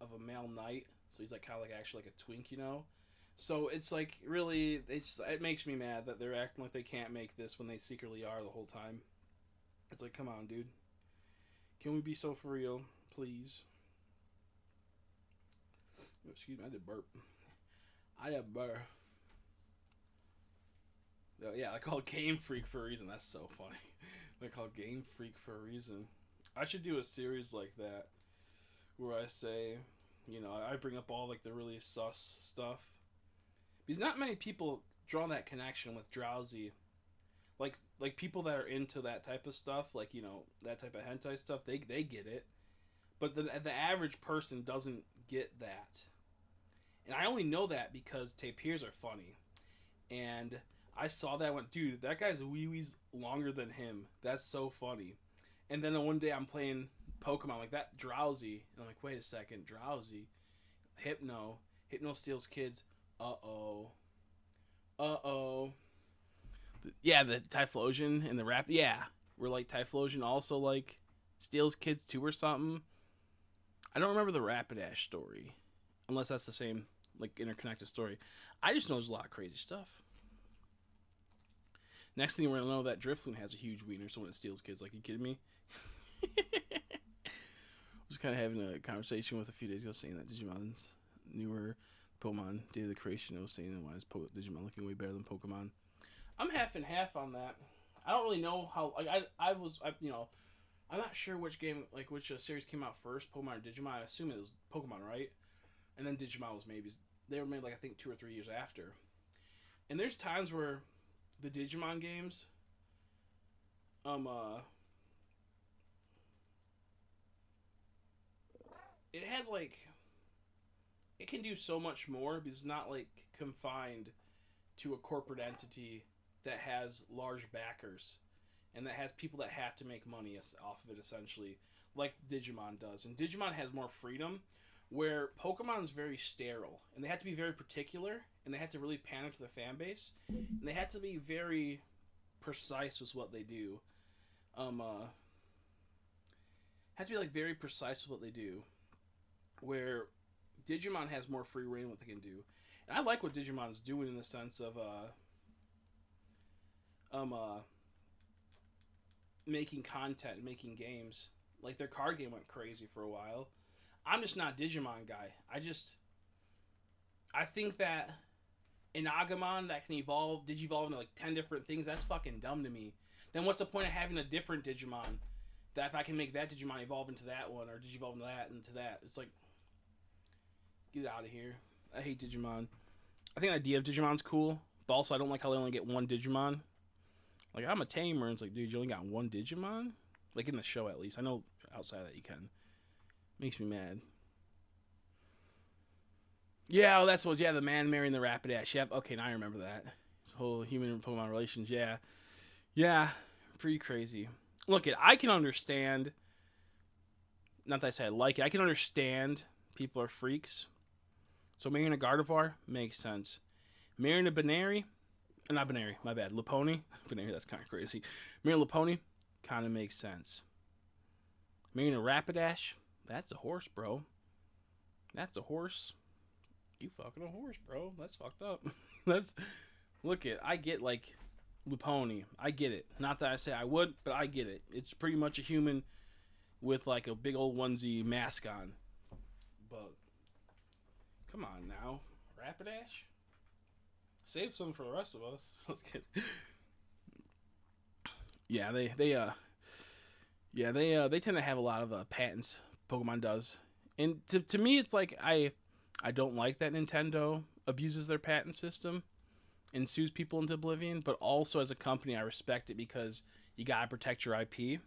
of a male knight, so he's like kind of like actually like a twink, you know. So it's like really, it makes me mad that they're acting like they can't make this when they secretly are the whole time. It's like, come on, dude. Can we be so for real, please? Oh, excuse me, I did burp. Oh, yeah, I call it Game Freak for a reason. That's so funny. I call it Game Freak for a reason. I should do a series like that where I say, You know, I bring up all like the really sus stuff because not many people draw that connection with Drowsy. Like people that are into that type of stuff, like you know that type of hentai stuff, they get it, but the average person doesn't get that. And I only know that because tapirs are funny, and I saw that and went, dude, that guy's wee wee's longer than him. That's so funny. And then one day I'm playing Pokemon like that Drowsy, and I'm like, wait a second, Drowsy, Hypno steals kids. Uh oh. Yeah, the Typhlosion and the rap. Yeah, where like Typhlosion also like steals kids too or something. I don't remember the Rapidash story, unless that's the same like interconnected story. I just know there's a lot of crazy stuff. Next thing we're gonna know that Drifloon has a huge wiener, so when it steals kids, like, you kidding me? I was kind of having a conversation with a few days ago saying that Digimon's newer Pokemon Day of the Creation. I was saying why is Digimon looking way better than Pokemon. I'm half and half on that. I don't really know how. Like I'm not sure which game, like which series came out first, Pokemon or Digimon. I assume it was Pokemon, right? And then Digimon was maybe they were made like I think 2 or 3 years after. And there's times where the Digimon games, it has like it can do so much more because it's not like confined to a corporate entity that has large backers and that has people that have to make money off of it essentially, like Digimon does. And Digimon has more freedom, where Pokemon is very sterile and they have to be very particular and they have to really pander to the fan base and they have to be very precise with what they do. Have to be like very precise with what they do, where Digimon has more free reign what they can do. And I like what Digimon's doing in the sense of making content, making games. Like their card game went crazy for a while. I'm just not a Digimon guy. I think that an Agumon that can evolve, Digivolve into like 10 different things, that's fucking dumb to me. Then what's the point of having a different Digimon that if I can make that Digimon evolve into that one or Digivolve into that? It's like, get out of here. I hate Digimon. I think the idea of Digimon's cool, but also I don't like how they only get one Digimon. Like, I'm a tamer, and it's like, dude, you only got one Digimon? Like, in the show, at least. I know outside of that you can. Makes me mad. Yeah, well, that's what, yeah, the man marrying the Rapidash. Yep, okay, now I remember that. This whole human and Pokemon relations, yeah. Yeah, pretty crazy. Look, I can understand, not that I say I like it, I can understand people are freaks. So marrying a Gardevoir makes sense. Marrying a Baneri, not Baneri, my bad, Lopunny. Baneri, that's kind of crazy. Marrying Lopunny kind of makes sense. Marrying a Rapidash, that's a horse, bro. That's a horse. You fucking a horse, bro. That's fucked up. I get like Lopunny. I get it. Not that I say I would, but I get it. It's pretty much a human with like a big old onesie mask on. But come on now, Rapidash. Save some for the rest of us. Let's get. Yeah, they tend to have a lot of patents. Pokemon does, and to me, it's like I don't like that Nintendo abuses their patent system and sues people into oblivion. But also as a company, I respect it because you gotta protect your IP.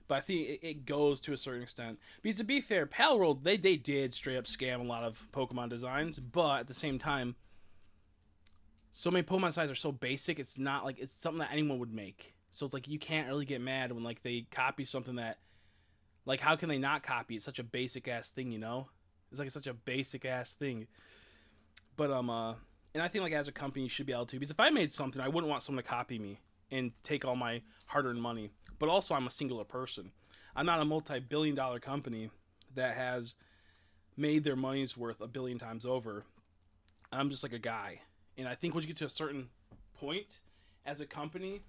But I think it goes to a certain extent. Because to be fair, Palworld, they did straight up scam a lot of Pokemon designs, but at the same time, so many Pokemon designs are so basic, it's not like it's something that anyone would make. So it's like you can't really get mad when like they copy something that, like, how can they not copy? It's such a basic ass thing, you know? It's like such a basic ass thing. But and I think like as a company you should be able to, because if I made something, I wouldn't want someone to copy me and take all my hard-earned money. But also I'm a singular person. I'm not a multi-billion-dollar company that has made their money's worth a billion times over. I'm just like a guy. And I think once you get to a certain point as a company,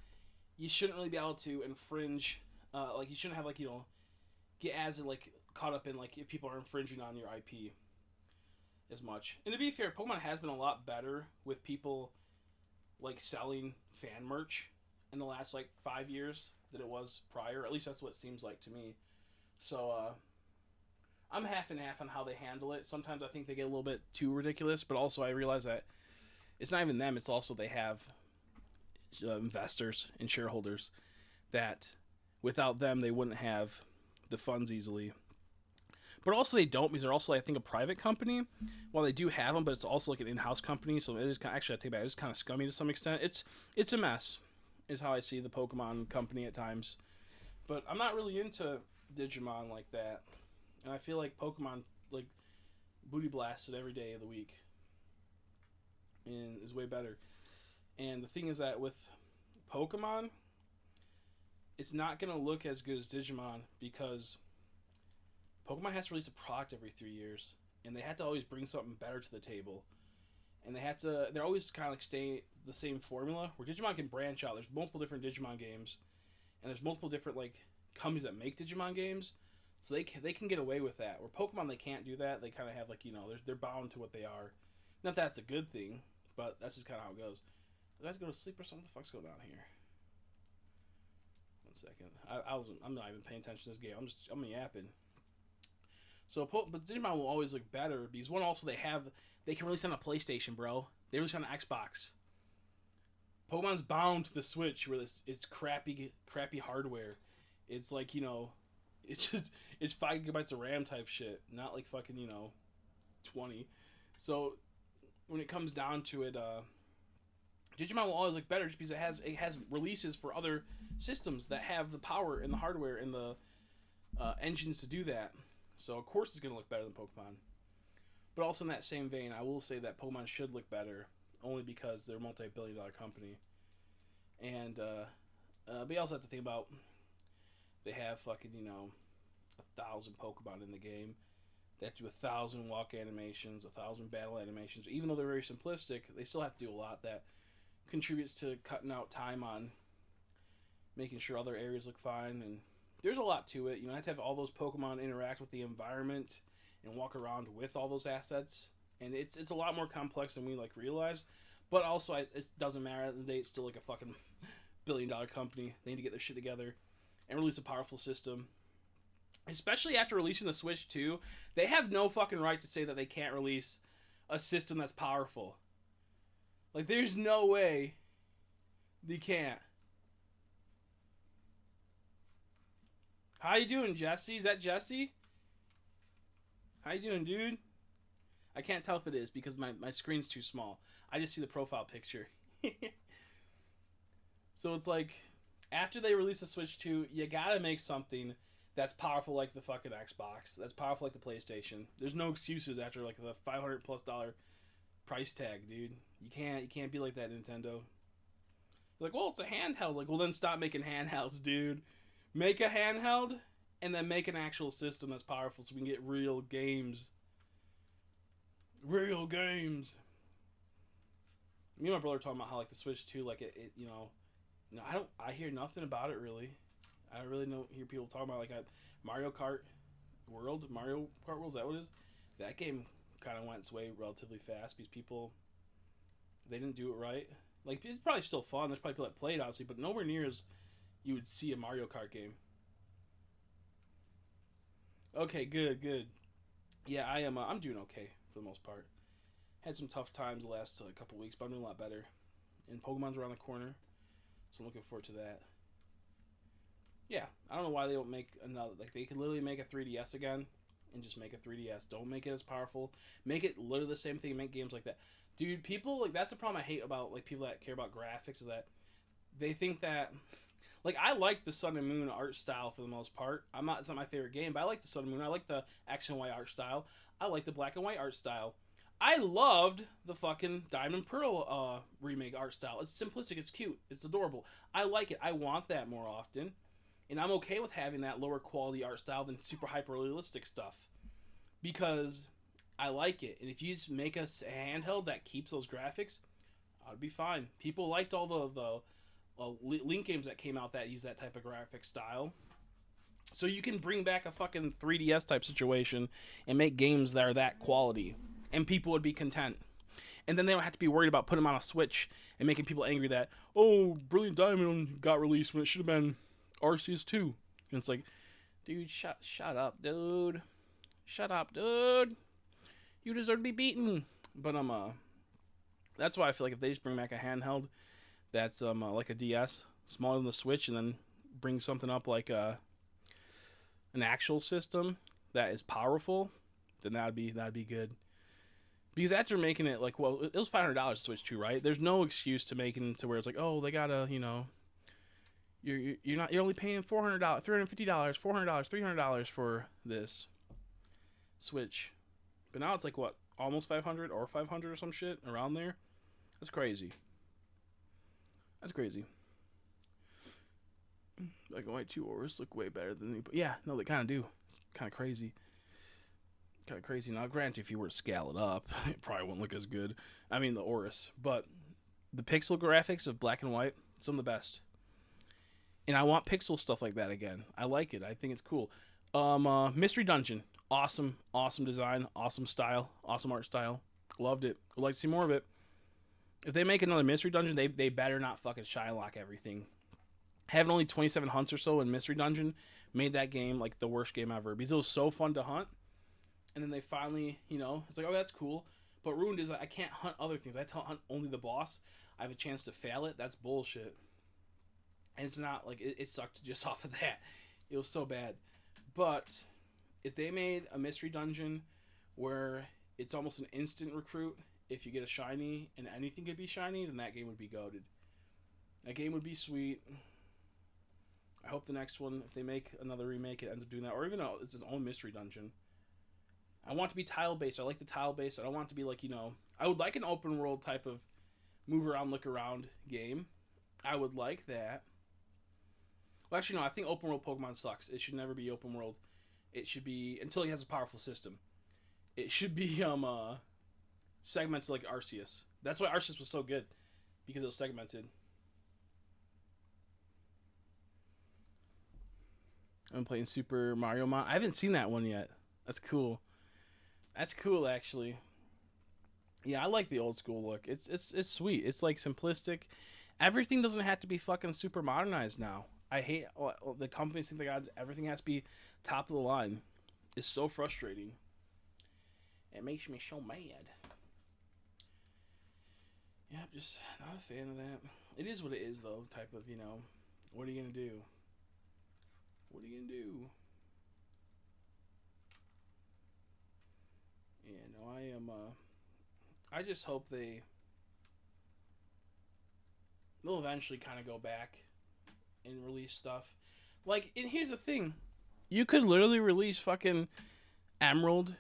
you shouldn't really be able to infringe. Like you shouldn't have like, you know, get as like caught up in like if people are infringing on your IP as much. And to be fair, Pokemon has been a lot better with people like selling fan merch in the last like 5 years than it was prior. At least that's what it seems like to me. So I'm half and half on how they handle it. Sometimes I think they get a little bit too ridiculous, but also I realize that it's not even them. It's also they have investors and shareholders that without them they wouldn't have the funds easily. But also they don't because they're also I think a private company. Well, they do have them, but it's also like an in-house company. So it is kind of, actually I take it back. It's kind of scummy to some extent. It's a mess, is how I see the Pokemon company at times. But I'm not really into Digimon like that, and I feel like Pokemon like booty blasted every day of the week, and is way better. And the thing is that with Pokemon, it's not gonna look as good as Digimon because Pokemon has to release a product every 3 years, and they had to always bring something better to the table. And they're always kind of like stay the same formula. Where Digimon can branch out. There's multiple different Digimon games, and there's multiple different like companies that make Digimon games, so they can get away with that. Where Pokemon they can't do that. They kind of have like they're bound to what they are. Not that it's a good thing, but that's just kind of how it goes. Did I have to go to sleep or something? What the fuck's going on here? 1 second. I'm not even paying attention to this game. I'm yapping. So, but Digimon will always look better because one also they can release on a PlayStation, bro. They release on an Xbox. Pokemon's bound to the Switch where it's crappy hardware. It's like it's 5 GB of RAM type shit, not like fucking 20. So when it comes down to it, Digimon will always look better just because it has releases for other systems that have the power and the hardware and the engines to do that. So of course it's gonna look better than Pokemon. But also in that same vein, I will say that Pokemon should look better only because they're a multi-billion-dollar company. And but you also have to think about they have fucking 1,000 Pokemon in the game. They have to do 1,000 walk animations, 1,000 battle animations. Even though they're very simplistic, they still have to do a lot that contributes to cutting out time on making sure other areas look fine. And there's a lot to it. You have to have all those Pokemon interact with the environment and walk around with all those assets. And it's a lot more complex than we realize. But also, it doesn't matter. At the end of the day, it's still like a fucking billion-dollar company. They need to get their shit together and release a powerful system. Especially after releasing the Switch 2, they have no fucking right to say that they can't release a system that's powerful. Like, there's no way they can't. How you doing, Jesse? Is that Jesse? How you doing, dude? I can't tell if it is because my screen's too small. I just see the profile picture. So it's like, after they release the Switch 2, you gotta make something that's powerful like the fucking Xbox. That's powerful like the PlayStation. There's no excuses after like the $500+ price tag, dude. You can't be like that, Nintendo. You're like, well, it's a handheld. Like, well, then stop making handhelds, dude. Make a handheld and then make an actual system that's powerful so we can get real games. Real games. Me and my brother were talking about how like the Switch 2, like it I hear nothing about it really. I don't really hear people talking about Mario Kart World. Is that what it is? That game kind of went its way relatively fast because people they didn't do it right. Like, it's probably still fun. There's probably people that played obviously, but nowhere near as you would see a Mario Kart game. Okay, good. Yeah, I am. I'm doing okay for the most part. Had some tough times the last couple weeks, but I'm doing a lot better. And Pokemon's around the corner, so I'm looking forward to that. Yeah, I don't know why they don't make another. Like, they could literally make a 3DS again and just make a 3DS. Don't make it as powerful. Make it literally the same thing. Make games like that. Dude, people, that's the problem I hate about, people that care about graphics is that they think that, I like the Sun and Moon art style for the most part. It's not my favorite game, but I like the Sun and Moon. I like the X and Y art style. I like the black and white art style. I loved the fucking Diamond Pearl remake art style. It's simplistic. It's cute. It's adorable. I like it. I want that more often. And I'm okay with having that lower quality art style than super hyper realistic stuff. Because I like it. And if you just make a handheld that keeps those graphics, I'd be fine. People liked all the Link games that came out that use that type of graphic style. So you can bring back a fucking 3DS type situation and make games that are that quality. And people would be content. And then they don't have to be worried about putting them on a Switch and making people angry that, oh, Brilliant Diamond got released when it should have been Arceus 2. And it's like, dude, shut up, dude. Shut up, dude. You deserve to be beaten. But that's why I feel like if they just bring back a handheld that's like a DS, smaller than the Switch, and then bring something up like an actual system that is powerful, then that'd be good. Because after making it like, well, it was $500 to Switch 2, right? There's no excuse to making it to where it's like, oh, they gotta, you're only paying $400, $350, $400, $300 for this Switch, but now it's like what, almost 500 or 500 or some shit around there. That's crazy. That's crazy. Black and White 2 Oris look way better than me, but yeah, no, they kind of do. It's kind of crazy. Kind of crazy. Now, granted, if you were to scale it up, it probably wouldn't look as good. I mean, the Oris, but the pixel graphics of Black and White, some of the best. And I want pixel stuff like that again. I like it. I think it's cool. Mystery Dungeon, awesome design, awesome style, awesome art style. Loved it. Would like to see more of it. If they make another Mystery Dungeon, they better not fucking Shylock everything. Having only 27 hunts or so in Mystery Dungeon made that game like the worst game ever, because it was so fun to hunt. And then they finally, it's like, oh, that's cool. But Ruined is like, I can't hunt other things. I have to hunt only the boss. I have a chance to fail it. That's bullshit. And it's not like, it sucked just off of that. It was so bad. But if they made a Mystery Dungeon where it's almost an instant recruit, if you get a shiny and anything could be shiny, then that game would be goated. That game would be sweet. I hope the next one, if they make another remake, it ends up doing that. Or even though it's its own Mystery Dungeon. I want it to be tile-based. I like the tile-based. I don't want it to be like, I would like an open world type of move around, look around game. I would like that. Well, actually, no, I think open world Pokemon sucks. It should never be open world. It should be, until he has a powerful system, it should be segmented like Arceus. That's why Arceus was so good, because it was segmented. I'm playing Super Mario I haven't seen that one yet. That's cool. That's cool, actually. Yeah, I like the old school look. It's sweet. It's like simplistic. Everything doesn't have to be fucking super modernized now. I hate the companies think everything has to be top of the line. It's so frustrating. It makes me so mad. Yeah, I'm just not a fan of that. It is what it is, though. Type of, what are you gonna do? What are you gonna do? Yeah, no, I am. I just hope they'll eventually kind of go back and release stuff. Like, and here's the thing. You could literally release fucking Emerald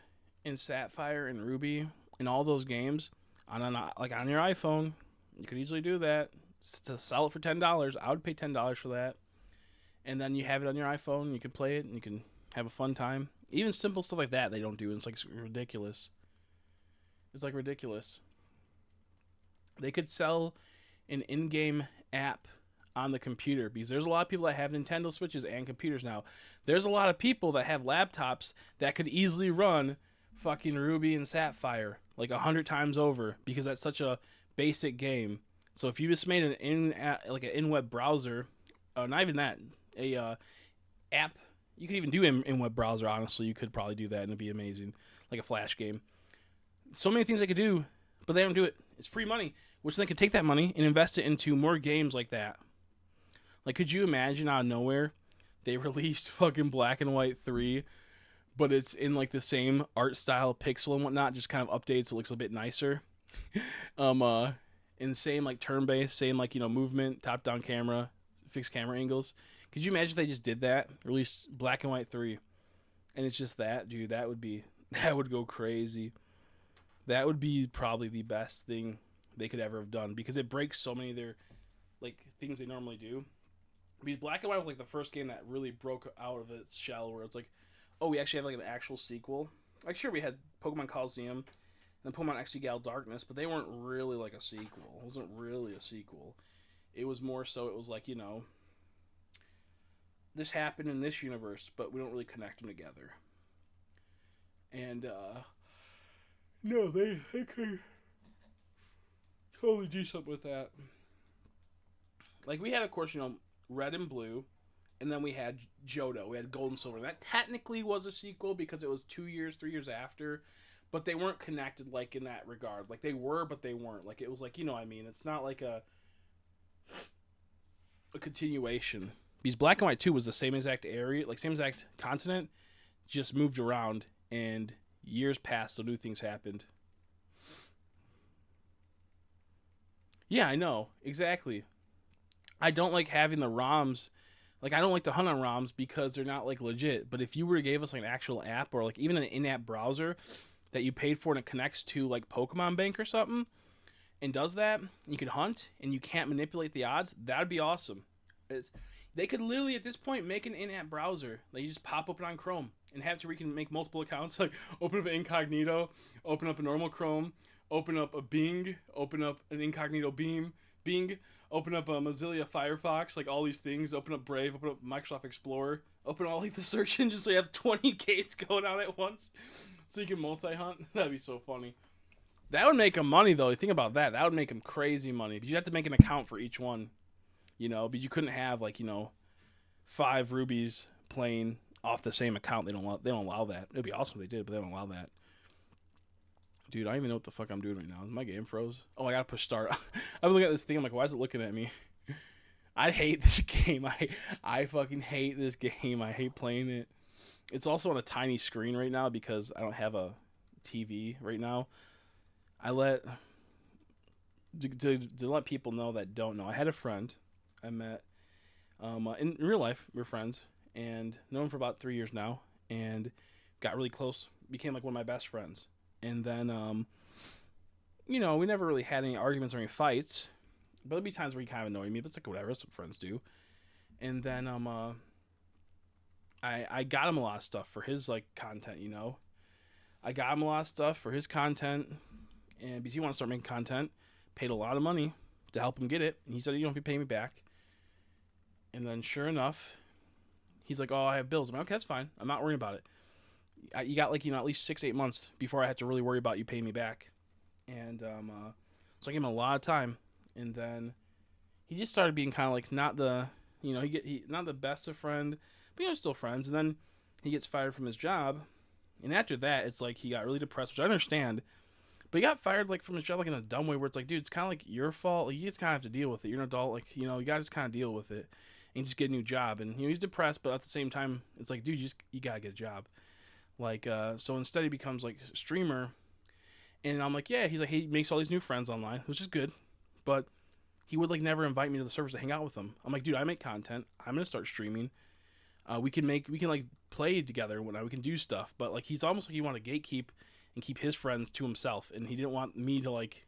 and Sapphire and Ruby and all those games on your iPhone. You could easily do that. To sell it for $10. I would pay $10 for that. And then you have it on your iPhone. You can play it and you can have a fun time. Even simple stuff like that they don't do. It's like ridiculous. It's like ridiculous. They could sell an in-game app on the computer, because there's a lot of people that have Nintendo Switches and computers now. There's a lot of people that have laptops that could easily run fucking Ruby and Sapphire like 100 times over, because that's such a basic game. So if you just made an in-web browser, not even that, app, you could even do in-web browser. Honestly, you could probably do that and it'd be amazing, like a Flash game. So many things they could do, but they don't do it. It's free money, which they could take that money and invest it into more games like that. Like, could you imagine out of nowhere they released fucking Black and White 3, but it's in like the same art style, pixel and whatnot, just kind of updates so it looks a bit nicer. And same like turn-based, same like, movement, top-down camera, fixed camera angles. Could you imagine if they just did that? Released Black and White 3, and it's just that, dude. That would go crazy. That would be probably the best thing they could ever have done, because it breaks so many of their like things they normally do. Because Black and White was like the first game that really broke out of its shell, where it's like, oh, we actually have like an actual sequel. Like, sure, we had Pokemon Coliseum and Pokemon XD Gal Darkness, but they weren't really like a sequel. It wasn't really a sequel. It was more so, it was like, this happened in this universe, but we don't really connect them together. And no, they could totally do something with that. Like, we had, of course, Red and Blue, And then we had Johto. We had Gold and Silver. That technically was a sequel because it was 2 years, 3 years after, but they weren't connected like in that regard. Like they were, but they weren't. Like it was like, you know what I mean? It's not like a continuation. Because Black and White 2 was the same exact area, like same exact continent, just moved around, and years passed, so new things happened. Yeah, I know. Exactly. I don't like having the ROMs. Like I don't like to hunt on ROMs because they're not like legit. But if you were to give us like an actual app or like even an in-app browser that you paid for and it connects to like Pokemon Bank or something and does that, and you can hunt and you can't manipulate the odds, that'd be awesome. It's, they could literally at this point make an in-app browser. Like you just pop open on Chrome and have to where you can make multiple accounts. Like open up an incognito, open up a normal Chrome, open up a Bing, open up an incognito Bing, open up a Mozilla Firefox, like all these things. Open up Brave, open up Microsoft Explorer, open all like the search engines so you have 20 gates going on at once, so you can multi-hunt. That'd be so funny. That would make them money though. Think about that. That would make them crazy money. But you have to make an account for each one, you know. But you couldn't have like 5 rubies playing off the same account. They don't allow that. It'd be awesome if they did, but they don't allow that. Dude, I don't even know what the fuck I'm doing right now. My game froze. Oh, I gotta push start. I'm looking at this thing. I'm like, why is it looking at me? I hate this game. I fucking hate this game. I hate playing it. It's also on a tiny screen right now because I don't have a TV right now. I let to let people know that don't know. I had a friend I met in real life. We're friends and known him for about 3 years now, and got really close. Became like one of my best friends. And then, we never really had any arguments or any fights. But there'd be times where he kind of annoyed me, but it's like whatever, that's what friends do. And then I got him a lot of stuff for his like content, I got him a lot of stuff for his content, and because he wanted to start making content, paid a lot of money to help him get it. And he said, "You don't have to pay me back." And then sure enough, he's like, "Oh, I have bills." I'm like, "Okay, that's fine. I'm not worrying about it. You got like at least 6-8 months before I had to really worry about you paying me back." And so I gave him a lot of time, and then he just started being kind of like not the he not the best of friend, but still friends. And then he gets fired from his job, and after that it's like he got really depressed, which I understand. But he got fired like from his job like in a dumb way where it's like, dude, it's kind of like your fault. Like, you just kind of have to deal with it. You're an adult, like you gotta just kind of deal with it and just get a new job. And he's depressed, but at the same time it's like, dude, you gotta get a job. Like, so instead he becomes like a streamer, and I'm like, yeah, he's like, he makes all these new friends online, which is good, but he would like never invite me to the servers to hang out with him. I'm like, dude, I make content. I'm gonna start streaming. We can like play together when we can do stuff, but like he's almost like he wanted to gatekeep and keep his friends to himself, and he didn't want me to like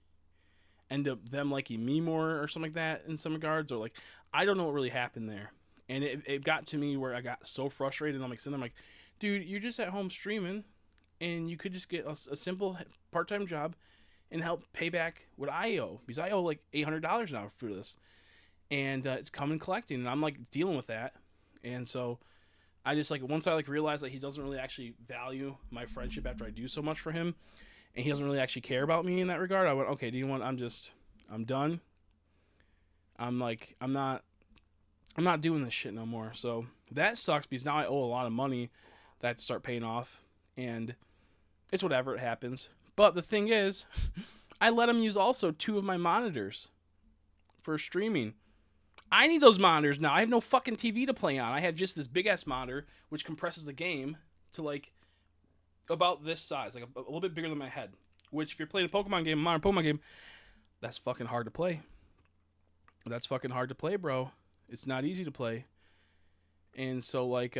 end up them liking me more or something like that in some regards, or like I don't know what really happened there. And it got to me where I got so frustrated, and I'm like sitting there, I'm like, dude, you're just at home streaming, and you could just get a simple part-time job and help pay back what I owe, because I owe like $800 now for this, and it's coming collecting, and I'm like dealing with that. And so I just like, once I like realized that he doesn't really actually value my friendship after I do so much for him, and he doesn't really actually care about me in that regard, I went, okay, do you know what? I'm done. I'm not doing this shit no more. So that sucks because now I owe a lot of money that I have to start paying off, and it's whatever, it happens. But the thing is, I let him use also 2 of my monitors for streaming. I need those monitors now. I have no fucking TV to play on. I have just this big ass monitor which compresses the game to like about this size, like a little bit bigger than my head. Which, if you're playing a Pokemon game, a modern Pokemon game, that's fucking hard to play. That's fucking hard to play, bro. It's not easy to play. And so like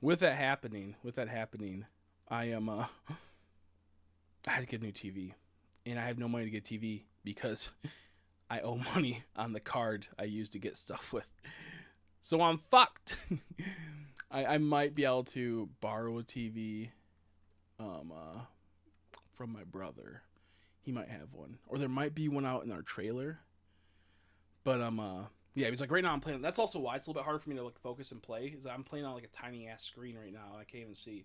with that happening, I am I had to get a new TV, and I have no money to get TV because I owe money on the card I use to get stuff with. So I'm fucked. I might be able to borrow a TV from my brother. He might have one, or there might be one out in our trailer. But yeah, he's like, right now I'm playing. That's also why it's a little bit harder for me to like focus and play. Is I'm playing on like a tiny ass screen right now. I can't even see.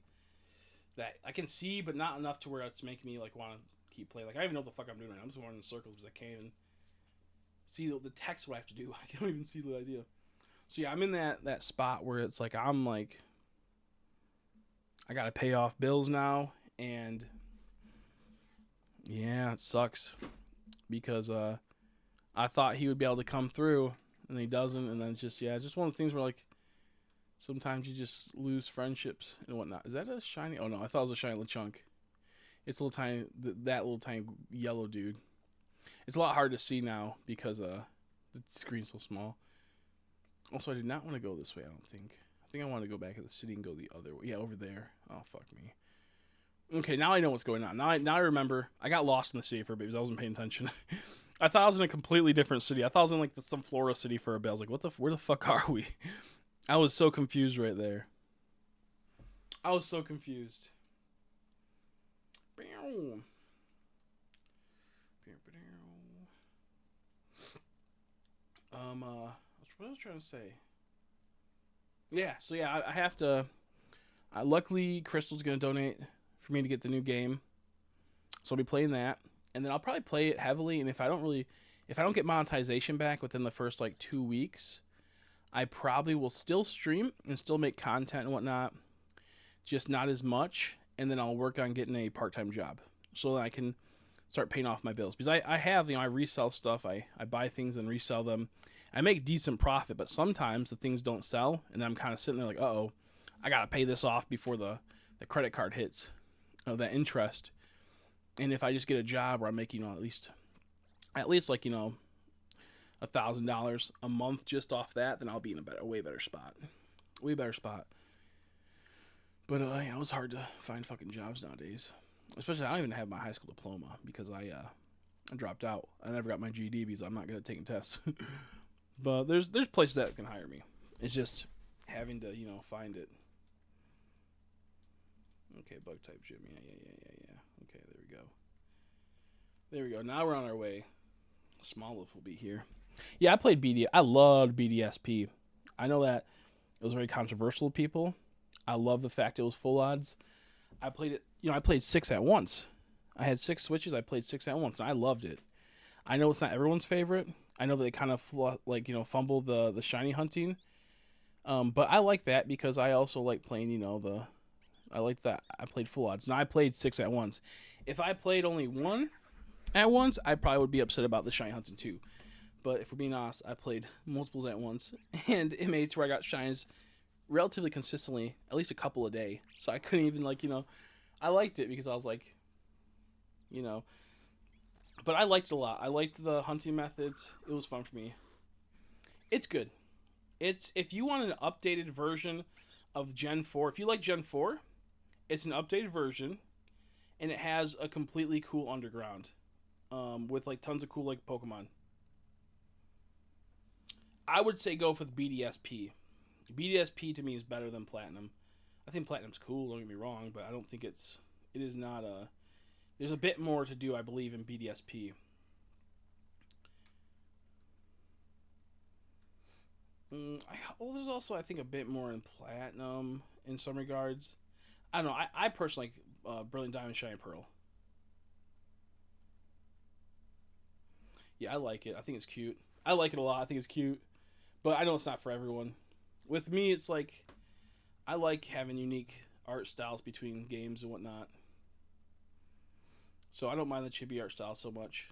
That I can see, but not enough to where it's making me like want to keep playing. Like I don't even know what the fuck I'm doing right now. I'm just running in circles because I can't even see the text. What I have to do. I can't even see the idea. So yeah, I'm in that spot where it's like I'm like I gotta pay off bills now, and yeah, it sucks because I thought he would be able to come through, and he doesn't, and then it's just one of the things where like sometimes you just lose friendships and whatnot. Is that a shiny? Oh no, I thought it was a shiny Lechonk. It's a little tiny, that little tiny yellow dude. It's a lot hard to see now because the screen's so small. Also, I did not want to go this way, I don't think. I think I want to go back to the city and go the other way. Yeah, over there. Oh, fuck me. Okay, now I know what's going on. Now I remember. I got lost in the city for a bit because I wasn't paying attention. I thought I was in a completely different city. I thought I was in like some Florida city for a bit. I was like, where the fuck are we? I was so confused right there. I was so confused. What was I trying to say? Yeah, so yeah, I have to. Luckily, Crystal's gonna donate for me to get the new game, so I'll be playing that, and then I'll probably play it heavily. And if I don't get monetization back within the first like 2 weeks, I probably will still stream and still make content and whatnot, just not as much. And then I'll work on getting a part-time job so that I can start paying off my bills. Because I have, I resell stuff. I buy things and resell them. I make decent profit, but sometimes the things don't sell, and I'm kind of sitting there like, uh-oh, I got to pay this off before the credit card hits of that interest. And if I just get a job where I'm making, at least like, $1,000 a month just off that, then I'll be in a way better spot. Way better spot. But, it was hard to find fucking jobs nowadays. Especially, I don't even have my high school diploma because I dropped out. I never got my GED because I'm not good at taking tests. But there's places that can hire me. It's just having to, find it. Okay, bug type gym. Yeah. Okay, there we go. Now we're on our way. Smallwolf will be here. Yeah, I played BD. I loved BDSP. I know that it was very controversial to people. I love the fact it was full odds. I played it. I played 6 at once. I had 6 switches. I played 6 at once, and I loved it. I know it's not everyone's favorite. I know they kind of fumble the shiny hunting. But I like that because I also like playing. I like that. I played full odds. Now I played 6 at once. If I played only 1 at once, I probably would be upset about the shiny hunting too. But if we're being honest, I played multiples at once, and it made it to where I got shines relatively consistently, at least a couple a day. So I couldn't even I liked it because I was like, but I liked it a lot. I liked the hunting methods. It was fun for me. It's good. If you want an updated version of Gen 4, if you like Gen 4, it's an updated version, and it has a completely cool underground, with tons of cool Pokemon. I would say go for the BDSP. BDSP to me is better than Platinum. I think Platinum's cool, don't get me wrong, but I don't think it is not a... There's a bit more to do, I believe, in BDSP. There's also, I think, a bit more in Platinum in some regards. I don't know. I personally like Brilliant Diamond, Shiny Pearl. Yeah, I like it. I think it's cute. I like it a lot. I think it's cute. But I know it's not for everyone. With me, it's like... I like having unique art styles between games and whatnot. So I don't mind the chibi art style so much.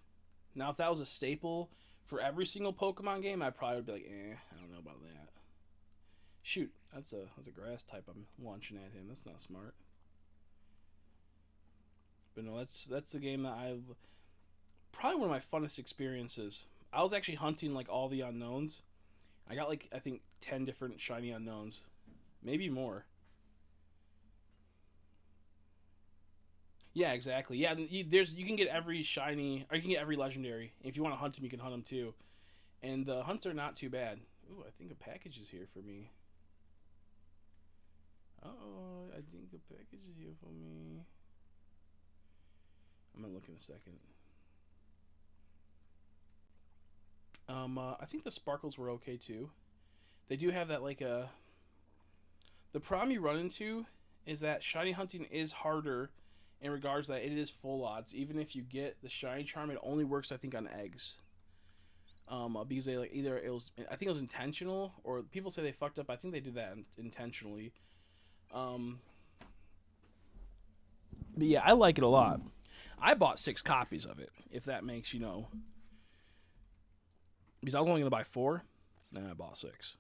Now, if that was a staple for every single Pokemon game, I probably would be like, I don't know about that. Shoot, that's a grass type I'm launching at him. That's not smart. But no, that's the game that I've... Probably one of my funnest experiences. I was actually hunting all the unknowns. I got I think 10 different shiny unknowns. Maybe more. Yeah, exactly. Yeah, you can get every shiny, or you can get every legendary. If you want to hunt them, you can hunt them too. And the hunts are not too bad. Ooh, I think a package is here for me. Uh-oh, I think a package is here for me. I'm gonna look in a second. I think the sparkles were okay too. They do have that the problem you run into is that shiny hunting is harder in regards that it is full odds. Even if you get the shiny charm, it only works, I think, on eggs. Because they like either it was I think it was intentional or people say they fucked up. I think they did that intentionally. But yeah, I like it a lot. I bought 6 copies of it, if that makes you know. Because I was only gonna buy 4, then I bought 6.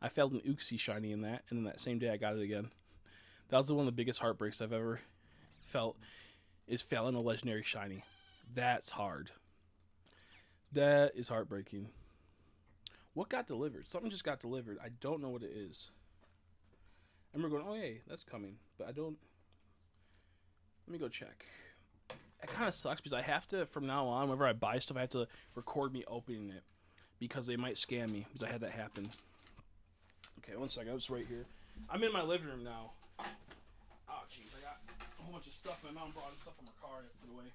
I failed an Uxie shiny in that, and then that same day I got it again. That was one of the biggest heartbreaks I've ever felt. Is failing a legendary shiny. That's hard. That is heartbreaking. What got delivered? Something just got delivered. I don't know what it is. I remember going, oh, hey, that's coming. But I don't... Let me go check. It kind of sucks because I have to, from now on, whenever I buy stuff, I have to record me opening it. Because they might scam me. Because I had that happen. Okay, one second. It's right here. I'm in my living room now. Oh, jeez. I got a whole bunch of stuff. My mom brought stuff from her car and it put away.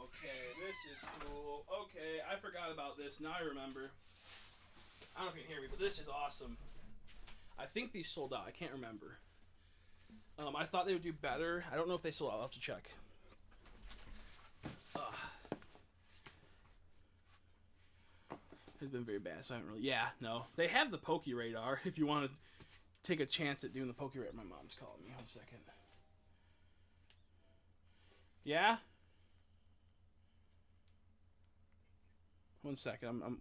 Okay, this is cool. Okay, I forgot about this. Now I remember. I don't know if you can hear me, but this is awesome. I think these sold out. I can't remember. I thought they would do better. I don't know if they sold out. I'll have to check. It's been very bad, so I haven't really... Yeah, no. They have the Poke Radar if you want to take a chance at doing the Poke Radar. My mom's calling me. 1 second. Yeah? 1 second. I'm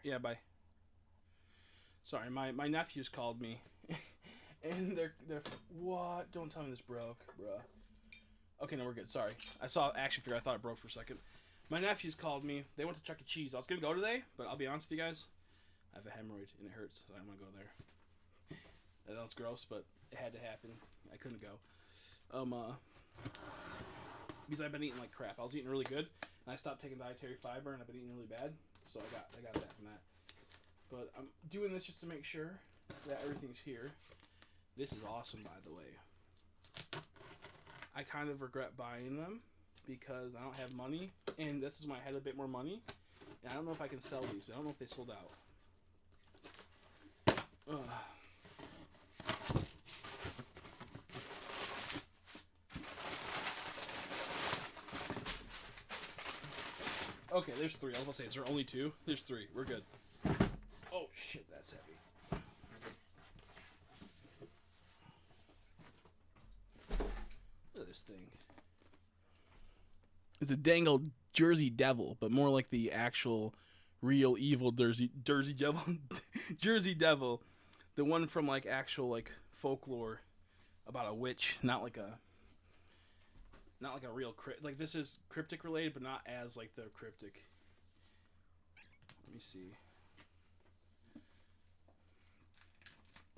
Yeah, bye. Sorry, my nephews called me. And they're what? Don't tell me this broke, bruh. Okay, no, we're good. Sorry. I saw action figure. I thought it broke for a second. My nephews called me. They went to Chuck E. Cheese. I was gonna go today, but I'll be honest with you guys. I have a hemorrhoid and it hurts, so I'm gonna go there. That was gross, but it had to happen. I couldn't go. Because I've been eating like crap. I was eating really good, and I stopped taking dietary fiber, and I've been eating really bad. So I got that from that. But I'm doing this just to make sure that everything's here. This is awesome, by the way. I kind of regret buying them because I don't have money, and this is when I had a bit more money. And I don't know if I can sell these, but I don't know if they sold out. Ugh. Okay, there's 3. I was about to say, is there only 2? There's 3. We're good. Oh, shit, that's heavy. Look at this thing. It's a dangled Jersey Devil, but more like the actual real evil Jersey Devil. Jersey Devil. The one from like actual like folklore about a witch, not like a real like this is cryptic related, but not as like the cryptic. Let me see.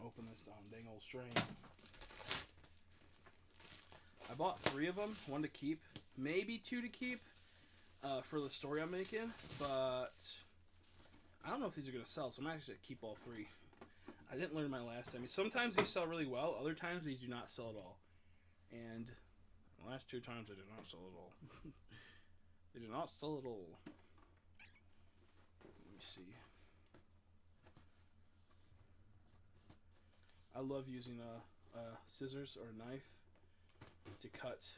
Open this dang old strain. I bought 3 of them, 1 to keep, maybe 2 to keep, for the story I'm making, but I don't know if these are gonna sell, so I'm actually gonna keep all 3. I didn't learn my last time. Sometimes these sell really well, other times these do not sell at all, and the last 2 times they did not sell at all. They did not sell at all. Let me see. I love using scissors or a knife to cut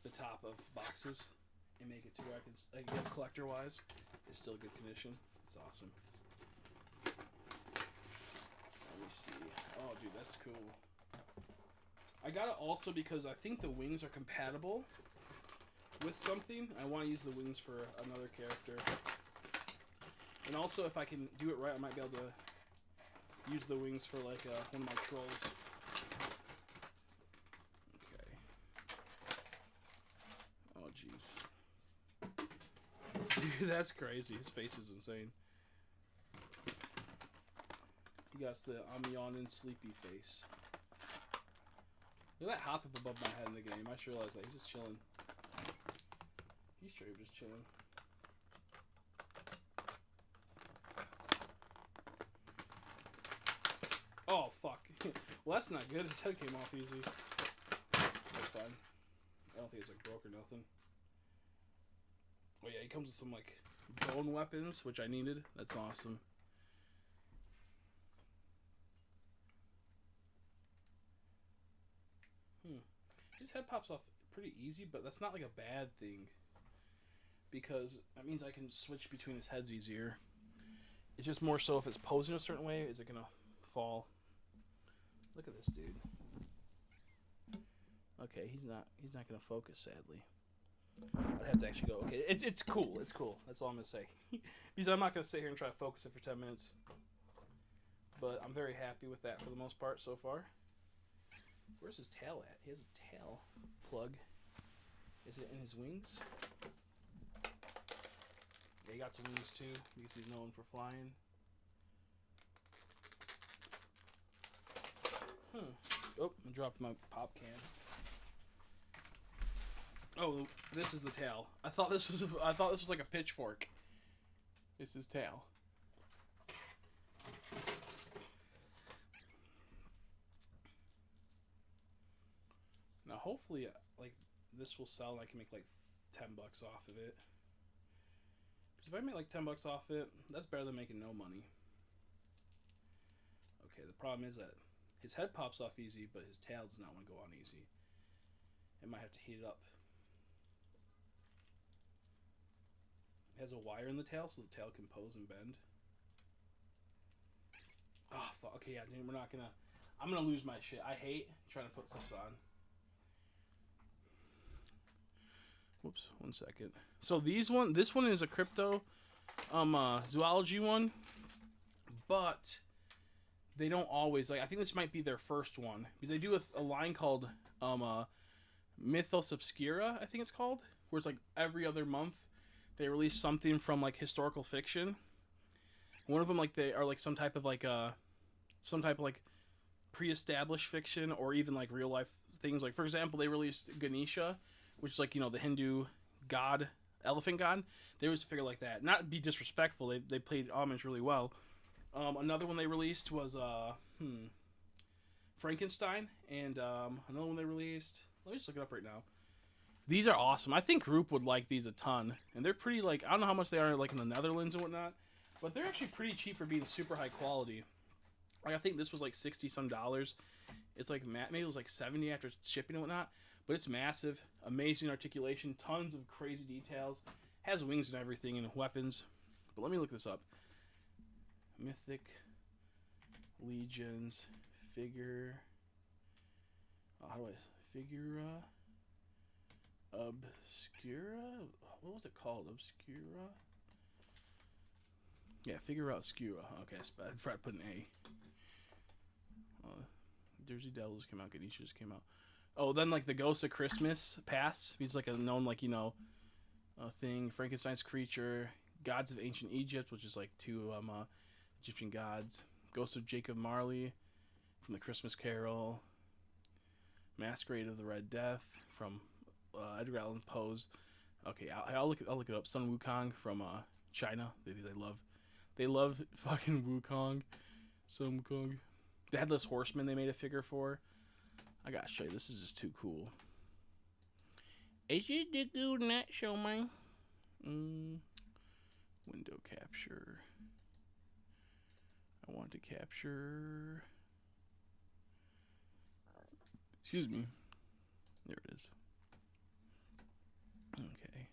the top of boxes and make it to where I can get collector-wise. It's still good condition. It's awesome. Let me see. Oh, dude, that's cool. I got it also because I think the wings are compatible with something. I want to use the wings for another character. And also, if I can do it right, I might be able to use the wings for like one of my trolls. Okay. Dude, that's crazy. His face is insane. He got the I'm yawning sleepy face. Look at that hop up above my head in the game. I just realized that. He's just chilling. He's straight just chilling. Oh, fuck. Well, that's not good. His head came off easy. That's fine. I don't think it's like broke or nothing. Oh yeah, he comes with some like bone weapons, which I needed. That's awesome. His head pops off pretty easy, but that's not like a bad thing. Because that means I can switch between his heads easier. It's just more so if it's posing a certain way, is it gonna fall? Look at this dude. Okay, he's not gonna focus, sadly. I'd have to actually go. Okay, it's cool. It's cool. That's all I'm gonna say. Because I'm not gonna sit here and try to focus it for 10 minutes. But I'm very happy with that for the most part so far. Where's his tail at? He has a tail plug. Is it in his wings? Yeah, he got some wings too because he's known for flying. Oh, I dropped my pop can. Oh, this is the tail. I thought this was like a pitchfork. This is tail. Now, hopefully, like this will sell and I can make like $10 off of it. Because if I make like $10 off it, that's better than making no money. Okay, the problem is that his head pops off easy, but his tail does not want to go on easy. I might have to heat it up. It has a wire in the tail, so the tail can pose and bend. Oh, fuck. Okay, yeah, dude, I'm gonna lose my shit. I hate trying to put stuff on. Whoops, 1 second. So this one is a crypto, zoology one, but they don't always, like, I think this might be their first one, because they do a line called, Mythos Obscura, I think it's called, where it's like every other month they release something from like historical fiction. One of them, like, they are like some type of like pre-established fiction, or even like real life things. Like, for example, they released Ganesha, which is like, you know, the Hindu god, elephant god. They always figure like that. Not to be disrespectful, they played homage really well. Another one they released was Frankenstein, and another one they released. Let me just look it up right now. These are awesome. I think Group would like these a ton, and they're pretty, like, I don't know how much they are like in the Netherlands and whatnot, but they're actually pretty cheap for being super high quality. Like, I think this was like $60 some. It's like maybe it was like 70 after shipping and whatnot, but it's massive, amazing articulation, tons of crazy details, has wings and everything and weapons. But let me look this up. Mythic Legions figure. How do I figura? Obscura? What was it called? Obscura? Yeah, Figura Obscura. Okay, I forgot to put an A. Jersey Devils came out. Ganesha's came out. Oh, then like the Ghost of Christmas Past. He's like a known, like, you know, thing. Frankenstein's creature. Gods of Ancient Egypt, which is like two Egyptian gods. Ghost of Jacob Marley from the Christmas Carol. Masquerade of the Red Death from Edgar Allan Poe's. Okay, I'll look it up. Sun Wukong from China. They love fucking Wukong. Sun Wukong. The Headless Horseman they made a figure for. I gotta show you. This is just too cool. Is it the good night show, man? Window capture. I want to capture. Excuse me. There it is. Okay.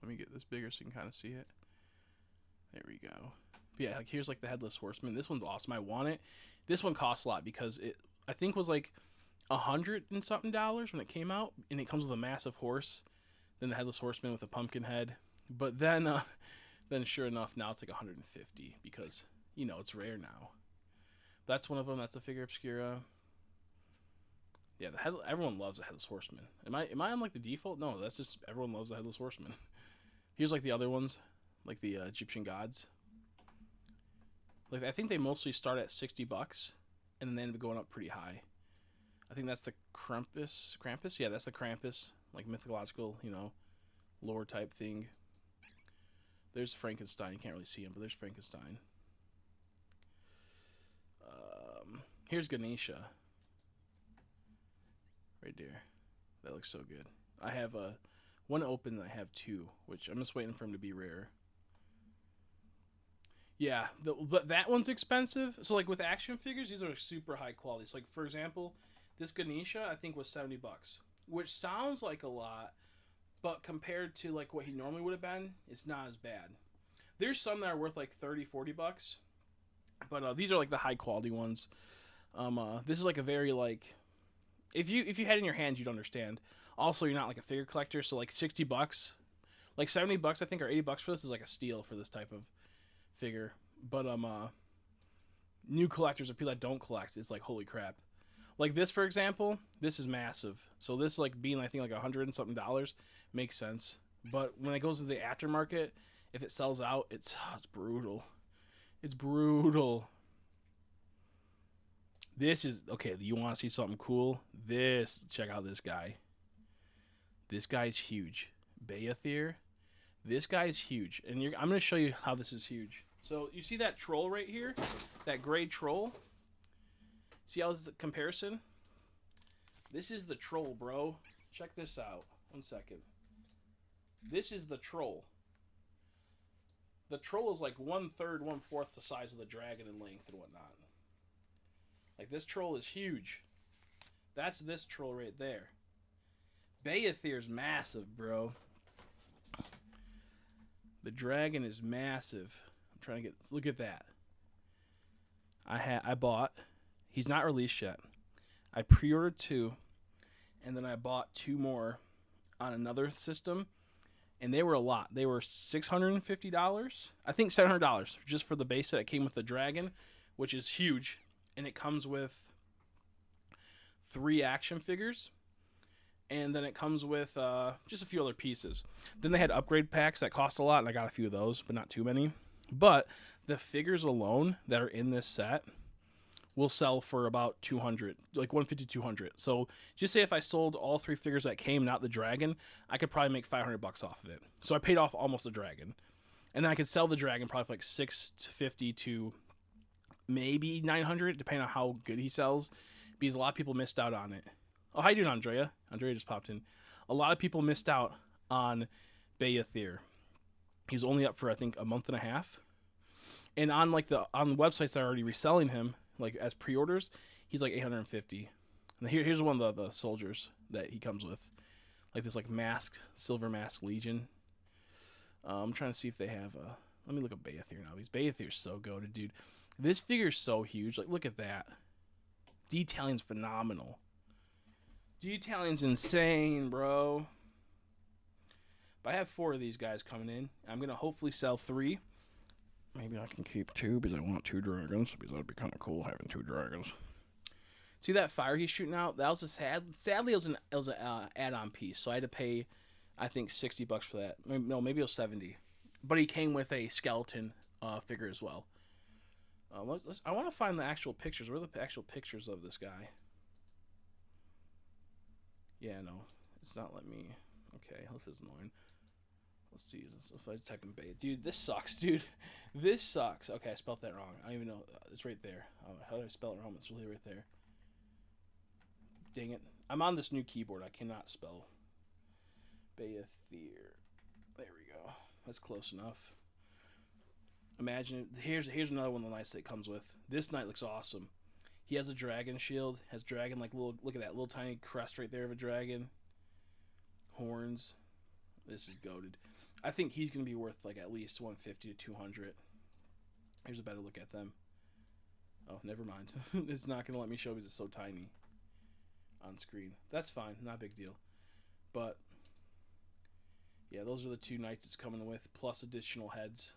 Let me get this bigger so you can kind of see it. There we go. But yeah, like, here's like the Headless Horseman. This one's awesome. I want it. This one costs a lot because it, I think, was like $100 and something when it came out, and it comes with a massive horse. Then the Headless Horseman with a pumpkin head. But then sure enough, now it's like $150 because, you know, it's rare now. That's one of them. That's a figure obscura. Yeah, everyone loves the Headless Horseman. Am I on like the default? No, that's just everyone loves the Headless Horseman. Here's like the other ones, like the Egyptian gods. Like I think they mostly start at $60, and then they end up going up pretty high. I think that's the Krampus. Krampus? Yeah, that's the Krampus. Like mythological, lore type thing. There's Frankenstein. You can't really see him, but there's Frankenstein. Here's Ganesha. Right there. That looks so good. I have one open and I have two, which I'm just waiting for him to be rare. Yeah, that one's expensive. So like with action figures, these are super high quality. So like for example, this Ganesha I think was $70, which sounds like a lot, but compared to like what he normally would have been, it's not as bad. There's some that are worth like $30-$40, but these are like the high quality ones. This is like a very like, if you had it in your hands, you'd understand. Also, you're not like a figure collector, so like $60, like $70 I think, or $80 for this is like a steal for this type of figure. But new collectors or people that don't collect, it's like holy crap. Like this, for example, this is massive. So this like being I think like $100 and something makes sense. But when it goes to the aftermarket, if it sells out, it's brutal. It's brutal. This is okay. You want to see something cool? Check out this guy. This guy's huge. Beathir. This guy's huge, and I'm going to show you how this is huge. So you see that troll right here, that gray troll. See how this is the comparison? This is the troll, bro. Check this out. 1 second. This is the troll. The troll is like 1/3, 1/4 the size of the dragon in length and whatnot. Like this troll is huge. That's this troll right there. Beathir's massive, bro. The dragon is massive. I'm trying to get. Look at that. I bought. He's not released yet. I pre-ordered 2, and then I bought 2 more on another system, and they were a lot. They were $650. I think $700 just for the base set. It came with the dragon, which is huge, and it comes with 3 action figures, and then it comes with just a few other pieces. Then they had upgrade packs that cost a lot, and I got a few of those, but not too many. But the figures alone that are in this set will sell for about $200, like $150-$200. So just say if I sold all 3 figures that came, not the dragon, I could probably make $500 off of it. So I paid off almost the dragon, and then I could sell the dragon probably for like $650 to maybe $900, depending on how good he sells, because a lot of people missed out on it. Oh, how you doing, Andrea? Andrea just popped in. A lot of people missed out on Beathir. He's only up for I think a month and a half, and on the websites that are already reselling him, like as pre-orders, he's like $850. And here's one of the soldiers that he comes with, like this like silver mask legion. I'm trying to see if they have let me look up Beathir now. Beathir's so goated, dude. This figure's so huge. Like look at that. Detailing's phenomenal. Detailing's insane, bro. But I have 4 of these guys coming in. I'm gonna hopefully sell 3. Maybe I can keep 2 because I want 2 dragons. Because that'd be kind of cool having 2 dragons. See that fire he's shooting out? That was sadly it was an add-on piece, so I had to pay, I think $60 for that. Maybe it was $70. But he came with a skeleton figure as well. I want to find the actual pictures. Where are the actual pictures of this guy? Yeah, no, it's not letting me. Okay, this is annoying. Let's see if I type in bait. Dude, this sucks, dude. This sucks. Okay, I spelled that wrong. I don't even know. It's right there. How did I spell it wrong? It's really right there. Dang it. I'm on this new keyboard. I cannot spell Beathir. There we go. That's close enough. Imagine. Here's another one of the knights that it comes with. This knight looks awesome. He has a dragon shield. Has dragon like little. Look at that little tiny crest right there of a dragon. Horns. This is goated. I think he's going to be worth like at least $150 to $200. Here's a better look at them. Oh, never mind. It's not going to let me show because it's so tiny on screen. That's fine. Not a big deal. But, yeah, those are the 2 knights it's coming with, plus additional heads.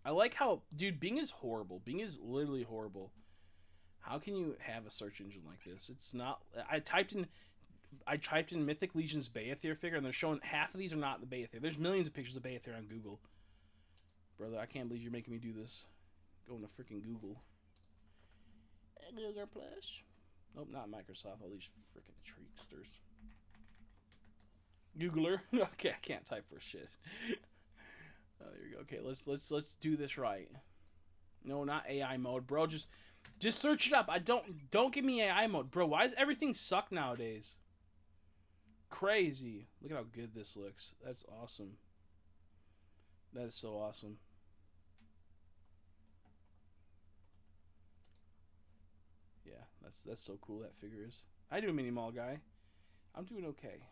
I like how... Dude, Bing is horrible. Bing is literally horrible. How can you have a search engine like this? It's not. I typed in Mythic Legion's Baathir figure, and they're showing half of these are not the Baathir. There's millions of pictures of Baathir on Google. Brother, I can't believe you're making me do this. Going to freaking Google. Google Plus. Nope, not Microsoft. All these freaking tricksters. Googler. Okay, I can't type for shit. Oh, there you go. Okay, let's do this right. No, not AI mode, bro. Just search it up. Don't give me AI mode, bro. Why does everything suck nowadays? Crazy. Look at how good this looks. That's awesome. That is so awesome. Yeah, that's so cool. That figure is. I do a mini mall guy. I'm doing okay.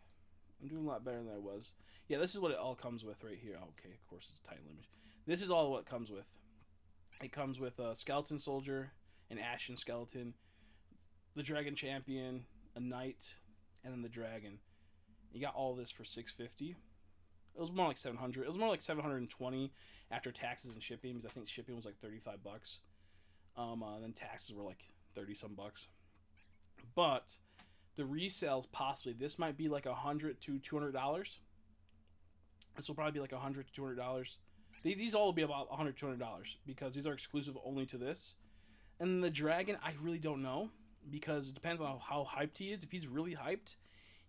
I'm doing a lot better than I was. Yeah, this is what it all comes with right here. Okay, of course it's a tiny image. This is all what it comes with. It comes with a skeleton soldier, an ashen skeleton, the dragon champion, a knight, and then the dragon. You got all this for $650. It was more like $700. It was more like $720 after taxes and shipping, because I think shipping was like $35. Then taxes were like 30 some bucks. But the resales, possibly this might be like $100 to $200. This will probably be like $100 to $200. These all will be about $100 to $200 because these are exclusive only to this. And the dragon, I really don't know, because it depends on how hyped he is. If he's really hyped,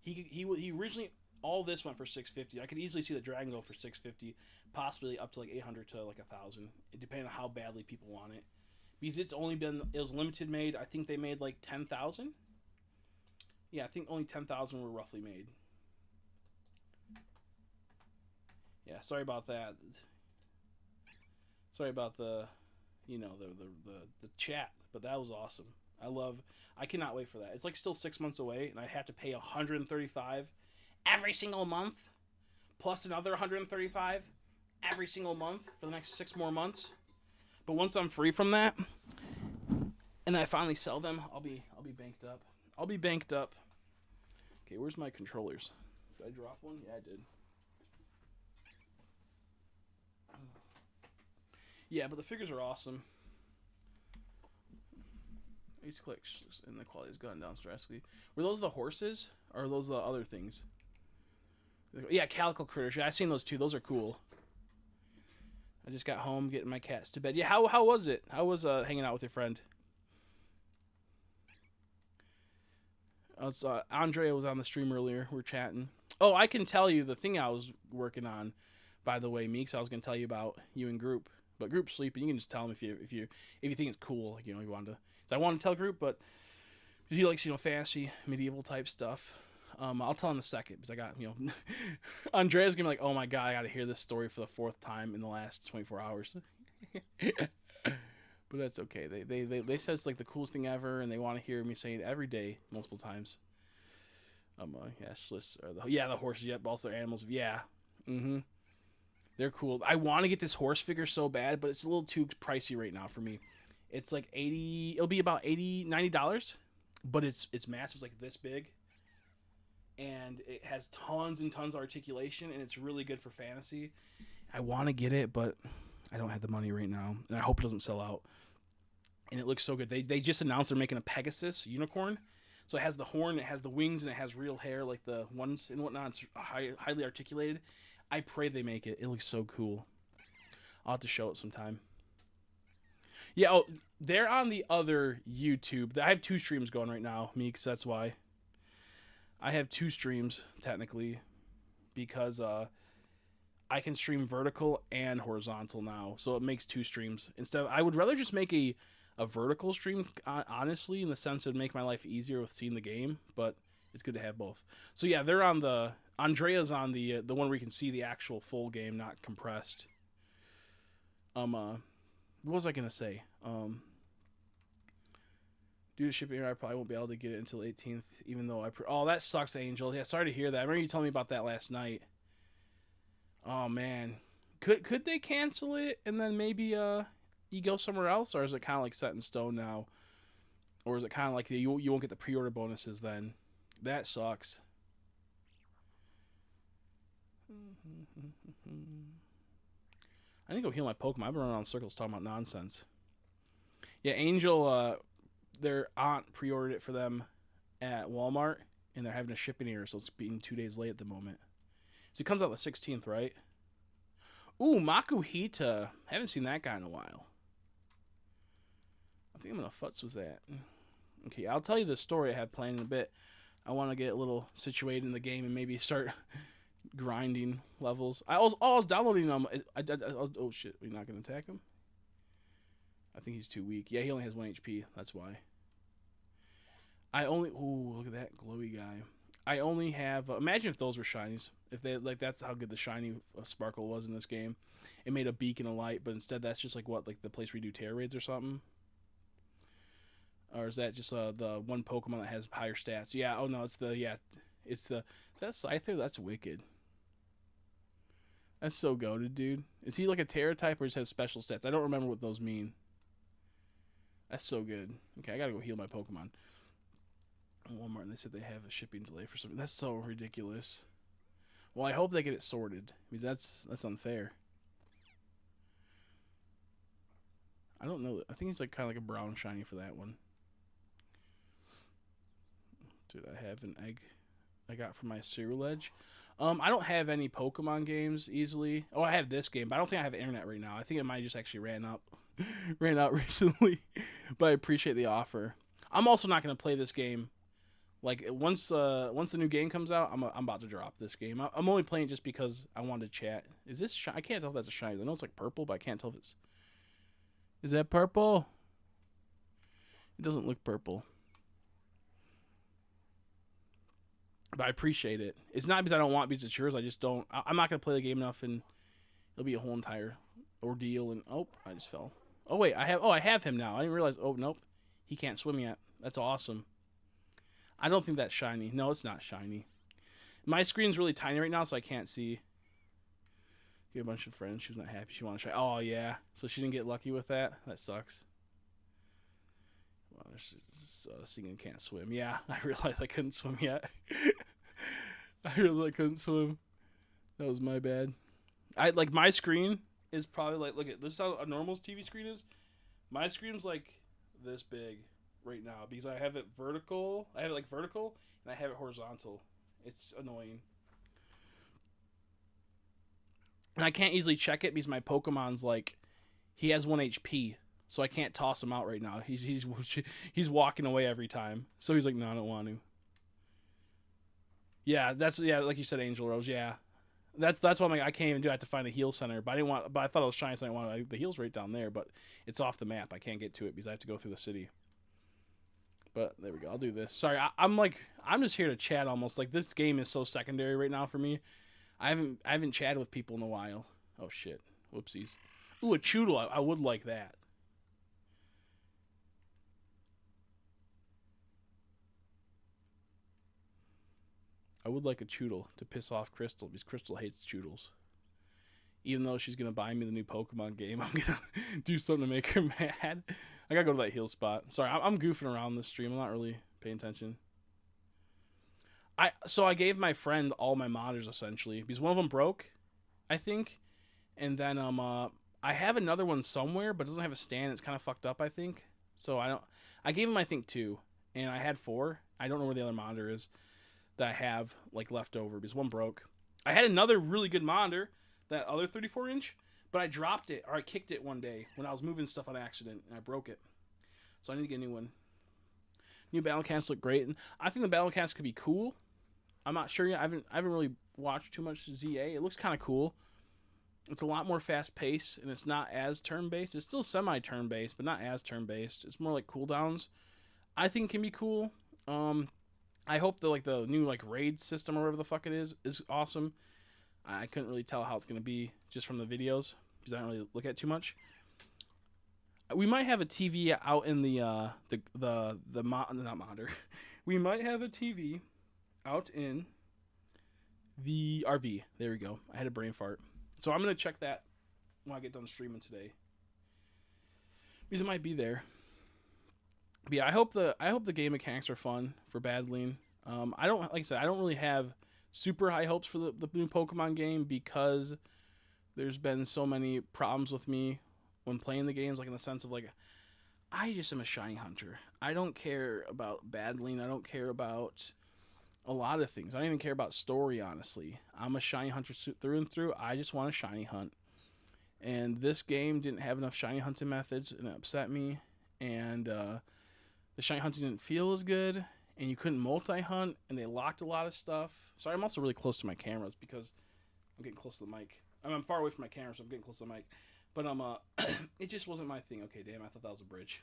he originally, all this went for $650. I could easily see the dragon go for $650, possibly up to like $800 to like $1,000, depending on how badly people want it. Because it was limited made. I think they made like 10,000. Yeah, I think only 10,000 were roughly made. Yeah, sorry about that. Sorry about the chat, but that was awesome. I cannot wait for that. It's like still 6 months away, and I have to pay $135 every single month, plus another $135 every single month for the next 6 more months. But once I'm free from that, and I finally sell them, I'll be banked up. I'll be banked up. Okay, where's my controllers? Did I drop one? Yeah, I did. Yeah, but the figures are awesome. These clicks and the quality's gone down drastically. Were those the horses, or are those the other things? Yeah, Calico Critters. Yeah, I've seen those too. Those are cool. I just got home, getting my cats to bed. Yeah, how was it? How was hanging out with your friend? Andrea was on the stream earlier. We're chatting. Oh, I can tell you the thing I was working on, by the way, Meeks. I was gonna tell you about you and Group, but Group's sleeping. You can just tell him if you think it's cool. Like, you wanted to. So I want to tell Group, but he likes fantasy, medieval type stuff. I'll tell him in a second, because I got Andrea's gonna be like, oh my god, I got to hear this story for the 4th time in the last 24 hours. But that's okay. They said it's like the coolest thing ever, and they want to hear me say it every day, multiple times. The horses. Yep, also their animals. Yeah, they're cool. I want to get this horse figure so bad, but it's a little too pricey right now for me. It's like $80. It'll be about $90, but it's massive. It's like this big, and it has tons and tons of articulation, and it's really good for fantasy. I want to get it, but I don't have the money right now, and I hope it doesn't sell out. And it looks so good. They just announced they're making a Pegasus unicorn. So it has the horn, it has the wings, and it has real hair like the ones and whatnot. It's highly articulated. I pray they make it. It looks so cool. I'll have to show it sometime. Yeah, they're on the other YouTube. I have 2 streams going right now, Meeks. That's why. I have 2 streams, technically, because I can stream vertical and horizontal now. So it makes 2 streams. I would rather just make a vertical stream, honestly, in the sense it would make my life easier with seeing the game, but it's good to have both. So yeah, they're on Andrea's on the one where you can see the actual full game, not compressed. What was I gonna say? Due to shipping here, I probably won't be able to get it until 18th, even though oh, that sucks, Angel. Yeah, sorry to hear that. I remember you telling me about that last night. Oh man, could they cancel it and then maybe you go somewhere else, or is it kind of like set in stone now, or is it kind of like you won't get the pre-order bonuses then? That sucks. I need to go heal my Pokemon. I've been running around in circles talking about nonsense. Yeah, Angel their aunt pre-ordered it for them at Walmart, and they're having a shipping error, so it's being 2 days late at the moment. So it comes out the 16th, right? Ooh, Makuhita. Haven't seen that guy in a while. I think I'm going to futz with that. Okay, I'll tell you the story I have planned in a bit. I want to get a little situated in the game and maybe start grinding levels. I was downloading them. Oh, shit. We're not going to attack him? I think he's too weak. Yeah, he only has 1 HP. That's why. Ooh, look at that glowy guy. I only have... imagine if those were shinies. If they... Like, that's how good the shiny sparkle was in this game. It made a beacon of light, but instead that's just like what? Like the place where you do terror raids or something? Or is that just the one Pokemon that has higher stats? Yeah, oh no, it's the... Yeah, it's the... Is that Scyther? That's wicked. That's so goated, dude. Is he like a Terra type or just has special stats? I don't remember what those mean. That's so good. Okay, I gotta go heal my Pokemon. Walmart, and they said they have a shipping delay for something. That's so ridiculous. Well, I hope they get it sorted, because that's unfair. I don't know. I think he's like kind of like a brown shiny for that one. Dude, I have an egg I got from my cereal edge. I don't have any Pokemon games easily. Oh, I have this game, but I don't think I have internet right now. I think it might just actually ran out recently. But I appreciate the offer. I'm also not going to play this game. Like once the new game comes out, I'm about to drop this game. I'm only playing just because I wanted to chat. Is this? I can't tell if that's a shiny. I know it's like purple, but I can't tell if it's. Is that purple? It doesn't look purple. But I appreciate it. It's not because I don't want it, because it's yours. I just don't. I'm not gonna play the game enough, and it'll be a whole entire ordeal. And oh, I just fell. Oh wait, I have him now. I didn't realize. Oh nope, he can't swim yet. That's awesome. I don't think that's shiny. No, it's not shiny. My screen's really tiny right now, so I can't see. Get a bunch of friends. She was not happy. She wanted to try. Oh yeah, so she didn't get lucky with that. That sucks. Well, singing can't swim. Yeah, I realized I couldn't swim yet. I really couldn't swim. That was my bad. My screen is probably like, look at this is how a normal TV screen is. My screen's like this big right now because I have it vertical. I have it like vertical and I have it horizontal. It's annoying. And I can't easily check it because my Pokemon's like, he has 1 HP, so I can't toss him out right now. He's walking away every time. So he's like, no, I don't want to. Yeah, like you said, Angel Rose. Yeah, that's what I'm like. I can't even do. I have to find a heal center, but I didn't want. But I thought it was shiny, so I didn't want the heal's right down there, but it's off the map. I can't get to it because I have to go through the city. But there we go. I'll do this. Sorry, I'm just here to chat. Almost like this game is so secondary right now for me. I haven't chatted with people in a while. Oh shit! Whoopsies. Ooh, a Choodle. I would like that. I would like a Choodle to piss off Crystal because Crystal hates Choodles. Even though she's going to buy me the new Pokemon game, I'm going to do something to make her mad. I got to go to that heal spot. Sorry, I'm goofing around this stream. I'm not really paying attention. So I gave my friend all my modders essentially because one of them broke, I think. And then I have another one somewhere, but it doesn't have a stand. It's kind of fucked up, I think. So I gave him I think 2, and I had 4. I don't know where the other monitor is that I have like left over because one broke. I had another really good monitor, that other 34-inch, but I dropped it or I kicked it one day when I was moving stuff on accident and I broke it. So I need to get a new one. New battle cats look great, and I think the battle cats could be cool. I'm not sure yet. I haven't really watched too much ZA. It looks kind of cool. It's a lot more fast paced and it's not as turn based. It's still semi turn based, but not as turn based. It's more like cooldowns. I think it can be cool. I hope the new raid system or whatever the fuck it is awesome. I couldn't really tell how it's gonna be just from the videos because I don't really look at it too much. We might have a TV out in not monitor. We might have a TV out in the RV. There we go. I had a brain fart, so I'm gonna check that when I get done streaming today because it might be there. But yeah, I hope the game mechanics are fun for battling. I don't really have super high hopes for the new Pokemon game because there's been so many problems with me when playing the games, like in the sense of I just am a shiny hunter. I don't care about battling. I don't care about a lot of things. I don't even care about story, honestly. I'm a shiny hunter through and through. I just want a shiny hunt. And this game didn't have enough shiny hunting methods, and it upset me. And the shiny hunting didn't feel as good, and you couldn't multi-hunt, and they locked a lot of stuff. Sorry, I'm also really close to my cameras because I'm getting close to the mic. I'm far away from my camera, so I'm getting close to the mic. But it just wasn't my thing. Okay, damn, I thought that was a bridge.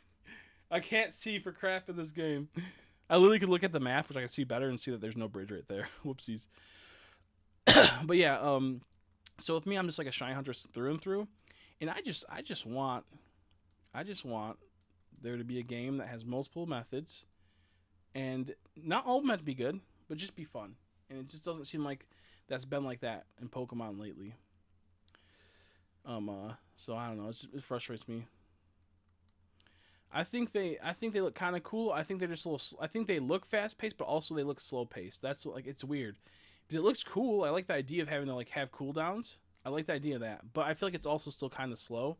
I can't see for crap in this game. I literally could look at the map, which I can see better, and see that there's no bridge right there. Whoopsies. But yeah, so with me, I'm just like a shiny hunter through and through, and I just want there to be a game that has multiple methods, and not all meant to be good, but just be fun. And it just doesn't seem like that's been like that in Pokemon lately. So I don't know. It frustrates me. I think they look kind of cool. I think they're just a little. I think they look fast paced, but also they look slow paced. That's like it's weird because it looks cool. I like the idea of having to like have cooldowns. I like the idea of that, but I feel like it's also still kind of slow.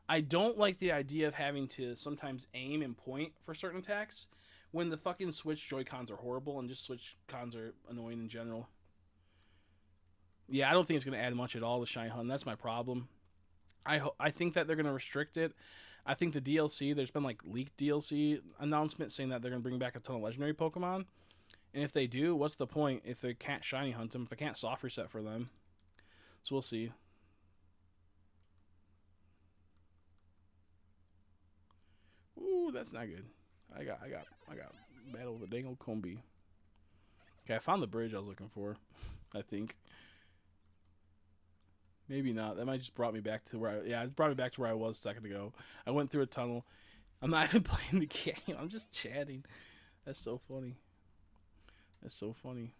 I don't like the idea of having to sometimes aim and point for certain attacks when the fucking Switch Joy-Cons are horrible and just Switch cons are annoying in general. Yeah, I don't think it's going to add much at all to Shiny Hunt. That's my problem. I think that they're going to restrict it. I think the DLC, there's been like leaked DLC announcements saying that they're going to bring back a ton of legendary Pokemon. And if they do, what's the point if they can't Shiny Hunt them, if they can't soft reset for them? So we'll see. Ooh, that's not good. I got battle with a dang old Combee. Okay, I found the bridge I was looking for. I think. Maybe not. That might just brought me back to where it's brought me back to where I was a second ago. I went through a tunnel. I'm not even playing the game. I'm just chatting. That's so funny. That's so funny.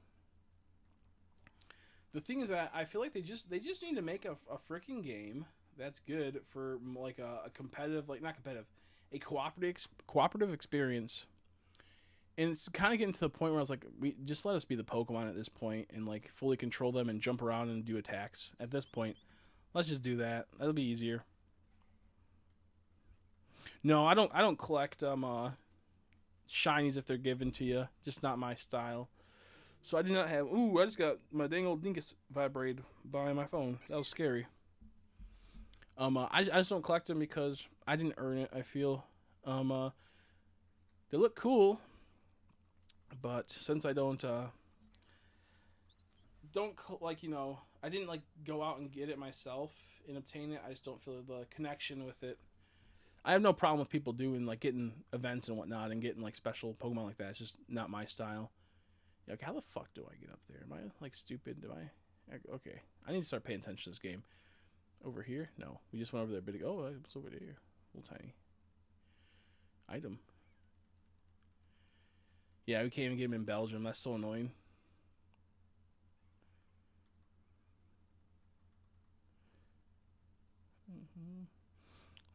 The thing is that I feel like they just need to make a freaking game that's good for like a competitive, like not competitive, a cooperative experience. And it's kind of getting to the point where I was like, we just let us be the Pokemon at this point and like fully control them and jump around and do attacks. At this point, let's just do that. That'll be easier. No, I don't collect shinies if they're given to you. Just not my style. So I do not have. Ooh, I just got my dang old dingus vibrated by my phone. That was scary. I just don't collect them because I didn't earn it. I feel. They look cool, but since I don't like I didn't like go out and get it myself and obtain it. I just don't feel the connection with it. I have no problem with people doing like getting events and whatnot and getting like special Pokemon like that. It's just not my style. Yeah, okay, how the fuck do I get up there? Am I like stupid? Do I? Okay, I need to start paying attention to this game. Over here? No, we just went over there. But oh, it's over there. A little tiny item. Yeah, we can't even get him in Belgium. That's so annoying.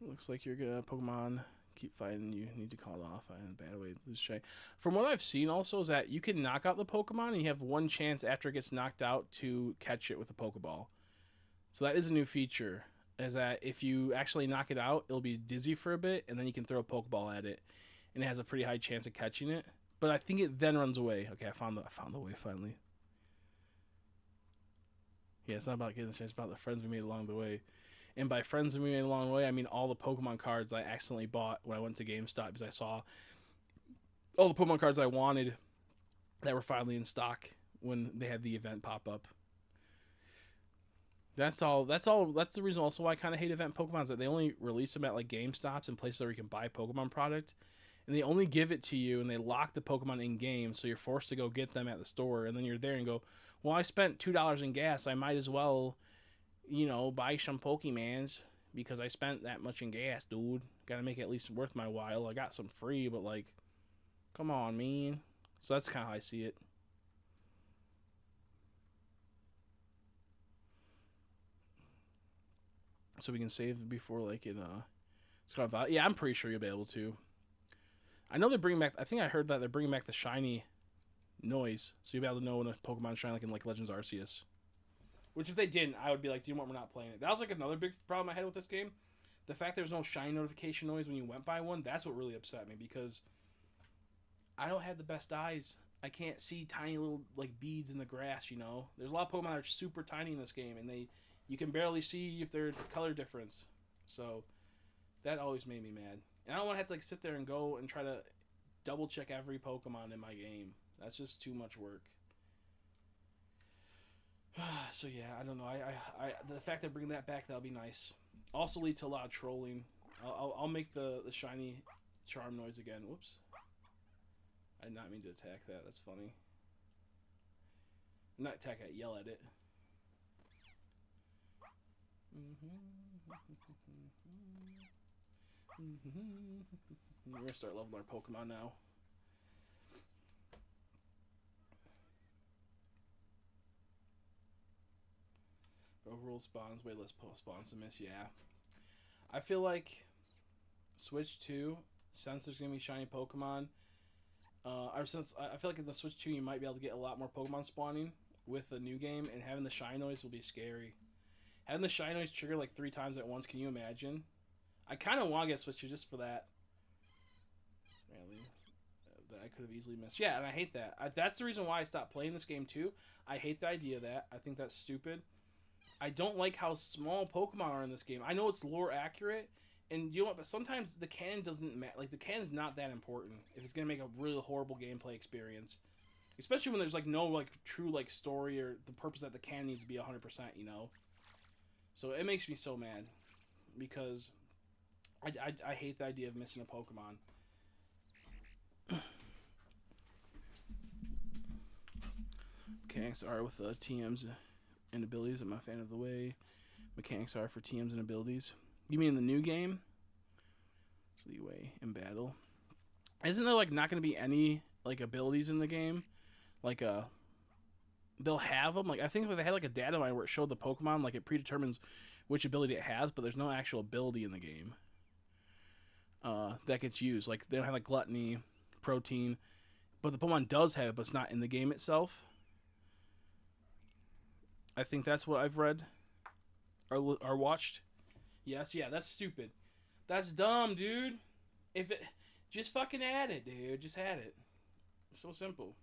Looks like you're gonna Pokemon keep fighting. You need to call it off. I had a bad way to lose Shay. From what I've seen, also is that you can knock out the Pokemon, and you have one chance after it gets knocked out to catch it with a Pokeball. So that is a new feature. Is that if you actually knock it out, it'll be dizzy for a bit, and then you can throw a Pokeball at it, and it has a pretty high chance of catching it. But I think it then runs away. Okay, I found the way finally. Yeah, it's not about getting the chance, it's about the friends we made along the way. And by friends we made along the way, I mean all the Pokemon cards I accidentally bought when I went to GameStop because I saw all the Pokemon cards I wanted that were finally in stock when they had the event pop up. That's all. That's the reason also why I kind of hate event Pokemon is that they only release them at like GameStops and places where you can buy Pokemon product. And they only give it to you and they lock the Pokemon in game, so you're forced to go get them at the store. And then you're there and go, well, I spent $2 in gas. I might as well, buy some Pokemans because I spent that much in gas, dude. Gotta make it at least worth my while. I got some free, but like, come on, man. So that's kind of how I see it. So we can save before like it's gonna value. Yeah, I'm pretty sure you'll be able to. I know they're bringing back. I think I heard that they're bringing back the shiny noise, so you'll be able to know when a Pokemon shine, like in like Legends Arceus. Which if they didn't, I would be like, do you know what? We're not playing it. That was like another big problem I had with this game. The fact there's no shiny notification noise when you went by one, that's what really upset me, because I don't have the best eyes. I can't see tiny little like beads in the grass. There's a lot of Pokemon that are super tiny in this game, and you can barely see if there's color difference. So that always made me mad. And I don't want to have to like sit there and go and try to double check every Pokemon in my game. That's just too much work. So yeah, I don't know. I the fact that bringing that back, that'll be nice. Also lead to a lot of trolling. I'll make the shiny charm noise again. Whoops. I did not mean to attack that. That's funny. Not attack it, yell at it. We're gonna start leveling our Pokemon now. Overall spawns, way less spawns to miss. Yeah, I feel like Switch 2, since there's gonna be shiny Pokemon, or since I feel like in the Switch 2 you might be able to get a lot more Pokemon spawning with the new game, and having the shine noise will be scary. Having the shine noise trigger like 3 times at once, can you imagine? I kind of want to get Switch 2 just for that. Really, that I could have easily missed. Yeah, and I hate that. That's the reason why I stopped playing this game too. I hate the idea of that. I think that's stupid. I don't like how small Pokemon are in this game. I know it's lore accurate, and you know what? But sometimes the canon doesn't matter. Like the canon's not that important if it's gonna make a really horrible gameplay experience, especially when there's like no like true like story or the purpose that the canon needs to be 100%. So it makes me so mad because I hate the idea of missing a Pokemon. Mechanics are with the TMs and abilities. I'm a fan of the way mechanics are for TMs and abilities. You mean in the new game? Leeway in battle. Isn't there like not going to be any like abilities in the game? Like they'll have them. Like I think they had like a data mine where it showed the Pokemon, like it predetermines which ability it has, but there's no actual ability in the game that gets used. Like they don't have like gluttony, protein, but the Pokemon does have it, but it's not in the game itself. I think that's what I've read or watched. Yes, yeah, that's stupid. That's dumb, dude. If it just fucking add it, dude. Just add it. It's so simple.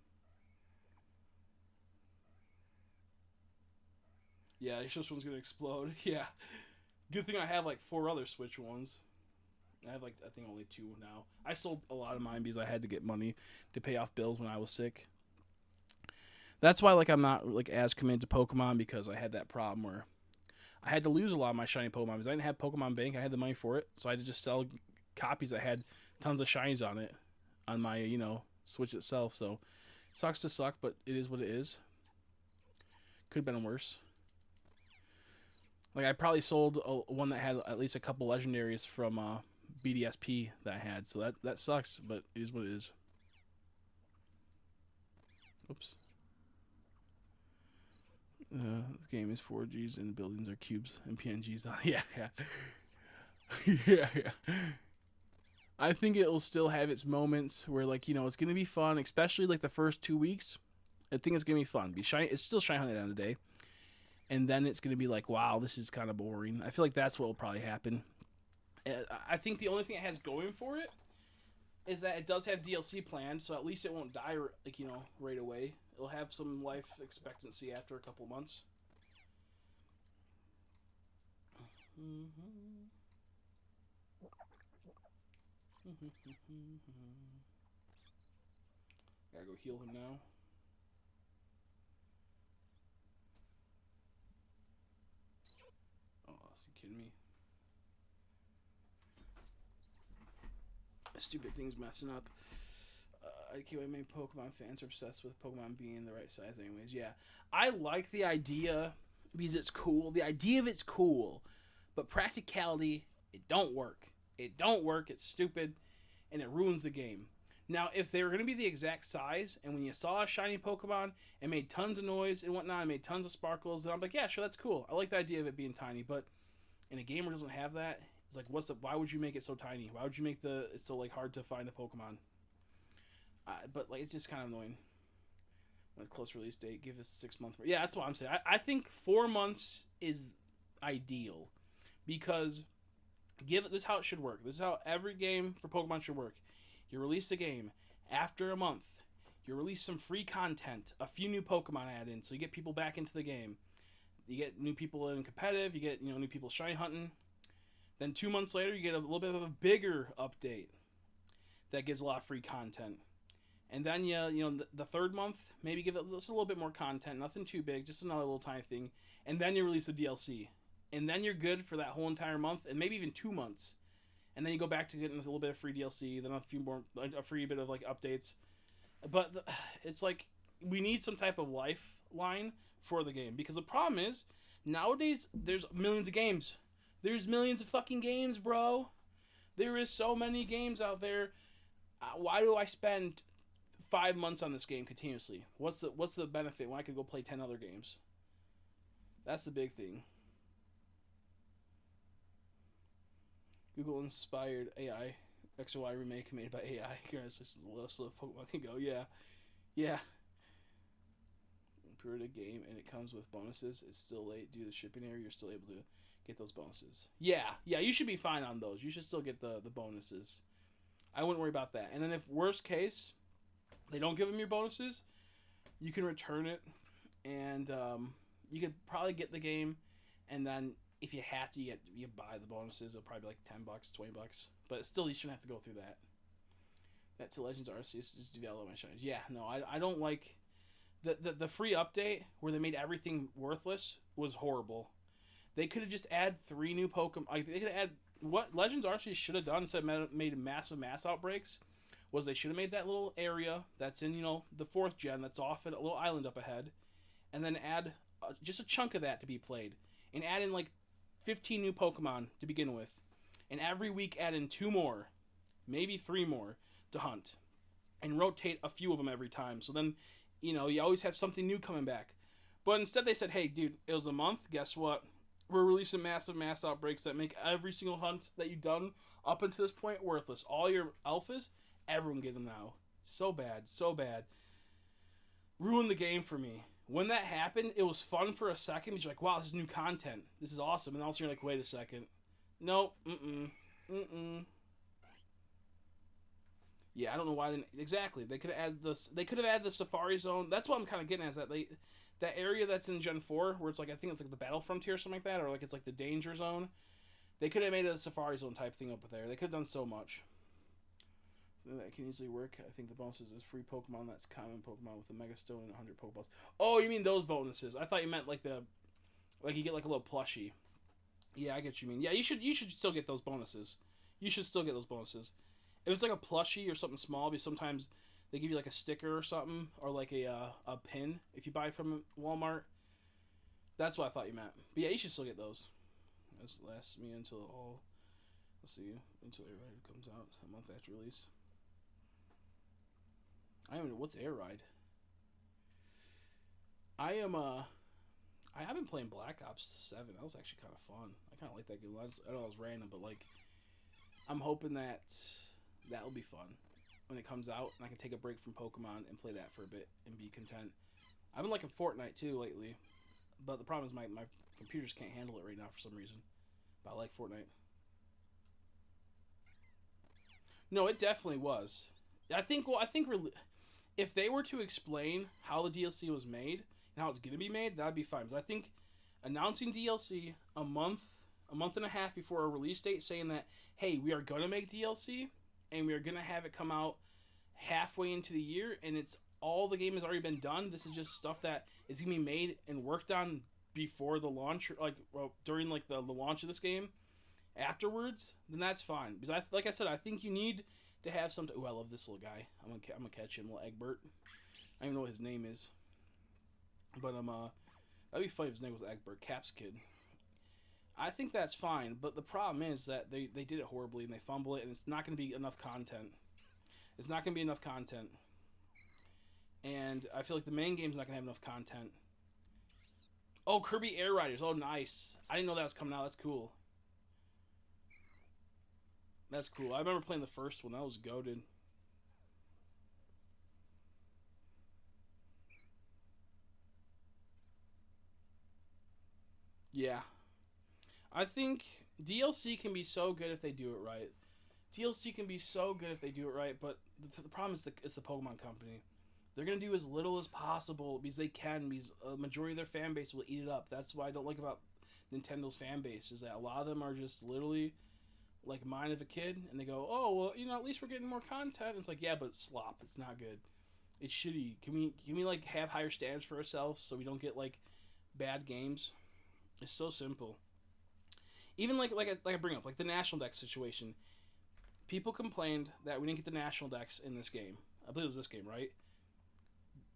Yeah, your Switch one's gonna explode. Yeah. Good thing I have like 4 other Switch ones. I have like I think only 2 now. I sold a lot of mine because I had to get money to pay off bills when I was sick. That's why like I'm not like as committed to Pokemon, because I had that problem where I had to lose a lot of my shiny Pokemon because I didn't have Pokemon Bank. I had the money for it, so I had to just sell copies that had tons of shinies on it on my Switch itself. So sucks to suck, but it is what it is. Could have been worse. Like I probably sold one that had at least a couple legendaries from BDSP that I had, so that sucks, but it is what it is. Oops. This game is 4Gs and buildings are cubes and PNGs. Yeah. Yeah. I think it'll still have its moments where like it's gonna be fun, especially like the first 2 weeks. I think it's gonna be fun. It's still shiny hunt at the end of the day, and then it's gonna be like, wow, this is kind of boring. I feel like that's what will probably happen. I think the only thing it has going for it is that it does have DLC planned, so at least it won't die like right away. It'll have some life expectancy after a couple months. Gotta go heal him now. Oh, is he kidding me? Stupid thing's messing up. I can't many Pokemon fans are obsessed with Pokemon being the right size anyways. Yeah. I like the idea because it's cool. The idea of it's cool. But practicality, it don't work. It don't work. It's stupid. And it ruins the game. Now, if they were going to be the exact size, and when you saw a shiny Pokemon, it made tons of noise and whatnot, it made tons of sparkles, then I'm like, yeah, sure, that's cool. I like the idea of it being tiny. But in a game where it doesn't have that, it's like, why would you make it so tiny? Why would you make it so like hard to find a Pokemon? But like it's just kind of annoying. With close release date, give us 6 months. Yeah, that's what I'm saying. I think 4 months is ideal because This is how it should work. This is how every game for Pokemon should work. You release a game. After a month, you release some free content, a few new Pokemon add in, so you get people back into the game. You get new people in competitive. You get new people shiny hunting. Then 2 months later, you get a little bit of a bigger update that gives a lot of free content. And then the third month, maybe give it just a little bit more content, nothing too big, just another little tiny thing. And then you release the DLC, and then you're good for that whole entire month, and maybe even 2 months. And then you go back to getting a little bit of free DLC, then a free bit of like updates. But it's like we need some type of lifeline for the game, because the problem is nowadays there's millions of games. There's millions of fucking games, bro. There is so many games out there. Why do I spend 5 months on this game continuously? What's the benefit when I could go play 10 other games? That's the big thing. Google inspired AI X or Y remake made by AI. It's just the list of Pokemon can go. Yeah. Pre-order the game and it comes with bonuses. It's still late due to the shipping error. You're still able to get those bonuses. Yeah. You should be fine on those. You should still get the bonuses. I wouldn't worry about that. And then if worst case, they don't give them your bonuses, you can return it, and you could probably get the game, and then if you have to, you buy the bonuses. It'll probably be like $10, $20, but still you shouldn't have to go through that. That to Legends Arceus just develop my shinies. Yeah, no, I don't like the free update where they made everything worthless was horrible. They could have just add 3 new Pokemon. Like, they could have add what Legends Arceus should have done instead of made massive mass outbreaks. Was they should have made that little area that's in the 4th gen that's off at a little island up ahead, and then add just a chunk of that to be played, and add in like 15 new Pokemon to begin with, and every week add in 2 more, maybe 3 more to hunt, and rotate a few of them every time. So then, you always have something new coming back. But instead they said, hey, dude, it was a month. Guess what? We're releasing massive mass outbreaks that make every single hunt that you've done up until this point worthless. All your alphas, everyone get them now. So bad. Ruined the game for me. When that happened, it was fun for a second. You're like, wow, this is new content. This is awesome. And also you're like, wait a second. Nope. Yeah, I don't know why. Exactly. They could have added this. They could have added the Safari Zone. That's what I'm kind of getting at. Is that that area that's in Gen 4, where it's like, I think it's like the Battle Frontier or something like that, or like it's like the Danger Zone. They could have made it a Safari Zone type thing up there. They could have done so much. That can easily work. I think the bonuses is free Pokemon. That's common Pokemon with a Mega Stone and 100 Pokeballs. Oh, you mean those bonuses? I thought you meant like you get like a little plushie. Yeah, I get what you mean. Yeah, you should still get those bonuses. You should still get those bonuses. If it's like a plushie or something small, because sometimes they give you like a sticker or something, or like a pin if you buy from Walmart. That's what I thought you meant. But yeah, you should still get those. This lasts me until until Air Ride comes out a month after release. I don't know what's Air Ride. I've been playing Black Ops 7. That was actually kind of fun. I kind of like that game. I know it was random, but like, I'm hoping that will be fun when it comes out, and I can take a break from Pokemon and play that for a bit and be content. I've been liking Fortnite too lately, but the problem is my computers can't handle it right now for some reason. But I like Fortnite. No, it definitely was. I think if they were to explain how the DLC was made and how it's going to be made, that'd be fine. Because I think announcing DLC a month and a half before a release date, saying that, hey, we are going to make DLC and we are going to have it come out halfway into the year, and it's all the game has already been done. This is just stuff that is going to be made and worked on before the launch, during like the launch of this game. Afterwards, then that's fine. Because like I said, I think you need to have some. Ooh, I love this little guy. I'm gonna catch him, little Egbert. I don't even know what his name is, but that'd be funny if his name was Egbert, Cap's kid. I think that's fine, but the problem is that they did it horribly and they fumble it, and it's not gonna be enough content. It's not gonna be enough content, and I feel like the main game's not gonna have enough content. Oh, Kirby Air Riders. Oh, nice. I didn't know that was coming out. That's cool. That's cool. I remember playing the first one. That was goated. Yeah. I think DLC can be so good if they do it right. DLC can be so good if they do it right, but the problem is it's the Pokemon Company. They're gonna do as little as possible because they can. Because a majority of their fan base will eat it up. That's what I don't like about Nintendo's fan base is that a lot of them are just literally like mind of a kid, and they go, "Oh well, at least we're getting more content." And it's like, yeah, but it's slop. It's not good. It's shitty. Can we like have higher standards for ourselves so we don't get like bad games? It's so simple. Even like I bring up like the National Dex situation. People complained that we didn't get the National Dex in this game. I believe it was this game, right?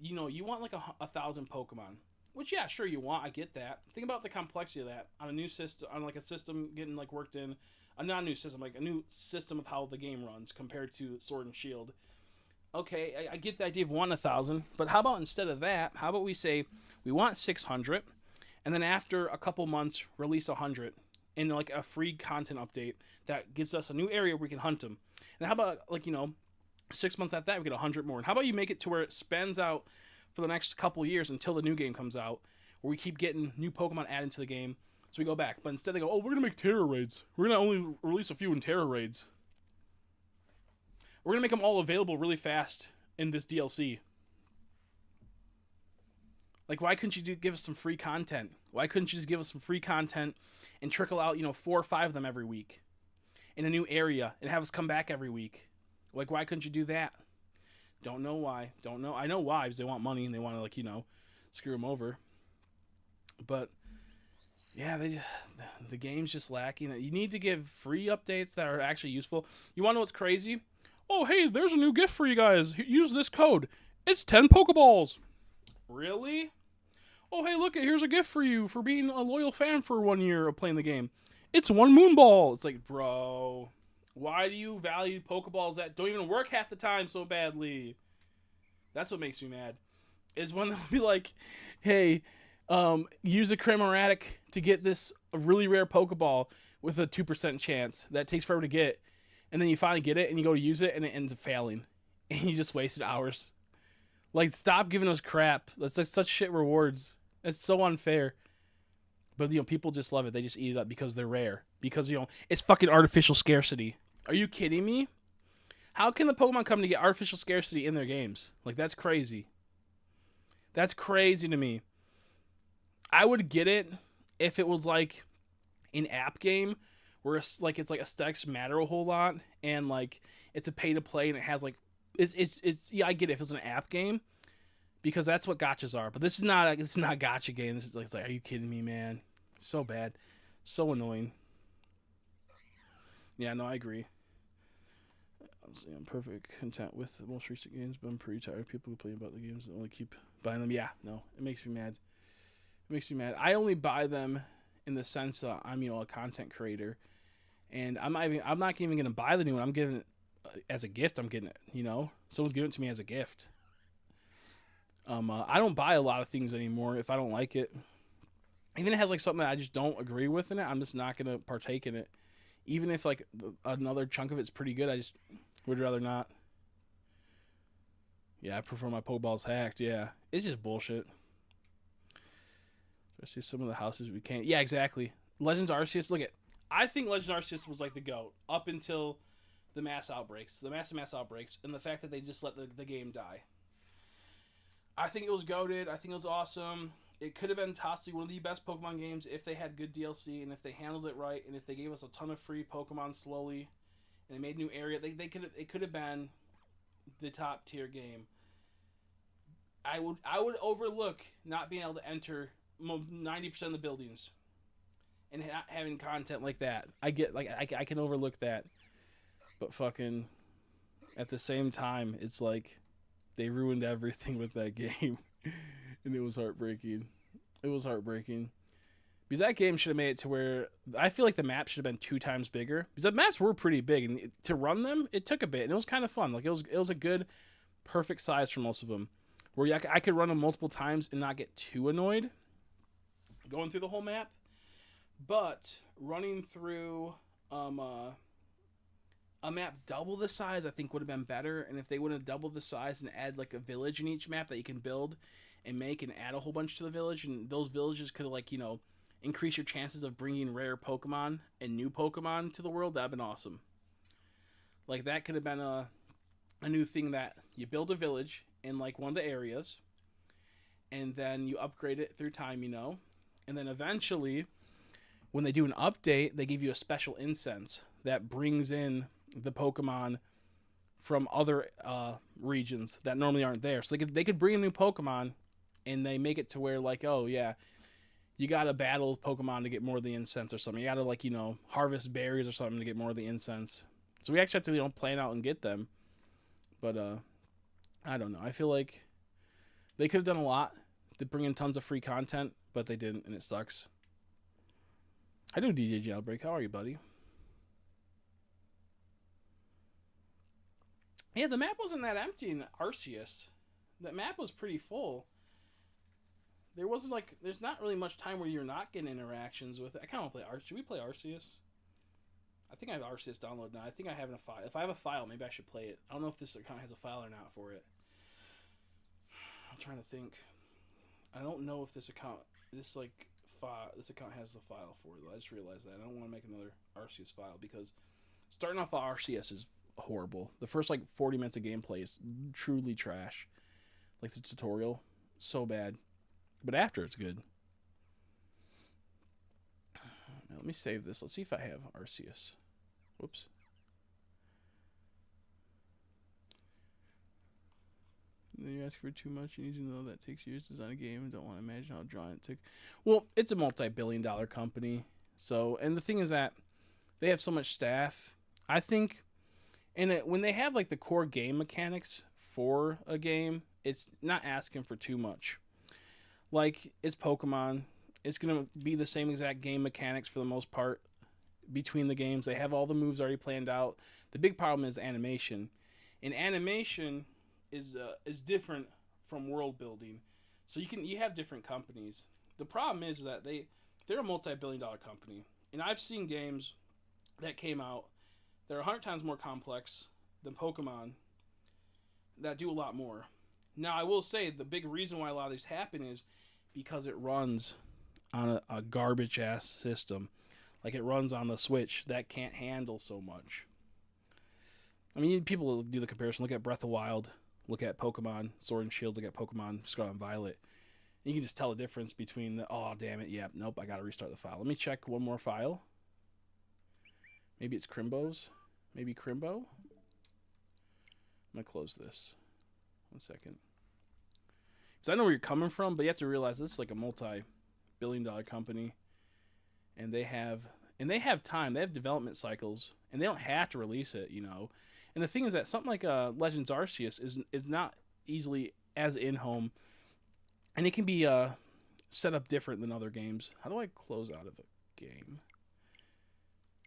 You want like 1,000 Pokemon, which yeah, sure you want. I get that. Think about the complexity of that on a new system, on like a system getting like worked in, not a new system, like a new system of how the game runs compared to Sword and Shield. Okay, I get the idea of wanting 1,000, but how about instead of that, how about we say we want 600, and then after a couple months release 100 in like a free content update that gives us a new area where we can hunt them. And how about 6 months after that we get 100 more? And how about you make it to where it spans out for the next couple years until the new game comes out, where we keep getting new Pokemon added to the game, so we go back. But instead they go, oh, we're gonna make Terra raids. We're gonna only release a few in Terra raids. We're gonna make them all available really fast in this DLC. Like, why couldn't you give us some free content? Why couldn't you just give us some free content and trickle out 4 or 5 of them every week in a new area and have us come back every week? Like, why couldn't you do that? Don't know why. Don't know. I know why, because they want money and they want to, screw them over. But, yeah, the game's just lacking. You need to give free updates that are actually useful. You want to know what's crazy? Oh, hey, there's a new gift for you guys. Use this code. It's 10 Pokeballs. Really? Oh, hey, look, here's a gift for you for being a loyal fan for 1 year of playing the game. It's 1 Moonball. It's like, bro, why do you value Pokeballs that don't even work half the time so badly? That's what makes me mad. Is when they'll be like, hey, use a Cramoratic to get this really rare Pokeball with a 2% chance that takes forever to get. And then you finally get it and you go to use it and it ends up failing. And you just wasted hours. Like, stop giving us crap. That's like such shit rewards. It's so unfair. But, people just love it. They just eat it up because they're rare. Because, it's fucking artificial scarcity. Are you kidding me? How can the Pokemon Company get artificial scarcity in their games? Like, that's crazy. That's crazy to me. I would get it if it was like an app game where it's like aesthetics matter a whole lot and like it's a pay to play and it has like it's yeah, I get it if it's an app game because that's what gotchas are. But this is not a gotcha game. This is like are you kidding me, man? So bad. So annoying. Yeah, no, I agree. I'm perfect content with the most recent games, but I'm pretty tired of people complaining about the games and only keep buying them. Yeah, no, it makes me mad. It makes me mad. I only buy them in the sense that I'm, a content creator, and I'm not even gonna buy the new one. I'm getting it as a gift. I'm getting it. Someone's giving it to me as a gift. I don't buy a lot of things anymore if I don't like it. Even if it has like something that I just don't agree with in it, I'm just not gonna partake in it. Even if like another chunk of it's pretty good, I just would rather not. Yeah, I prefer my Pokeballs hacked. Yeah, it's just bullshit. I see some of the houses we can't. Yeah, exactly. Legends Arceus. Look at. I think Legends Arceus was like the GOAT up until the massive outbreaks, and the fact that they just let the game die. I think it was goated. I think it was awesome. It could have been possibly one of the best Pokemon games if they had good DLC and if they handled it right and if they gave us a ton of free Pokemon slowly and they made new area. It could have been the top tier game. I would overlook not being able to enter 90% of the buildings and not having content like that. I get I can overlook that, but fucking at the same time, it's like they ruined everything with that game. And it was heartbreaking. It was heartbreaking. Because that game should have made it to where I feel like the map should have been 2 times bigger. Because the maps were pretty big, and to run them, it took a bit, and it was kind of fun. Like it was a good, perfect size for most of them, where I could run them multiple times and not get too annoyed going through the whole map. But running through a map double the size, I think would have been better. And if they would have doubled the size and add like a village in each map that you can build and make and add a whole bunch to the village, and those villages could have increase your chances of bringing rare Pokemon and new Pokemon to the world, that'd been awesome. Like that could have been a new thing that you build a village in like one of the areas, and then you upgrade it through time, and then eventually, when they do an update, they give you a special incense that brings in the Pokemon from other regions that normally aren't there. So they could bring a new Pokemon, and they make it to where like, oh yeah, you gotta battle Pokemon to get more of the incense or something. You gotta like harvest berries or something to get more of the incense. So we actually have to plan out and get them. But I don't know. I feel like they could have done a lot to bring in tons of free content, but they didn't, and it sucks. I do DJ Jailbreak. How are you, buddy? Yeah, the map wasn't that empty in Arceus. The map was pretty full. There wasn't like, there's not really much time where you're not getting interactions with it. I kind of want to play Arceus. Should we play Arceus? I think I have Arceus downloaded now. I think I have a file. If I have a file, maybe I should play it. I don't know if this account has a file or not for it. I'm trying to think. I don't know if this account has the file for it. I just realized that. I don't want to make another Arceus file because starting off Arceus is horrible. The first like 40 minutes of gameplay is truly trash. Like the tutorial, so bad. But after it's good. Now, let me save this. Let's see if I have Arceus. Whoops. You ask for too much. You need to know that takes years to design a game and don't want to imagine how drawn it took. Well, it's a multi-billion-dollar company. So, and the thing is that they have so much staff. I think when they have like the core game mechanics for a game, it's not asking for too much. Like, it's Pokemon. It's going to be the same exact game mechanics for the most part between the games. They have all the moves already planned out. The big problem is animation. And animation is different from world building. So you have different companies. The problem is that they're a multi-billion-dollar company. And I've seen games that came out that are 100 times more complex than Pokemon that do a lot more. Now, I will say the big reason why a lot of these happen is because it runs on a garbage-ass system. Like, it runs on the Switch that can't handle so much. I mean, people do the comparison. Look at Breath of the Wild. Look at Pokemon Sword and Shield. Look at Pokemon Scarlet and Violet. You can just tell the difference between oh, damn it. Yeah, nope, I got to restart the file. Let me check one more file. Maybe it's Crimbo's. Maybe Crimbo. I'm going to close this. 1 second. Because I know where you're coming from, but you have to realize this is like a multi-billion-dollar company. And they have time. They have development cycles. And they don't have to release it, And the thing is that something like Legends Arceus is not easily as in-home. And it can be set up different than other games. How do I close out of a game?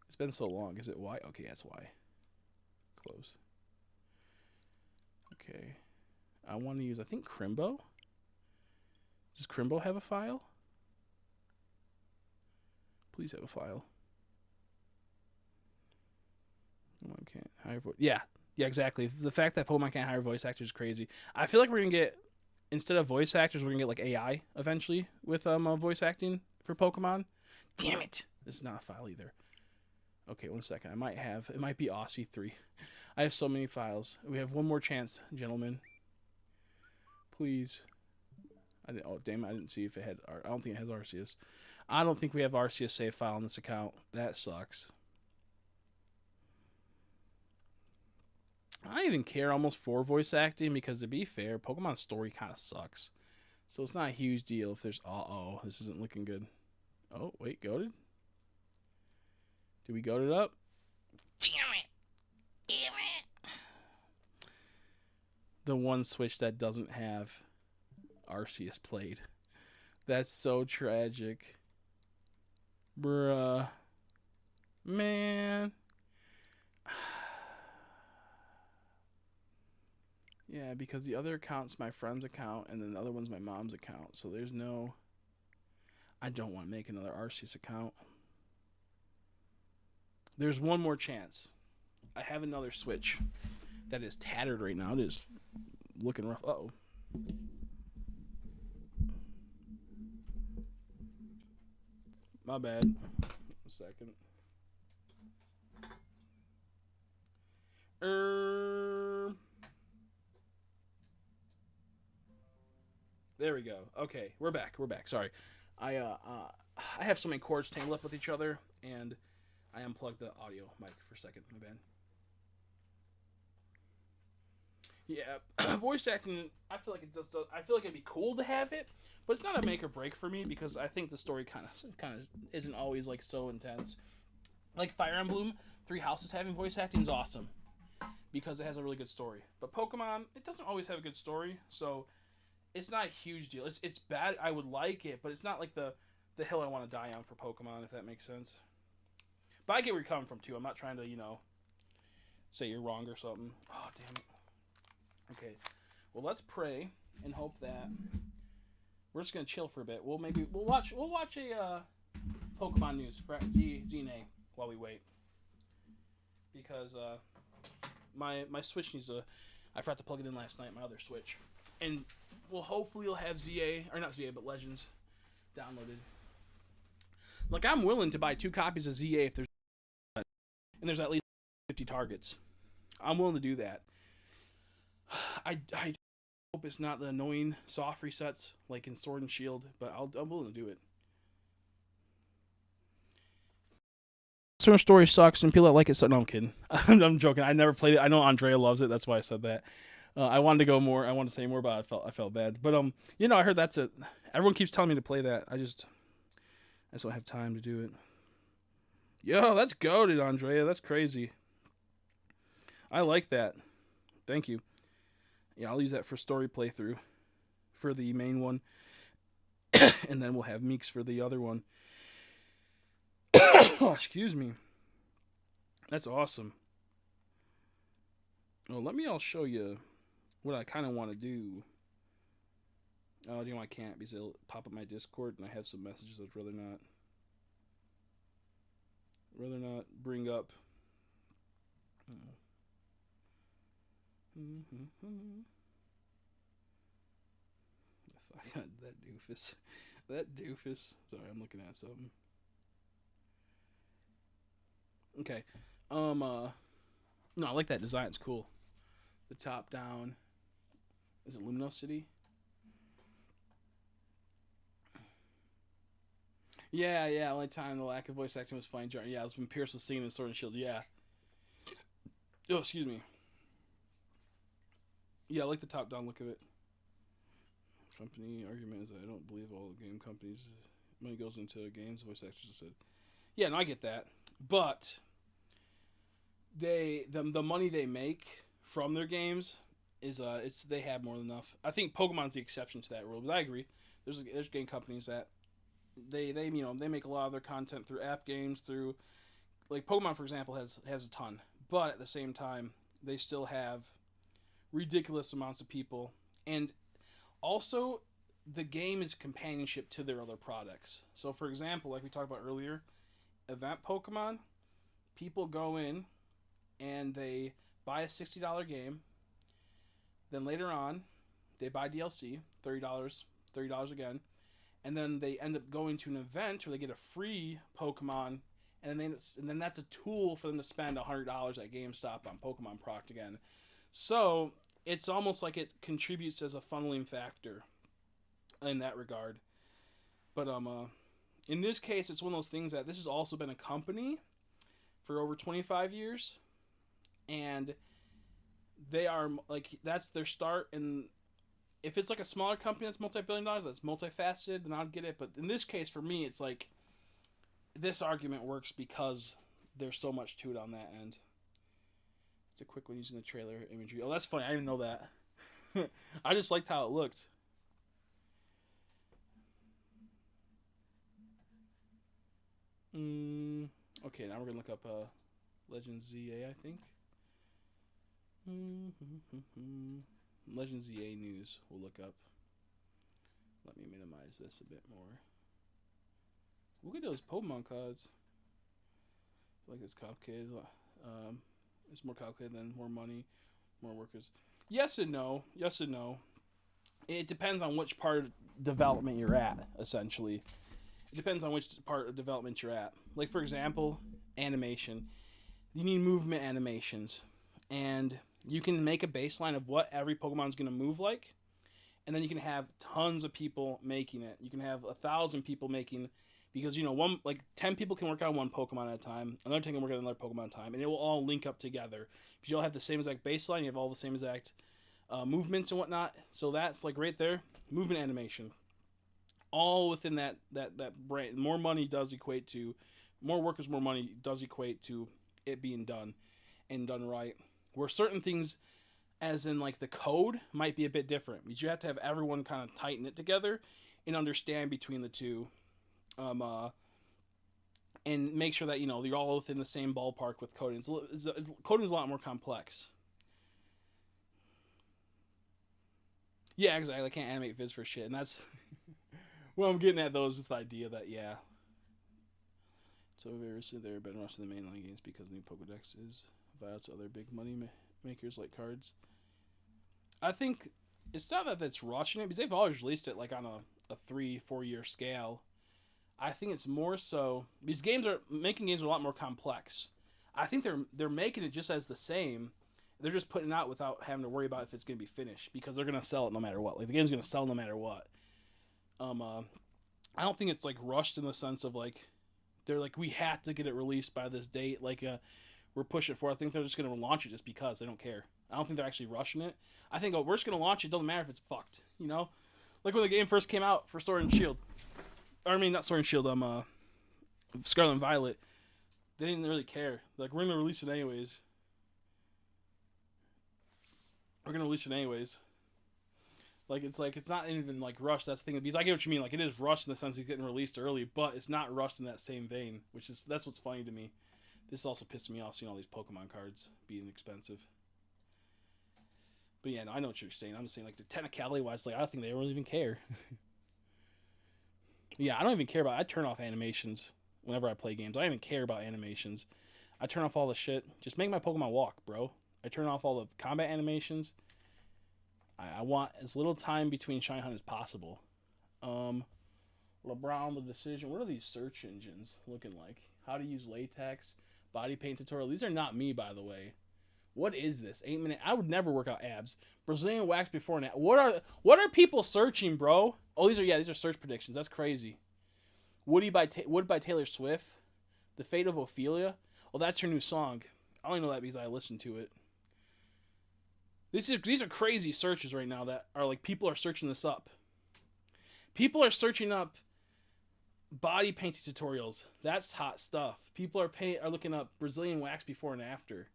It's been so long. Is it Y? Okay, that's Y. Close. Okay. I want to use, I think, Crimbo. Does Crimbo have a file? Please have a file. Pokemon can't hire voice. Yeah, exactly. The fact that Pokemon can't hire voice actors is crazy. I feel like we're gonna get, instead of voice actors, we're gonna get like AI eventually with voice acting for Pokemon. Damn it! This is not a file either. Okay, 1 second. It might be Aussie 3. I have so many files. We have one more chance, gentlemen. Please. Oh, damn it. I didn't see if it had, I don't think it has Arceus. I don't think we have Arceus save file on this account. That sucks. I don't even care almost for voice acting because, to be fair, Pokemon's story kind of sucks. So it's not a huge deal if there's... Uh-oh, this isn't looking good. Oh, wait, goated? Did we goat it up? Damn it! Damn it! The one Switch that doesn't have Arceus played. That's so tragic. Bruh. Man. Yeah, because the other account's my friend's account, and then the other one's my mom's account. So there's no... I don't want to make another Arceus account. There's one more chance. I have another Switch that is tattered right now. It is looking rough. Uh-oh. My bad. A second. There we go. Okay, we're back. We're back. Sorry, I have so many cords tangled up with each other, and I unplugged the audio mic for a second. My bad. Yeah, voice acting. I feel like it just. I feel like it'd be cool to have it, but it's not a make or break for me because I think the story kind of isn't always like so intense. Like Fire Emblem, Three Houses having voice acting is awesome because it has a really good story. But Pokemon, it doesn't always have a good story, so it's not a huge deal. It's bad. I would like it, but it's not like the hill I want to die on for Pokemon, if that makes sense. But I get where you're coming from too. I'm not trying to say you're wrong or something. Oh damn it. Okay, well let's pray and hope that we're just gonna chill for a bit. We'll watch a Pokemon news for ZNA while we wait because my Switch needs a. I forgot to plug it in last night. My other Switch, and we'll hopefully you'll have ZA or not ZA but Legends downloaded. Like I'm willing to buy 2 copies of ZA if there's at least 50 targets. I'm willing to do that. I hope it's not the annoying soft resets like in Sword and Shield, but I'm willing to do it. Certain story sucks and people that like it. So no, I'm kidding. I'm joking. I never played it. I know Andrea loves it. That's why I said that. I wanted to go more. I wanted to say more, but I felt bad. But I heard that's it. Everyone keeps telling me to play that. I just don't have time to do it. Yo, that's goated, Andrea. That's crazy. I like that. Thank you. Yeah, I'll use that for story playthrough for the main one. And then we'll have Meeks for the other one. Oh, excuse me. That's awesome. Well, I'll show you what I kind of want to do. Oh, I can't because it'll pop up my Discord and I have some messages I'd rather not bring up. If I got that doofus. Sorry, I'm looking at something. Okay. No, I like that design. It's cool. The top down. Is it Luminosity? Yeah. Only time the lack of voice acting was fine. Yeah, it was when Pierce was singing in Sword and Shield. Yeah. Oh, excuse me. Yeah, I like the top down look of it. Company argument is that I don't believe all the game companies money goes into games. Voice actors have said. Yeah, no, I get that, but the money they make from their games is they have more than enough. I think Pokemon's the exception to that rule, but I agree. There's game companies that they make a lot of their content through app games, through like Pokemon for example has a ton, but at the same time they still have ridiculous amounts of people, and also the game is companionship to their other products. So for example, like we talked about earlier, event Pokemon, people go in and they buy a $60 game, then later on they buy DLC, $30 again, and then they end up going to an event where they get a free Pokemon, and then that's a tool for them to spend $100 at GameStop on Pokemon product again. So it's almost like it contributes as a funneling factor in that regard. But in this case, it's one of those things that this has also been a company for over 25 years, and they are like that's their start. And if it's like a smaller company that's multi-billion dollars, that's multifaceted, then I'd get it. But in this case, for me, it's like this argument works because there's so much to it on that end. It's a quick one using the trailer imagery. Oh, that's funny. I didn't know that. I just liked how it looked. Okay, now we're going to look up Legend ZA, I think. Legend ZA news we'll look up. Let me minimize this a bit more. Look at those Pokemon cards. I feel like it's complicated. It's more complicated than more money, more workers. Yes and no. Yes and no. It depends on which part of development you're at, essentially. It depends on which part of development you're at. Like, for example, animation. You need movement animations. And you can make a baseline of what every Pokemon's going to move like. And then you can have tons of people making it. You can have 1,000 people making, because 10 people can work on one Pokemon at a time. Another 10 can work on another Pokemon at a time, and it will all link up together. Because you'll have the same exact baseline. You have all the same exact movements and whatnot. So that's like right there, movement animation. All within that brain. More money does equate to more workers, more money does equate to it being done and done right. Where certain things, as in like the code, might be a bit different, because you have to have everyone kind of tighten it together and understand between the two, and make sure that you're all within the same ballpark with coding. Coding is a lot more complex. Yeah, exactly. I can't animate viz for shit, and that's what I'm getting at. Though is this idea that so seriously, they're been rushing the mainline games because the new Pokedex is vital to other big money makers like cards. I think it's not that that's rushing it, because they've always released it like on a 3-4 year scale. I think it's more so these making games are a lot more complex. I think they're making it just as the same. They're just putting it out without having to worry about if it's going to be finished, because they're going to sell it no matter what. Like, the game's going to sell no matter what. I don't think it's like rushed in the sense of like they're like, we have to get it released by this date. Like, we're pushing it for. I think they're just going to launch it just because they don't care. I don't think they're actually rushing it. I think, we're just going to launch it. It doesn't matter if it's fucked, Like when the game first came out for Sword and Shield. I mean, not Sword and Shield, Scarlet and Violet. They didn't really care. Like, we're going to release it anyways. Like, it's not anything like rushed. That's the thing. Because I get what you mean. Like, it is rushed in the sense of getting released early, but it's not rushed in that same vein, that's what's funny to me. This also pissed me off seeing all these Pokemon cards being expensive. But yeah, no, I know what you're saying. I'm just saying, like, the technicality-wise, like, I don't think they really even care. Yeah, I don't even care about... I turn off animations whenever I play games. I don't even care about animations. I turn off all the shit. Just make my Pokemon walk, bro. I turn off all the combat animations. I want as little time between Shiny Hunt as possible. LeBron, the decision. What are these search engines looking like? How to use latex, body paint tutorial. These are not me, by the way. What is this? 8 minute. I would never work out abs. Brazilian wax before and after. What are people searching, bro? Oh, these are search predictions. That's crazy. Wood by Taylor Swift. The Fate of Ophelia. Well, that's her new song. I only know that because I listened to it. These are crazy searches right now that are like, people are searching this up. People are searching up body painting tutorials. That's hot stuff. People are looking up Brazilian wax before and after.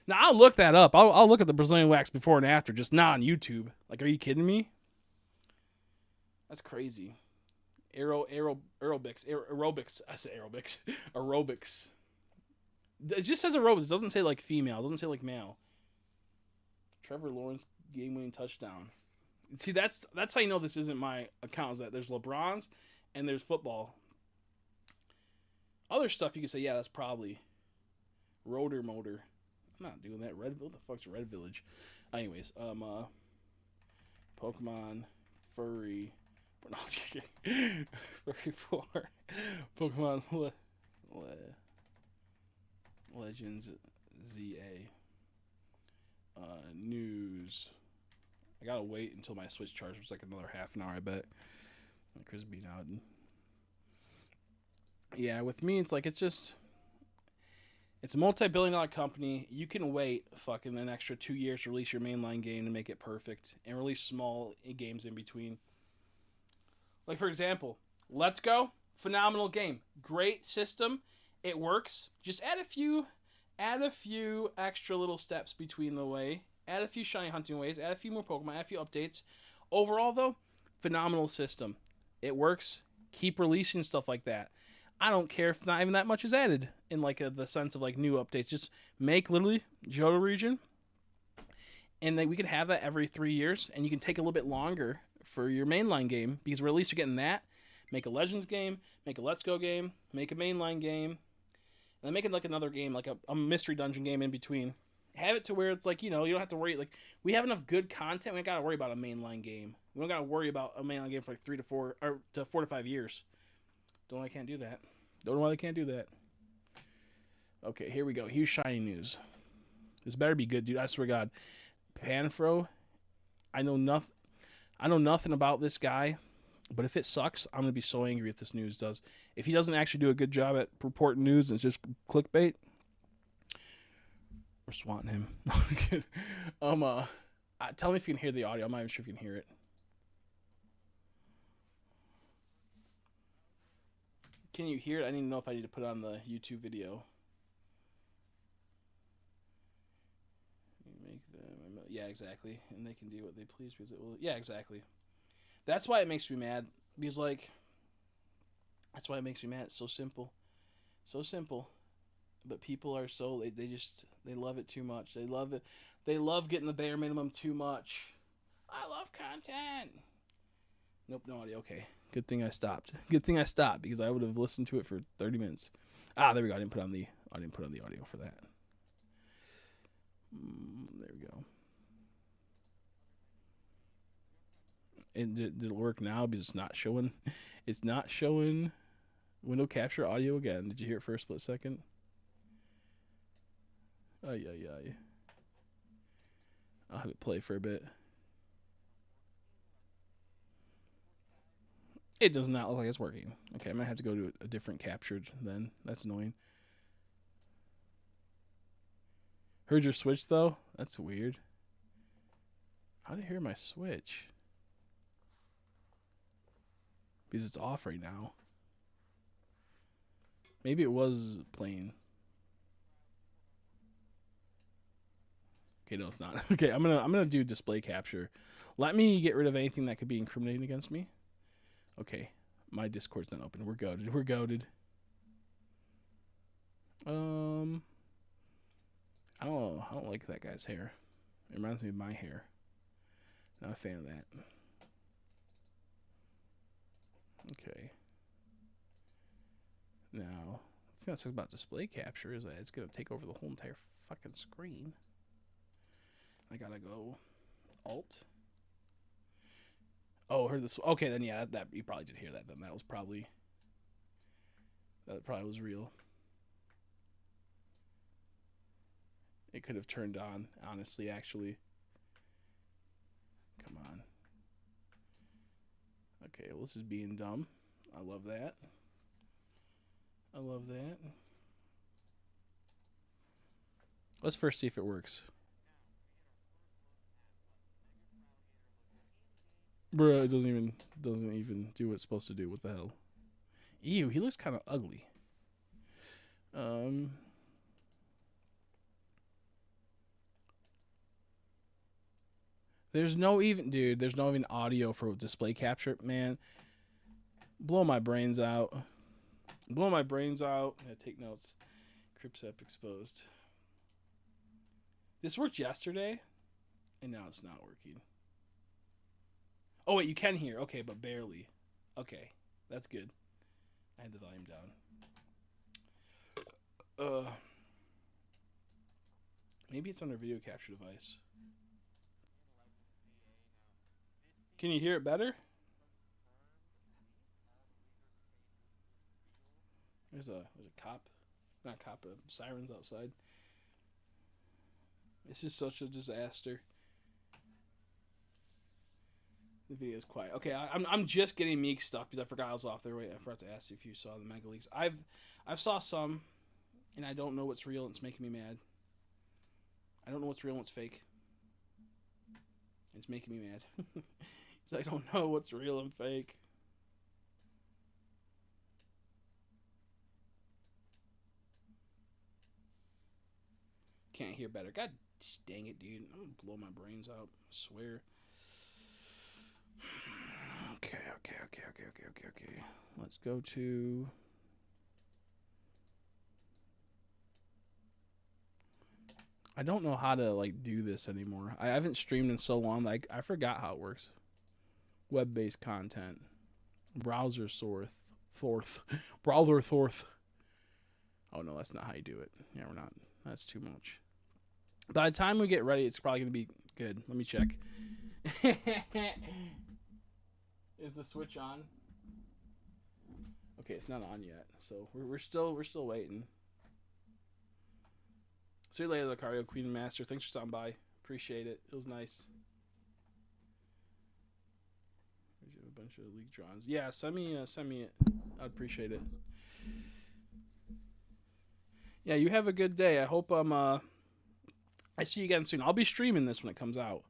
Now, I'll look that up. I'll look at the Brazilian wax before and after, just not on YouTube. Like, are you kidding me? That's crazy. Aerobics. I said aerobics. Aerobics. It just says aerobics. It doesn't say, like, female. It doesn't say, like, male. Trevor Lawrence game-winning touchdown. See, that's how you know this isn't my account, is that there's LeBron's and there's football. Other stuff you can say, yeah, that's probably Rotor Motor. I'm not doing that. What the fuck's Red Village? Anyways, Pokemon Furry. No, Furry 4. Pokemon Legends ZA. News. I gotta wait until my Switch charges. It's like another half an hour, I bet. Chris being out. Yeah, with me, it's like, it's a multi-billion-dollar company. You can wait fucking an extra 2 years to release your mainline game to make it perfect, and release small games in between. Like, for example, Let's Go, phenomenal game, great system, it works. Just add a few extra little steps between the way. Add a few shiny hunting ways. Add a few more Pokemon. Add a few updates. Overall, though, phenomenal system. It works. Keep releasing stuff like that. I don't care if not even that much is added in like the sense of like new updates. Just make literally Johto region, and then we can have that every 3 years, and you can take a little bit longer for your mainline game, because at least you're getting that. Make a Legends game. Make a Let's Go game. Make a mainline game. And then make it like another game, like a mystery dungeon game in between. Have it to where it's like, you don't have to worry. Like, we have enough good content. We don't got to worry about a mainline game. We don't got to worry about a mainline game for like 4 to 5 years. Don't know I can't do that. Don't know why they can't do that. Okay, here we go. Here's shiny news. This better be good, dude. I swear to God. Panfro, I know nothing about this guy, but if it sucks, I'm gonna be so angry if this news does. If he doesn't actually do a good job at reporting news and it's just clickbait, we're swatting him. Tell me if you can hear the audio. I'm not even sure if you can hear it. Can you hear it? I need to know if I need to put it on the YouTube video. Yeah, exactly. And they can do what they please because it will. Yeah, exactly. That's why it makes me mad. Because, like, that's why it makes me mad. It's so simple. So simple. But people are so, they love it too much. They love it. They love getting the bare minimum too much. I love content. Nope, no audio. Okay. Good thing I stopped. Good thing I stopped because I would have listened to it for 30 minutes. Ah, there we go. I didn't put on the audio for that. There we go. And did it work now? Because it's not showing. It's not showing window capture audio again. Did you hear it for a split second? Ay. I'll have it play for a bit. It does not look like it's working. Okay, I might have to go to a different captured then. That's annoying. Heard your switch though? That's weird. How did I hear my switch? Because it's off right now. Maybe it was playing. Okay, no, it's not. Okay, I'm gonna do display capture. Let me get rid of anything that could be incriminating against me. Okay, my Discord's not open. We're goated. We're goated. I don't know. I don't like that guy's hair. It reminds me of my hair. Not a fan of that. Okay. Now, the thing that sucks about display capture is that it's going to take over the whole entire fucking screen. I gotta go Alt. Oh, heard this. Okay, then yeah, that you probably did hear that. Then that probably was real. It could have turned on, honestly, actually. Come on. Okay, well, this is being dumb. I love that. I love that. Let's first see if it works. Bruh, it doesn't even do what it's supposed to do. What the hell? Ew, he looks kind of ugly. There's no even audio for display capture, man. Blow my brains out. Blow my brains out. Yeah, take notes. Cripsep exposed. This worked yesterday, and now it's not working. Oh, wait, you can hear. Okay, but barely. Okay, that's good. I had the volume down. Maybe it's on our video capture device. Can you hear it better? There's a cop. Not cop, sirens outside. This is such a disaster. The video is quiet. Okay, I'm just getting Meek stuff because I forgot I was off there. Wait, I forgot to ask you if you saw the Mega Leaks. I've saw some, and I don't know what's real, and it's making me mad. I don't know what's real and what's fake. It's making me mad. I don't know what's real and fake. Can't hear better. God dang it, dude. I'm gonna blow my brains out. I swear. Okay. Let's go to... I don't know how to, like, do this anymore. I haven't streamed in so long. Like, I forgot how it works. Web-based content. Browser Thorth. Browser Thorth. Oh, no, that's not how you do it. Yeah, we're not. That's too much. By the time we get ready, it's probably going to be good. Let me check. Is the switch on? Okay, it's not on yet, so we're still waiting. See you later, Lucario Queen and Master. Thanks for stopping by. Appreciate it. It was nice. A bunch of league drawings. Yeah, send me it. I'd appreciate it. Yeah, you have a good day. I hope I see you again soon. I'll be streaming this when it comes out.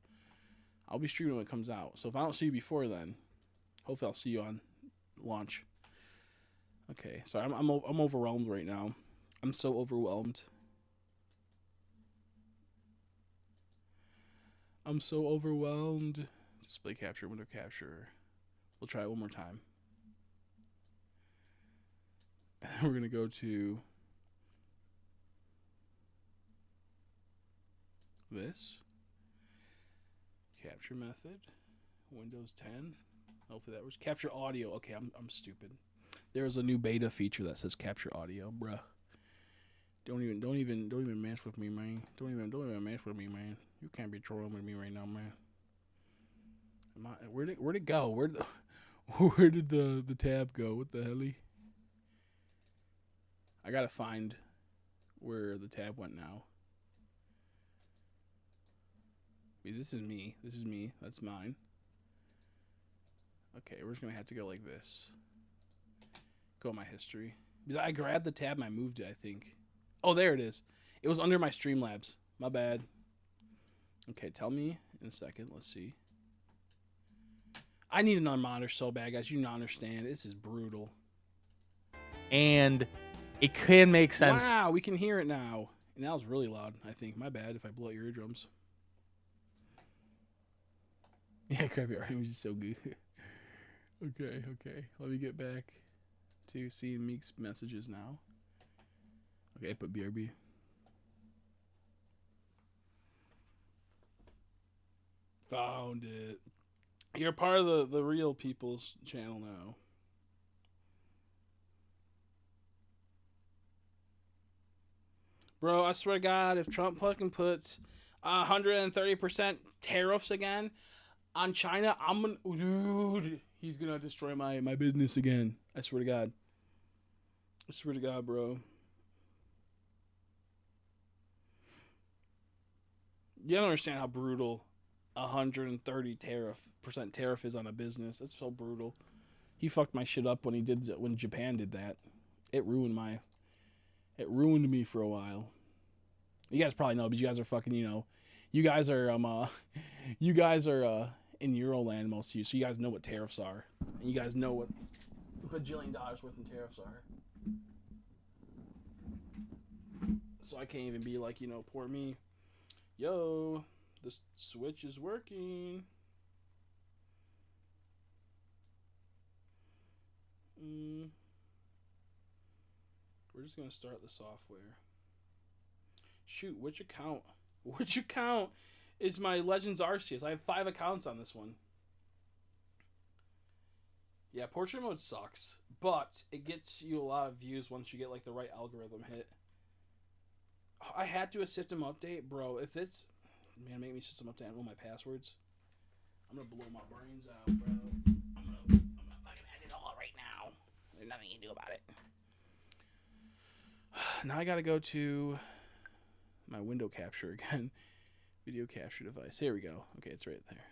So if I don't see you before then, hopefully I'll see you on launch. Okay, sorry, I'm overwhelmed right now. I'm so overwhelmed. Display capture, window capture. We'll try it one more time. We're gonna go to this capture method, Windows 10. Hopefully that was capture audio. Okay, I'm stupid. There's a new beta feature that says capture audio, bruh. Don't even mess with me, man. Don't even mess with me, man. You can't be trolling with me right now, man. Where'd it go? Where did the tab go? What the hell? I gotta find where the tab went now. Because this is me. That's mine. Okay, we're just gonna have to go like this. Go my history. Because I grabbed the tab and I moved it, I think. Oh, there it is. It was under my Streamlabs. My bad. Okay, tell me in a second. Let's see. I need another monitor so bad, guys. You don't understand. This is brutal. And it can make sense. Wow, we can hear it now. And that was really loud, I think. My bad if I blow out your eardrums. Yeah, Crappy Orange is so good. Okay. Let me get back to seeing Meek's messages now. Okay, put BRB. Found it. You're part of the real people's channel now. Bro, I swear to God, if Trump fucking puts 130% tariffs again on China, dude, he's gonna destroy my business again. I swear to God. I swear to God, bro. You don't understand how brutal 130% tariff is on a business. That's so brutal. He fucked my shit up when Japan did that. It ruined me for a while. You guys probably know, but you guys are fucking, you guys are in Euroland, most of you, so you guys know what tariffs are. And you guys know what $1 bajillion worth in tariffs are. So I can't even be like, poor me. Yo, the Switch is working. We're just going to start the software. Shoot, which account is my Legends Arceus? I have 5 accounts on this one. Yeah, portrait mode sucks, but it gets you a lot of views once you get like the right algorithm hit. I had to a system update, bro. If it's, man, make me system update. I don't know my passwords. I'm gonna blow my brains out, bro. I'm gonna fucking end it all right now. There's nothing you can do about it. Now I gotta go to my window capture again. Video capture device. Here we go. Okay, it's right there.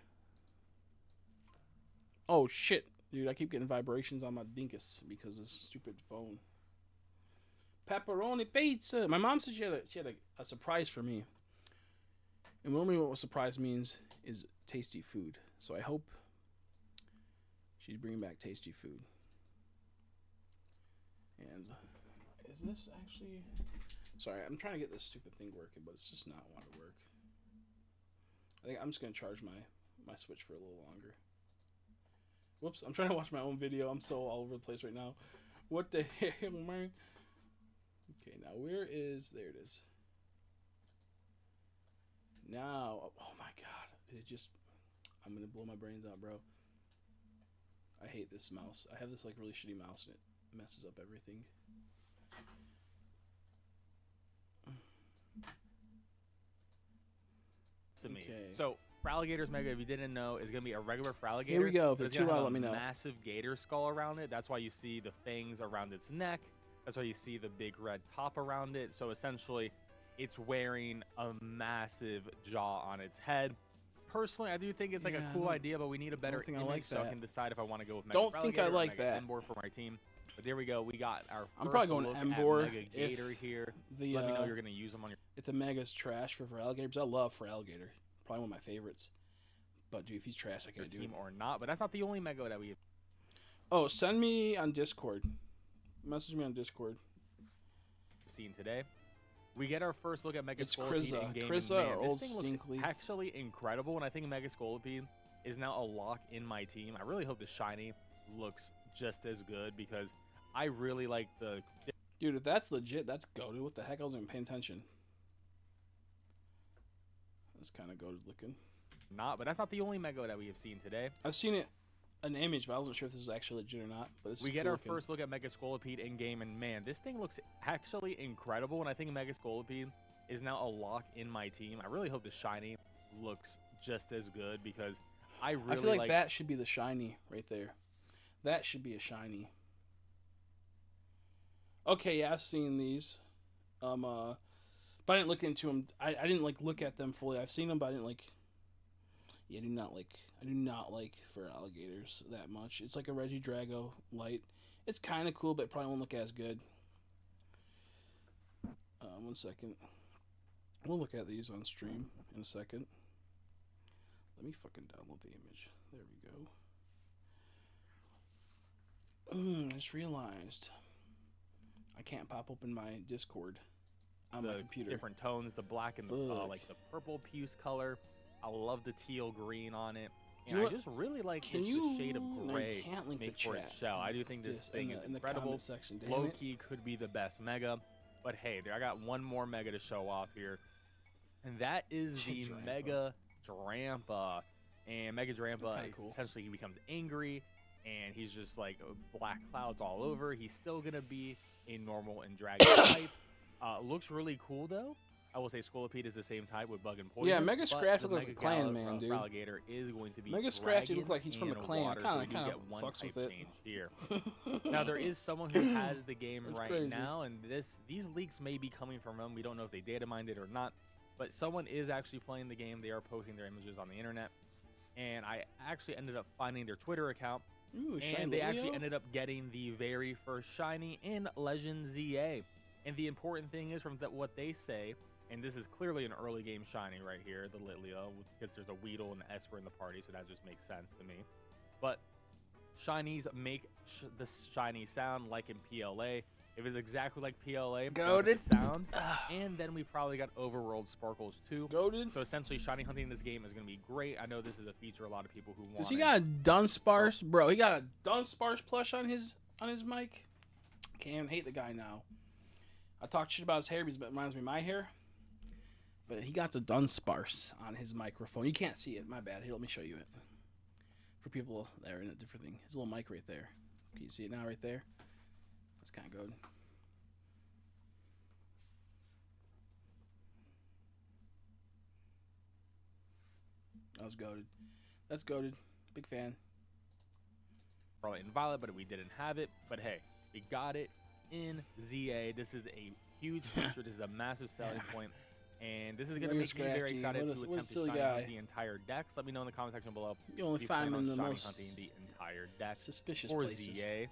Oh shit, dude! I keep getting vibrations on my dinkus because of this stupid phone. Pepperoni pizza. My mom said she had a surprise for me. And normally what a surprise means is tasty food. So I hope she's bringing back tasty food. And is this actually... Sorry, I'm trying to get this stupid thing working, but it's just not wanting to work. I think I'm just going to charge my Switch for a little longer. Whoops, I'm trying to watch my own video. I'm so all over the place right now. What the hell, man? Okay, now where is... There it is. Now... Oh my god. Did it just... I'm gonna blow my brains out, bro. I hate this mouse. I have this like really shitty mouse and it messes up everything. To me. Okay. So Fraligator's Mega, if you didn't know, is going to be a regular Fraligator. Here we go. If but it's gonna too loud, have let me a know. Massive gator skull around it. That's why you see the fangs around its neck. That's why you see the big red top around it. So essentially, it's wearing a massive jaw on its head. Personally, I do think it's like Yeah, a cool idea, but we need a better think I image like so I that. can decide if I want to go with Mega Don't think I Fraligator or like Mega that. Embor for my team. But there we go. We got our first I'm probably going look Embor at Mega Gator if here. The Let me know you're going to use them on your if the Mega's trash for alligators. I love for alligator. Probably one of my favorites. But dude, if he's trash, I can't do it. team or not. But that's not the only Mega that we Oh, send me on Discord. Message me on Discord. seen today. We get our first look at Mega It's Scolipede Krizza. in game. Krizza, and our man, old this thing looks Stinkly. actually incredible, and I think Mega Scolipede is now a lock in my team. I really hope the shiny looks just as good because I really like the. Dude, if that's legit, that's goated. What the heck? I wasn't even paying attention. That's kind of goated looking. Not, but that's not the only Mega that we have seen today. I've seen it, an image, but I wasn't sure if this is actually legit or not. But this We is get cool our looking. first look at Mega Scolipede in game, and man, this thing looks actually incredible. And I think Mega Scolipede is now a lock in my team. I really hope the shiny looks just as good because I really I feel like that should be the shiny right there. That should be a shiny. Okay, yeah, I've seen these. But I didn't look into them. I didn't like look at them fully. I've seen them, but I didn't like. Yeah, I do not like for alligators that much. It's like a Regidrago light. It's kind of cool, but it probably won't look as good. 1 second. We'll look at these on stream in a second. Let me fucking download the image. There we go. I just realized I can't pop open my Discord on my the computer. different tones, the black and the Fuck. like the purple puce color. I love the teal green on it. Do And you I know just really like Can this you? shade of No, gray you can't link the make for its chat. shell. I do think this Just thing in is the incredible. comment section. Damn Low it. key could be the best Mega. But hey, I got one more Mega to show off here. And that is the Drampa. Mega Drampa. And Mega That's Drampa, kinda cool. essentially he becomes angry. And he's just like black clouds all over. He's still going to be a normal and dragon type. Looks really cool though. I will say Scolipede is the same type with Bug and Poison. Yeah, Mega but Scrafty the looks like Mega a clan Gal- man, dude. Fraligator is going to be Mega Scrafty dragon look like he's from the and clan. water, so we do Kinda get one fucks type with it. change here. Now there is someone who has the game That's right crazy. now, and these leaks may be coming from them. We don't know if they data mined it or not, but someone is actually playing the game. They are posting their images on the internet, and I actually ended up finding their Twitter account, Ooh, and they actually ended up getting the very first shiny in Legend ZA. And the important thing is from what they say, and this is clearly an early game shiny right here, the Litleo, because there's a Weedle and an Esper in the party, so that just makes sense to me. But shinies make the shiny sound like in PLA. If it's exactly like PLA, Goated. sound. And then we probably got Overworld Sparkles too. Goated. So essentially, shiny hunting in this game is going to be great. I know this is a feature a lot of people who want. Does he got a Dunsparce, bro? He got a Dunsparce plush on his mic. Can't hate the guy now. I talked shit about his hair because it reminds me of my hair. But he got a Dunsparce on his microphone. You can't see it. My bad. Here, let me show you it. For people that are in a different thing. His little mic right there. Can you see it now right there? That's kind of good. That was goated. That's goated. Big fan. Probably in Violet, but we didn't have it. But hey, we got it in ZA. This is a huge feature. This is a massive selling point. And this is going to Mega make me very Scrafty. excited What a to attempt to silly shiny guy. hunt the entire decks. Let me know in the comment section below. You only if you find plan him in on the shiny most hunting the entire deck suspicious for places. ZA.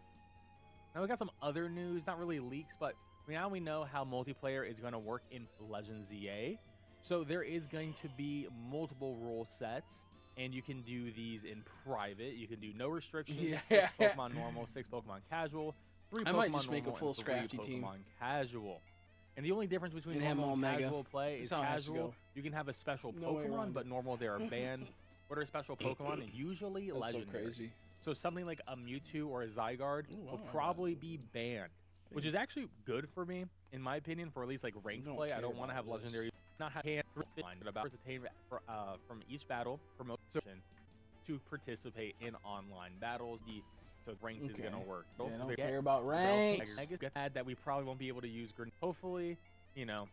Now we got some other news, not really leaks, but now we know how multiplayer is going to work in Legend ZA. So there is going to be multiple rule sets, and you can do these in private. You can do no restrictions, Yeah. 6 Pokemon normal, 6 Pokemon casual, 3 Pokemon I might just make a normal, full and 3 Scrafty team. Pokemon casual. And the only difference between And have normal and them all mega. casual play That's is how it has to casual. go. You can have a special No way Pokemon, around but it. normal they are banned. What are special Pokemon? Usually That's so legendaries. crazy. So something like a Mewtwo or a Zygarde Ooh, I will don't know probably be banned, which is actually good for me, in my opinion, for at least like ranked Don't play. I care don't want to about have this. legendary, not have hand but about attain from each battle promotion to participate in online battles. So ranked is Okay. gonna work. Yeah, I don't Forget- care about no, ranks. Mega that we probably won't be able to use. Hopefully, you know.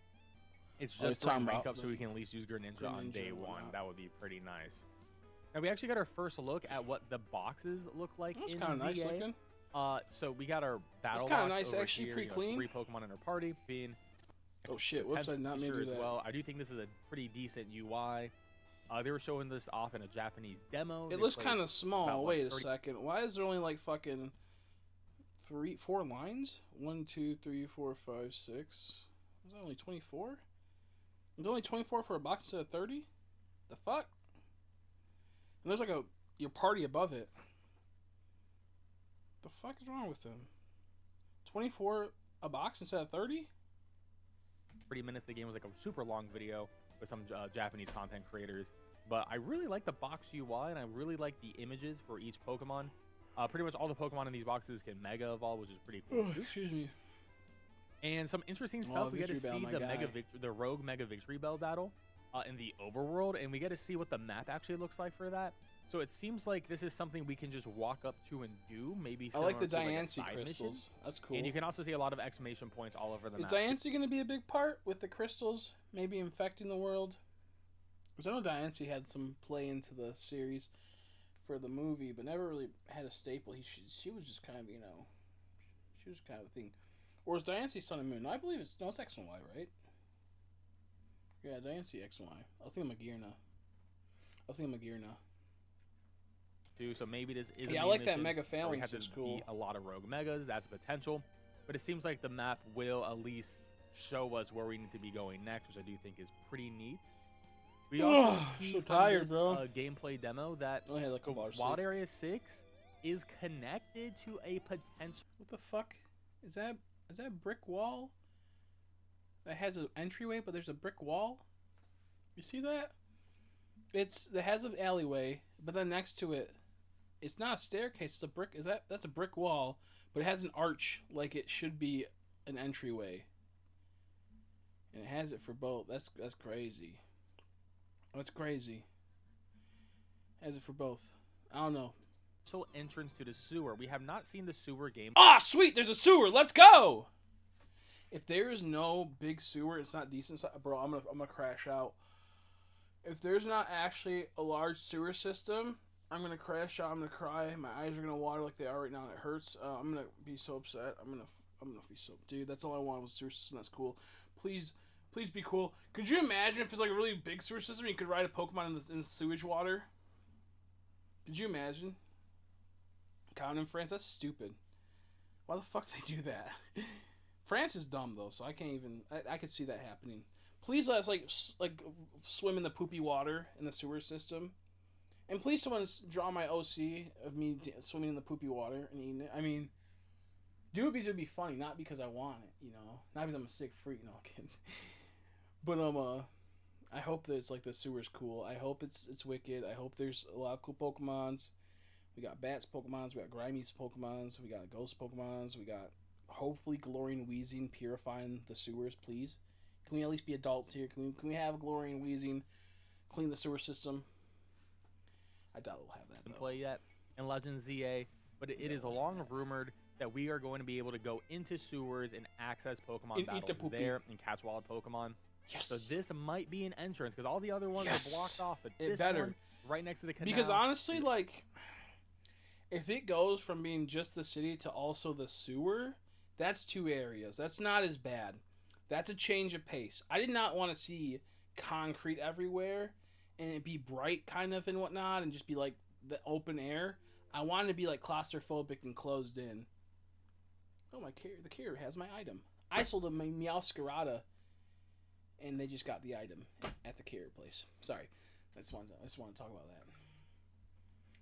It's Oh, you're just during talking rank about up, so we can at least use Greninja on Greninja day and one. whatnot. That would be pretty nice. Now we actually got our first look at what the boxes look like That's in kind of ZA. nice looking. So we got our battle kinda box nice, over actually, here, pretty clean. 3 Pokemon in our party, being Oh shit! Whoops! I did not mean to sure do as that. well. I do think this is a pretty decent UI. They were showing this off in a Japanese demo. It They looks played kind of small. about, like, Wait a 30 second. Why is there only like fucking 4 lines? 1, 2, 3, 4, 5, 6. Is that only 24? There's only 24 for a box instead of 30? The fuck? And there's like your party above it. The fuck is wrong with them? 24 a box instead of 30? 30 minutes. The game was like a super long video with some Japanese content creators. But I really like the box UI, and I really like the images for each Pokemon. Pretty much all the Pokemon in these boxes can Mega Evolve, which is pretty cool. Oh, excuse me. And some interesting Oh, stuff. We get to Victory see Bell, my guy. the Rogue Mega Victory Bell battle in the overworld, and we get to see what the map actually looks like for that. So it seems like this is something we can just walk up to and do. Maybe I like the similar to, like, a Diancie side mission. crystals. That's cool. And you can also see a lot of exclamation points all over the Is map. Diancie going to be a big part with the crystals maybe infecting the world? Because I know Diancie had some play into the series for the movie, but never really had a staple. She was just kind of, she was kind of a thing. Or is Diancie Sun and Moon? I believe it's X and Y, right? Yeah, Diancie X and Y. I think I'm a Gearna. Too, so maybe this is Yeah, I like that Mega Phalanx. It's cool. A lot of rogue megas. That's potential, but it seems like the map will at least show us where we need to be going next, which I do think is pretty neat. We also see so from tired, this bro. Gameplay demo that I had like a bar Wild sleep. Area 6 is connected to a potential. What the fuck? Is that a brick wall? That has an entryway, but there's a brick wall? You see that? It has an alleyway, but then next to it, it's not a staircase, it's a brick. That's a brick wall, but it has an arch like it should be an entryway. And it has it for both. That's crazy. That's crazy. Has it for both. I don't know. Entrance to the sewer. We have not seen the sewer game. Ah, sweet, there's a sewer. Let's go. If there is no big sewer, it's not decent. Bro, I'm gonna crash out. If there's not actually a large sewer system, I'm gonna crash out. I'm gonna cry. My eyes are gonna water like they are right now. And it hurts. I'm gonna be so upset. I'm gonna be so. Dude, that's all I want was a sewer system. That's cool. Please be cool. Could you imagine if it's like a really big sewer system and you could ride a Pokemon in the sewage water? Could you imagine? Common in France? That's stupid. Why the fuck they do that? France is dumb though, so I can't even. I could see that happening. Please let us like swim in the poopy water in the sewer system, and please someone draw my OC of me swimming in the poopy water and eating it. I mean, do it because it'd be funny, not because I want it. Not because I'm a sick freak. No, I'm kidding. But I hope that it's like the sewer's cool. I hope it's wicked. I hope there's a lot of cool Pokemons. We got Bats Pokemons, we got Grimeys Pokemons, we got Ghost Pokemons, we got hopefully Glory and Weezing purifying the sewers, please. Can we at least be adults here? Can we have Glory and Weezing clean the sewer system? I doubt we'll have that though. Play yet in Legends ZA, but it is long rumored that we are going to be able to go into sewers and access Pokemon And eat the battles poopy. there and catch wild Pokemon. Yes. So this might be an entrance because all the other ones Yes. are blocked off, but It this better. one right next to the canal. Because honestly, like, if it goes from being just the city to also the sewer, that's 2 areas. That's not as bad. That's a change of pace. I did not want to see concrete everywhere and it be bright kind of and whatnot and just be like the open air. I wanted to be like claustrophobic and closed in. Oh, the carrier has my item. I sold them my Meowscarada and they just got the item at the carrier place. Sorry. I just want to talk about that.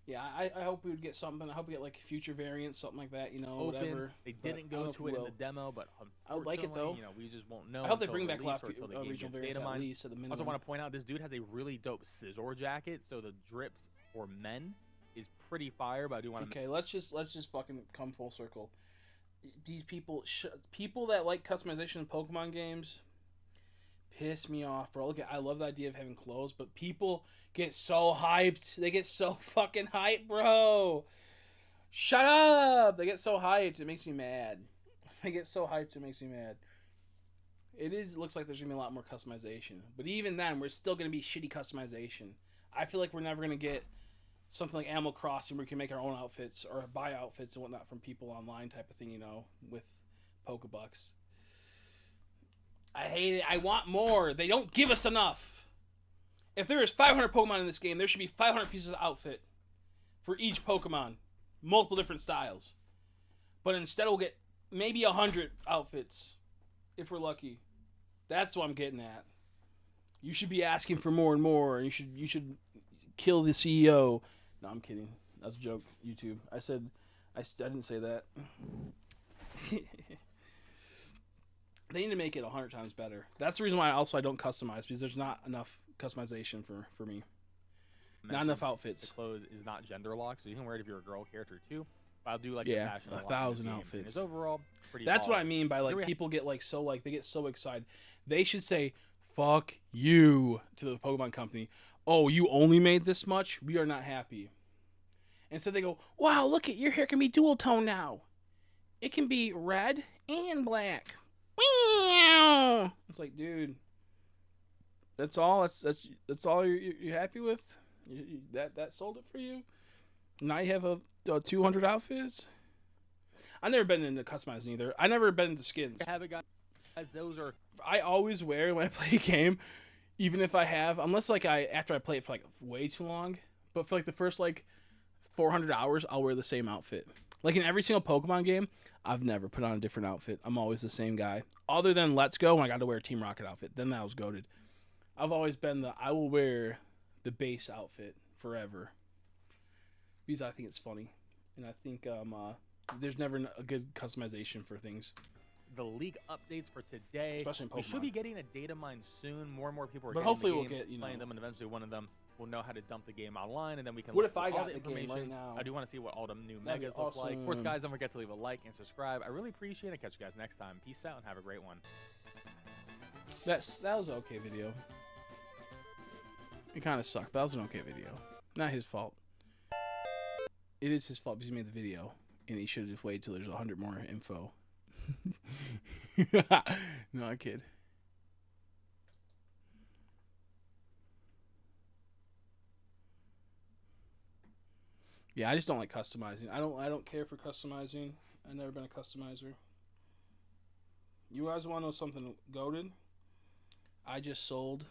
Yeah, I hope we would get something. I hope we get like future variants, something like that. Open. Whatever. They But didn't I don't go know if to we it in will. the demo, but I would like it, though. unfortunately, we just won't know. I hope they until bring back release last or until the game regional gets variants data at mined. least at the minimum. I also want to point out this dude has a really dope Scizor jacket, so the drips for men is pretty fire. But I do want to Okay, let's just fucking come full circle. These people that like customization in Pokemon games piss me off, bro. Look, I love the idea of having clothes, but people get so hyped. They get so fucking hyped, bro. Shut up! They get so hyped, it makes me mad. They get so hyped, it makes me mad. Looks like there's gonna be a lot more customization, but even then, we're still gonna be shitty customization. I feel like we're never gonna get something like Animal Crossing where we can make our own outfits or buy outfits and whatnot from people online type of thing, you know, with Pokebucks. I hate it. I want more. They don't give us enough. If there is 500 Pokemon in this game, there should be 500 pieces of outfit for each Pokemon, multiple different styles. But instead, we'll get maybe 100 outfits if we're lucky. That's what I'm getting at. You should be asking for more and more, and you should kill the CEO. No, I'm kidding. That's a joke. YouTube. I didn't say that. They need to make it 100 times better. That's the reason why I don't customize, because there's not enough customization for me. Not enough outfits. The clothes is not gender locked, so you can wear it if you're a girl character too. But I'll do like yeah, the fashion 1,000 outfits. It's overall pretty. That's baller. what I mean by like people get like they get so excited. They should say "fuck you" to the Pokemon company. Oh, you only made this much? We are not happy. And so they go, "Wow, look at your hair can be dual tone now. It can be red and black." Wow. It's like, dude, that's all. That's all you're happy with. That sold it for you. Now you have 200 outfits. I've never been into customizing either. I never been into skins. I haven't got as those are. I always wear when I play a game, even if I have, unless like after I play it for like way too long. But for like the first like 400 hours, I'll wear the same outfit. Like in every single Pokemon game, I've never put on a different outfit. I'm always the same guy. Other than Let's Go, when I got to wear a Team Rocket outfit. Then that was goated. I've always been I will wear the base outfit forever. Because I think it's funny. And I think there's never a good customization for things. The league updates for today. Especially in Pokemon. We should be getting a data mine soon. More and more people are but getting hopefully the we'll game, get, playing them, and eventually one of them will know how to dump the game online, and then we can What look if I through all got the the game information. right now? I do want to see what all the new That'd be megas look like. Of course, awesome. guys, don't forget to leave a like and subscribe. I really appreciate it. Catch you guys next time. Peace out and have a great one. That was an okay video. It kind of sucked, but that was an okay video. Not his fault. It is his fault because he made the video, and he should have just waited till there's 100 more info. No, I kid. Yeah, I just don't like customizing. I don't care for customizing. I've never been a customizer. You guys want to know something goated? I just sold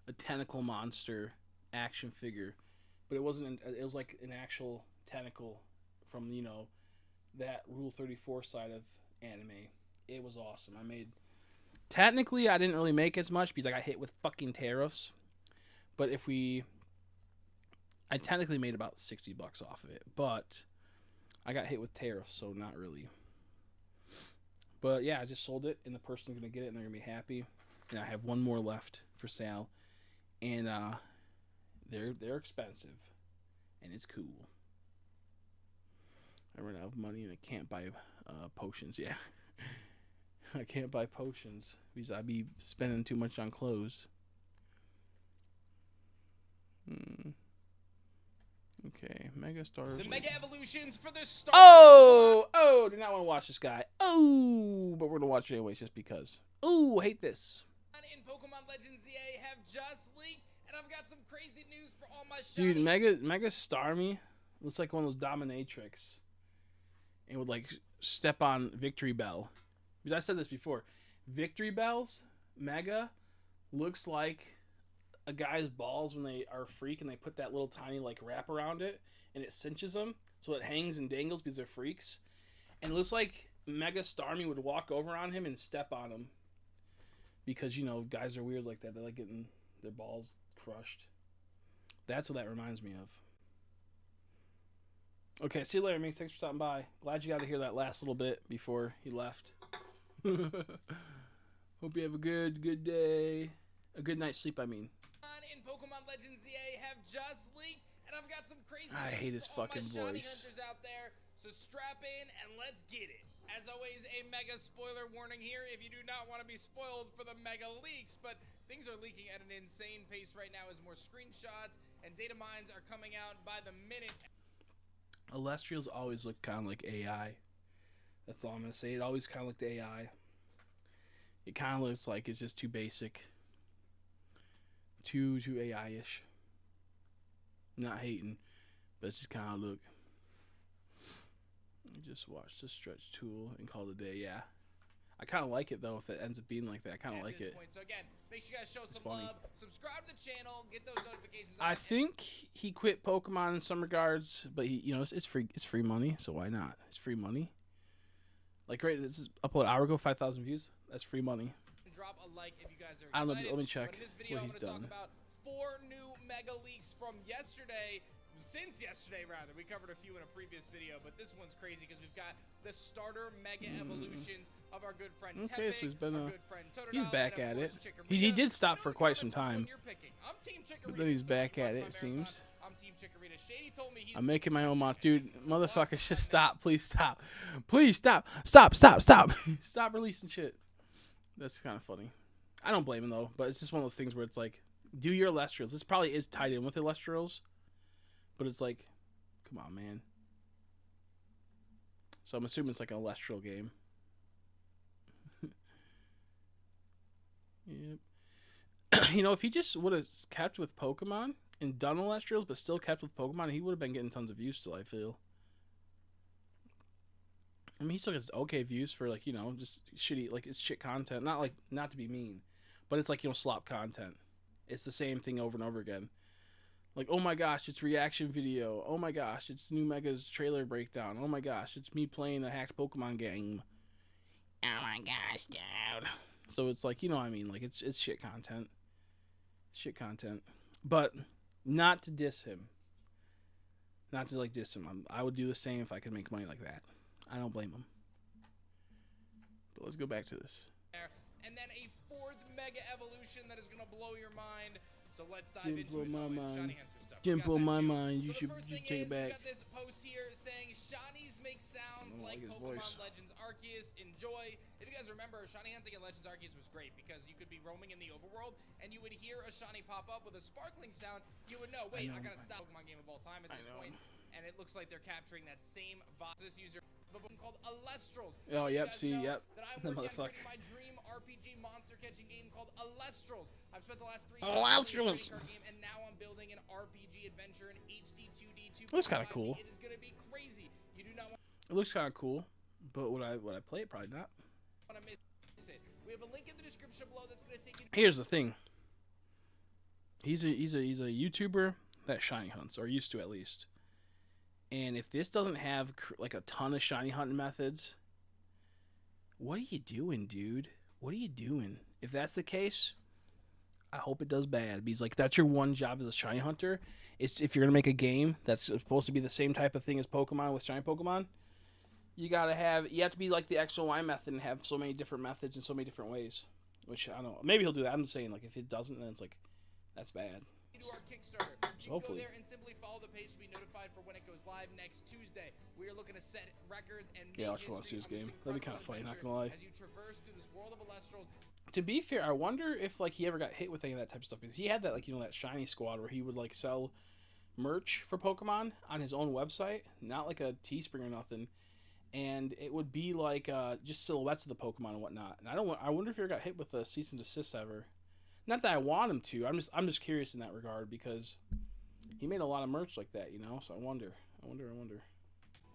a tentacle monster action figure, but it wasn't. It was like an actual tentacle from, you know, that Rule 34 side of anime. It was awesome. Technically, I didn't really make as much because I got hit with fucking tariffs. But I technically made about $60 off of it, but I got hit with tariffs, so not really. But yeah, I just sold it, and the person's gonna get it, and they're gonna be happy. And I have one more left for sale, and they're expensive, and it's cool. I run out of money, and I can't buy potions. Yeah, I can't buy potions because I'd be spending too much on clothes. Okay, Mega Stars. The Mega Evolutions for the start. Oh, do not want to watch this guy. Oh, but we're gonna watch it anyways just because. Oh, hate this. In Pokemon Legends ZA have just leaked, and I've got some crazy news for all my Dude, shiny. Mega Starmie looks like one of those dominatrix. And would like step on Victory Bell. Because I said this before. Victory Bells, Mega, looks like a guy's balls when they are a freak and they put that little tiny like wrap around it and it cinches them so it hangs and dangles because they're freaks. And it looks like Mega Starmie would walk over on him and step on him. Because, you know, guys are weird like that. They like getting their balls crushed. That's what that reminds me of. Okay, see you later, Mix. Thanks for stopping by. Glad you got to hear that last little bit before he left. Hope you have a good day. A good night's sleep, I mean. In Pokemon Legends ZA have just leaked, and I've got some crazy I news hate his for all fucking my shiny voice. hunters out there. So strap in and let's get it. As always, a mega spoiler warning here if you do not want to be spoiled for the mega leaks, but things are leaking at an insane pace right now as more screenshots and data mines are coming out by the minute. Alestrials always look kind of like AI. That's all I'm going to say. It always kind of looked AI. It kind of looks like it's just too basic. Too AI-ish. Not hating, but it's just kind of look. Just watch the stretch tool and call it a day. Yeah, I kind of like it though. If it ends up being like that, I kind of like it. So again, make sure you guys show some funny. love, subscribe to the channel, get those notifications. I think he quit Pokemon in some regards, but he, it's free. It's free money, so why not? It's free money. Like right, this is upload an hour ago, 5,000 views. That's free money. Drop a like if you guys are I don't know. excited. Let me check But in this video, what I'm he's going to done. talk about 4 new mega leaks from yesterday. Since yesterday, rather. We covered a few in a previous video, but this one's crazy because we've got the starter mega evolutions of our good friend Okay, Tepic, so he's been our good friend he's Totodile, back and of at it. course He Chikorita. did stop for Let me know in the quite some comments which one time. you're picking. I'm Team Chikorita, But then he's so back watch at my it, it seems. marathon. I'm Team Chikorita. Shady told me he's I'm making my own monster. Dude, So motherfucker, watch just my stop. Please stop. Please stop. Stop. Stop releasing shit. That's kind of funny. I don't blame him, though. But it's just one of those things where it's like, do your Elestrials. This probably is tied in with Elestrials. But it's like, come on, man. So I'm assuming it's like an Elestral game. Yep. If he just would have kept with Pokemon and done Elestrials, but still kept with Pokemon, he would have been getting tons of views still, I feel. I mean, he still gets okay views for, like, just shitty, like, it's shit content. Not to be mean, but it's like, slop content. It's the same thing over and over again. Like, oh my gosh, it's reaction video. Oh my gosh, it's new Mega's trailer breakdown. Oh my gosh, it's me playing a hacked Pokemon game. Oh my gosh, dude. So it's like, what I mean? Like, it's shit content. Shit content. But not to diss him. Not to, diss him. I would do the same if I could make money like that. I don't blame him. But let's go back to this. And then a 4th mega evolution that is going to blow your mind. So let's dive Didn't into blow it. my mind. Shiny Hunter stuff. Didn't We got blow that my too. mind. You So should the first just thing take is, it back. we got this post here saying Shinies make sounds I like don't like his Pokemon voice. Legends Arceus. Enjoy. If you guys remember, Shiny hunting in Legends Arceus was great because you could be roaming in the overworld and you would hear a shiny pop up with a sparkling sound. You would know, wait, I gotta stop Pokemon game of all time at this point. And it looks like they're capturing that same vibe. This user called Elestrals. Oh, You yep, guys see, know yep. That I'm The working on motherfucker. creating my dream RPG monster catching game called Elestrals. I've spent the last 3 years Elestrals. building a trading card game, and now I'm building an RPG adventure in HD 2D 2.5D. Looks kinda cool. It is gonna be crazy. You do not want It looks kind of cool, but would I play it? Probably not. to miss it. We have a link in the description below that's gonna take you. Here's the thing. He's a YouTuber that shiny hunts, or used to at least. And if this doesn't have like a ton of shiny hunting methods, what are you doing, dude? What are you doing? If that's the case, I hope it does bad. Because like that's your one job as a shiny hunter. It's if you're gonna make a game that's supposed to be the same type of thing as Pokemon with shiny Pokemon, you have to be like the X and Y method and have so many different methods in so many different ways. Which I don't know. Maybe he'll do that. I'm just saying, like, if it doesn't, then it's like that's bad. To our Kickstarter. You can Hopefully. go there and simply follow the page to be notified for when it goes live next Tuesday. We are looking to set records and make Yeah, I just wanna see history this on game. That'd be incredible kinda funny, not adventure gonna lie. As you traverse through this world of Elestrals. To be fair, I wonder if like he ever got hit with any of that type of stuff because he had that that shiny squad where he would like sell merch for Pokemon on his own website, not like a Teespring or nothing, and it would be like just silhouettes of the Pokemon and whatnot. And I wonder if he ever got hit with a cease and desist ever. Not that I want him to. I'm just curious in that regard because he made a lot of merch like that, So I wonder.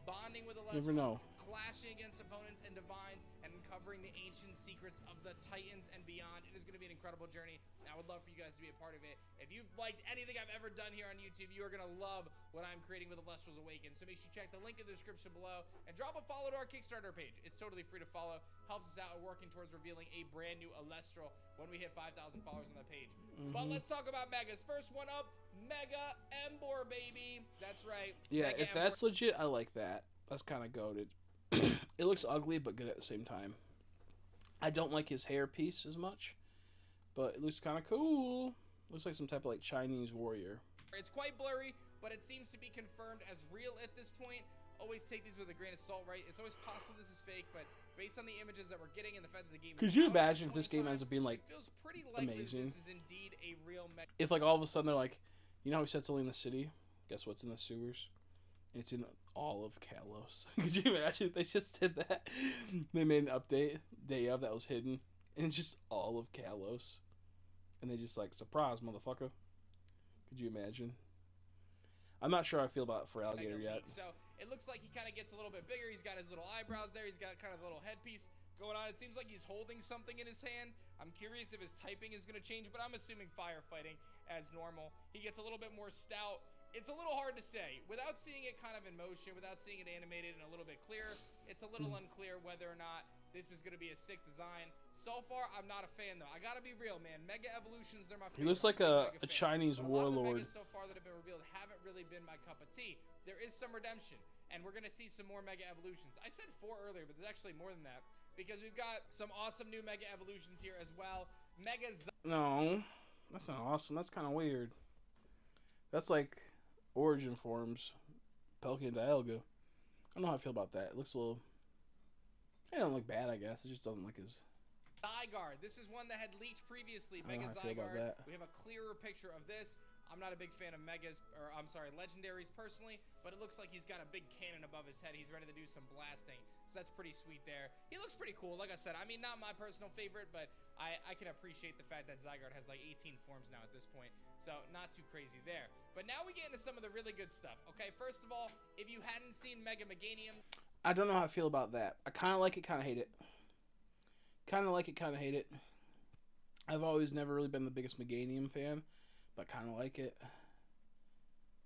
Bonding with Never Elestrals, know. clashing against opponents and divines, and uncovering the ancient secrets of the Titans and beyond. It is going to be an incredible journey. I would love for you guys to be a part of it. If you've liked anything I've ever done here on YouTube, you are going to love what I'm creating with Elestrals Awaken. So make sure you check the link in the description below and drop a follow to our Kickstarter page. It's totally free to follow. Helps us out in working towards revealing a brand new Elestral when we hit 5,000 followers on the page. But let's talk about Megas. First one up, Mega Emboar, baby. That's right. Yeah, Mega if that's legit, I like that. That's kind of goated. It looks ugly, but good at the same time. I don't like his hair piece as much, but it looks kind of cool. Looks like some type of like Chinese warrior. It's quite blurry, but it seems to be confirmed as real at this point. Always take these with a grain of salt, right? It's always possible this is fake, but based on the images that we're getting and the fact that the game Could is you out at imagine if this this point in game ends time, up being like it feels pretty likely amazing? this is indeed a real Mega. if like all of a sudden they're like, how we said something in the city? Guess what's in the sewers? It's in all of Kalos. Could you imagine if they just did that? They made an update day of that was hidden, and it's just all of Kalos, and they just like surprise, motherfucker. Could you imagine? I'm not sure how I feel about for Alligator yet. So it looks like he kind of gets a little bit bigger. He's got his little eyebrows there. He's got kind of a little headpiece going on. It seems like he's holding something in his hand. I'm curious if his typing is going to change, but I'm assuming firefighting as normal. He gets a little bit more stout. It's a little hard to say. Without seeing it kind of in motion, without seeing it animated and a little bit clearer, it's a little unclear whether or not this is going to be a sick design. So far, I'm not a fan, though. I got to be real, man. Mega Evolutions, they're my favorite. He looks like a Chinese but warlord. A lot of the Megas so far that have been revealed haven't really been my cup of tea. There is some redemption, and we're going to see some more Mega Evolutions. I said 4 earlier, but there's actually more than that, because we've got some awesome new Mega Evolutions here as well. No, that's not awesome. That's kind of weird. That's like Origin Forms, Pelican Dialga. I don't know how I feel about that. It looks a little... It don't look bad, I guess. It just doesn't look as... Zygarde. This is one that had leaked previously. I don't Mega know how I feel about Zygarde. that. We have a clearer picture of this. I'm not a big fan of legendaries personally, but it looks like he's got a big cannon above his head. He's ready to do some blasting. So that's pretty sweet there. He looks pretty cool. Like I said, I mean, not my personal favorite, but I can appreciate the fact that Zygarde has like 18 forms now at this point. So not too crazy there. But now we get into some of the really good stuff. Okay, first of all, if you hadn't seen Mega Meganium, I don't know how I feel about that. I kind of like it, kind of hate it. Kind of like it, kind of hate it. I've always never really been the biggest Meganium fan, but kind of like it.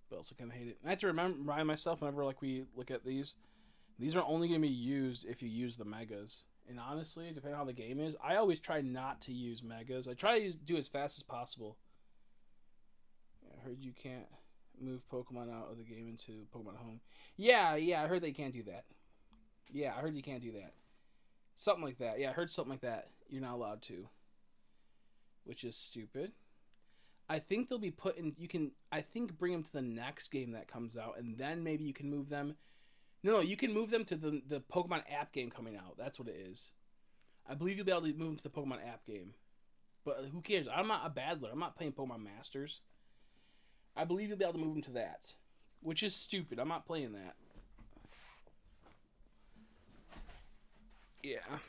But also kind of hate it. I have to remind myself whenever like we look at these are only going to be used if you use the Megas. And honestly, depending on how the game is, I always try not to use Megas. I try to do as fast as possible. I heard you can't move Pokemon out of the game into Pokemon Home. Yeah, I heard they can't do that. Yeah, I heard you can't do that. Something like that. Yeah, I heard something like that. You're not allowed to. Which is stupid. I think they'll be put in... You can, I think, bring them to the next game that comes out, and then maybe you can move them... No, you can move them to the Pokemon app game coming out. That's what it is. I believe you'll be able to move them to the Pokemon app game. But who cares? I'm not a battler. I'm not playing Pokemon Masters. I believe you'll be able to move them to that. Which is stupid. I'm not playing that. Yeah.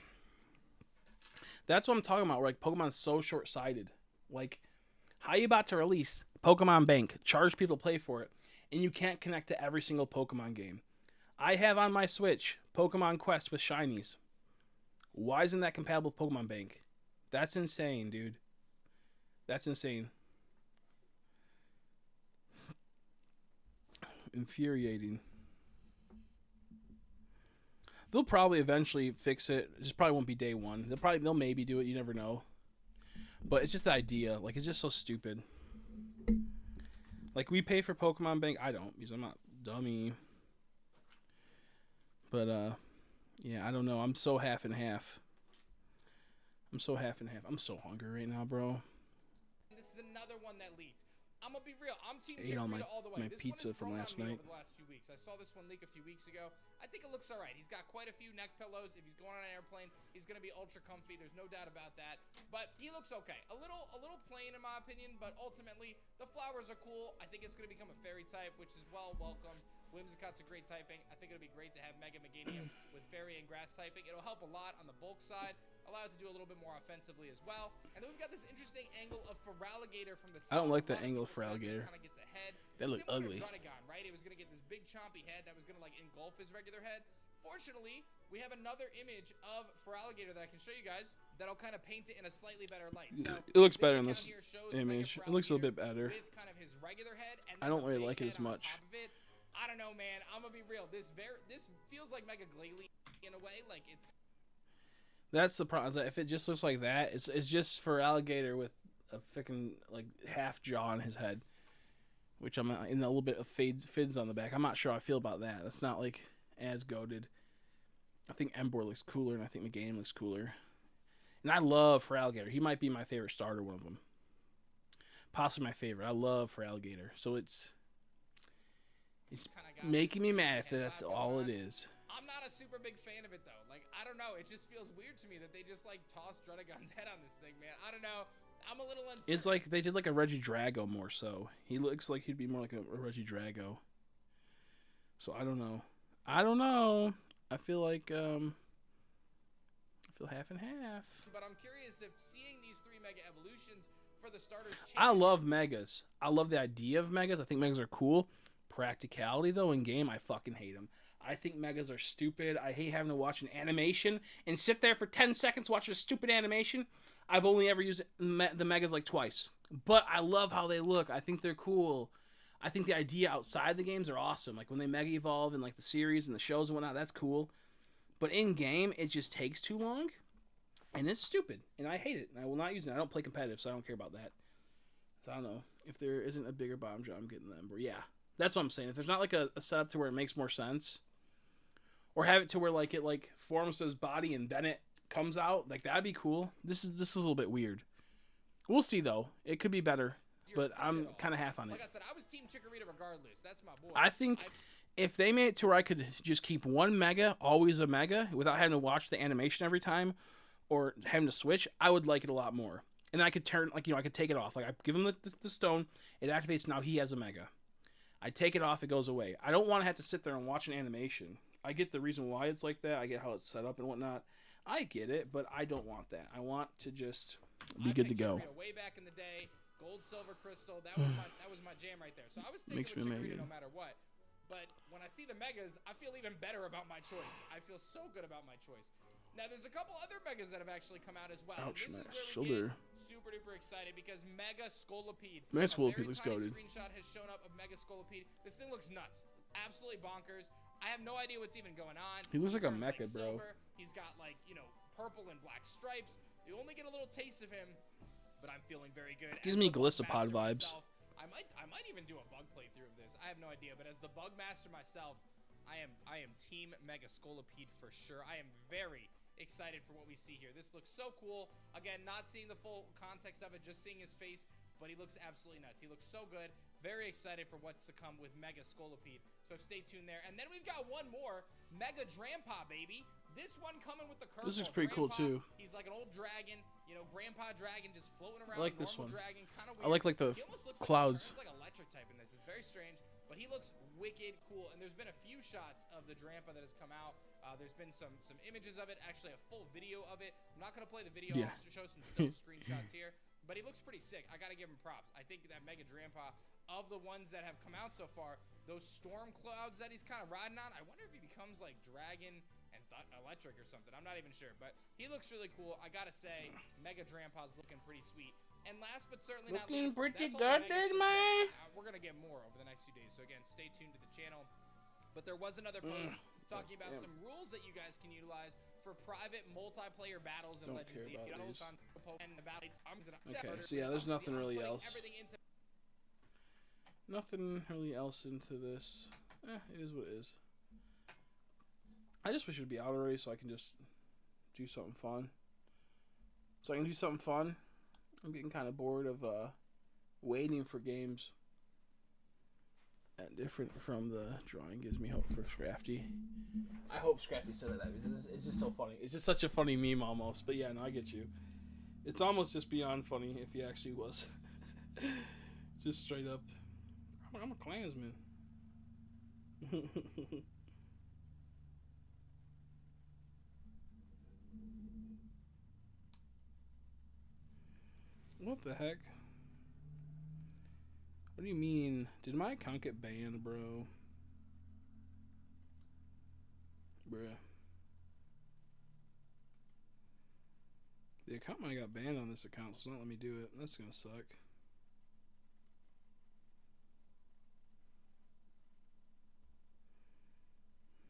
That's what I'm talking about. Where, like, Pokemon's so short-sighted. Like, how you about to release Pokemon Bank, charge people to play for it, and you can't connect to every single Pokemon game? I have on my Switch Pokemon Quest with Shinies. Why isn't that compatible with Pokemon Bank? That's insane, dude. That's insane. Infuriating. They'll probably eventually fix it. It just probably won't be day one. They'll maybe do it. You never know. But it's just the idea. Like, it's just so stupid. Like, we pay for Pokemon Bank. I don't, because I'm not dummy. But, yeah, I don't know. I'm so half and half. I'm so hungry right now, bro. this is another one that leaked. I'm gonna be real. I'm Team Ate all Chikorita all the way. my This pizza one has from grown last on me night. over the last few weeks. I saw this one leak a few weeks ago. I think it looks all right. He's got quite a few neck pillows. If he's going on an airplane, he's gonna be ultra comfy. There's no doubt about that. But he looks okay. A little plain in my opinion, but ultimately the flowers are cool. I think it's gonna become a fairy type, which is well welcomed. Whimsicott's a great typing. I think it'll be great to have Mega Meganium with fairy and grass typing. It'll help a lot on the bulk side. Allow it to do a little bit more offensively as well. And then we've got this interesting angle of Feraligatr from the top. I don't like the A lot of angle of people said Feraligatr. it kinda gets ahead. They look Similar ugly. to Druddigon, right? It was going to get this big chompy head that was going to like engulf his regular head. Fortunately, we have another image of Feraligatr that I can show you guys that'll kind of paint it in a slightly better light. So It looks this better in account this here shows Mega image. It looks a little bit better. with kind of his regular head, and I don't then the really big like it as head on much. top of it. I don't know, man. I'm gonna be real. This feels like Mega Glalie in a way. Like it's That's the problem. Is that if it just looks like that, it's just for alligator with a freaking like half jaw on his head, which I'm in a little bit of fins on the back. I'm not sure how I feel about that. That's not like as goated. I think Emboar looks cooler, and I think Meganium looks cooler. And I love Feraligatr. He might be my favorite starter, one of them. Possibly my favorite. I love Feraligatr. So it's kind of got making me mad if and that's not all it going on. is. I'm not a super big fan of it though. Like I don't know, it just feels weird to me that they just like tossed Druddigon's head on this thing, man. I don't know. I'm a little uncertain. It's like they did like a Regidrago more so. He looks like he'd be more like a Regidrago. So I don't know. I feel like feel half and half. But I'm curious if seeing these 3 Mega Evolutions for the starters. I love megas. I love the idea of megas. I think megas are cool. Practicality though in game, I fucking hate them. I think megas are stupid. I hate having to watch an animation and sit there for 10 seconds watching a stupid animation. I've only ever used the megas like twice. But I love how they look. I think they're cool. I think the idea outside the games are awesome. Like when they mega evolve in like the series and the shows and whatnot, that's cool. But in game, it just takes too long. And it's stupid. And I hate it. And I will not use it. I don't play competitive, so I don't care about that. So I don't know. If there isn't a bigger bomb drop, I'm getting them. But yeah. That's what I'm saying. If there's not like a setup to where it makes more sense. Or have it to where like it like forms his body and then it comes out. Like that'd be cool. This is a little bit weird. We'll see though. It could be better. But I'm kind of half on it. Like I said, I was Team Chikorita regardless. That's my boy. I think if they made it to where I could just keep one mega, always a mega, without having to watch the animation every time or having to switch, I would like it a lot more. And I could turn, like, I could take it off. Like, I give him the stone, it activates, now he has a mega. I take it off, it goes away. I don't want to have to sit there and watch an animation. I get the reason why it's like that. I get how it's set up and whatnot. I get it, but I don't want that. I want to just be good to go. Way back in the day, gold, silver, crystal, that was my jam right there. So I was sticking with Chikorita no matter what. But when I see the megas, I feel even better about my choice. I feel so good about my choice. Now, there's a couple other megas that have actually come out as well. Ouch, and this man. is where we get super duper excited because Mega Scolipede. Mega Scolipede looks goated. Screenshot has shown up of Mega Scolipede. This thing looks nuts. Absolutely bonkers. I have no idea what's even going on. He looks like a mecha, bro. Silver. He's got like, purple and black stripes. You only get a little taste of him, but I'm feeling very good. Gives me Glissapod vibes. I might even do a bug playthrough of this. I have no idea, but as the bug master myself, I am Team Mega Scolipede for sure. I am very excited for what we see here. This looks so cool. Again, not seeing the full context of it, just seeing his face, but he looks absolutely nuts. He looks so good. Very excited for what's to come with Mega Scolipede. So stay tuned there. And then we've got one more, Mega Drampa, baby. This one coming with the curveball. This is pretty cool too. He's like an old dragon, Grandpa Dragon just floating around. I like this one. Dragon, kind of weird. I like the clouds. Like electric type in this. It's very strange, but he looks wicked cool. And there's been a few shots of the Drampa that has come out. There's been some images of it, actually a full video of it. I'm not gonna play the video. Yeah. I'll show some still screenshots here. But he looks pretty sick. I gotta give him props. I think that Mega Drampa, of the ones that have come out so far, those storm clouds that he's kind of riding on, I wonder if he becomes like Dragon and Electric or something. I'm not even sure, but he looks really cool. I gotta say, Mega Drampa's looking pretty sweet. And last but certainly not least, pretty good, man. We're gonna get more over the next few days. So again, stay tuned to the channel. But there was another post talking about some rules that you guys can utilize for private multiplayer battles in Legends. Okay, so yeah, there's nothing really else. Nothing really else into this. It is what it is. I just wish it would be out already so I can just do something fun. I'm getting kind of bored of waiting for games. And different from the drawing gives me hope for Scrafty. I hope Scrafty said that because it's just so funny. It's just such a funny meme almost. But yeah, no, I get you. It's almost just beyond funny if he actually was. Just straight up. I'm a Klansman. What the heck? What do you mean? Did my account get banned, bro? Bruh. The account might have got banned on this account, so it's not letting me do it. That's gonna suck.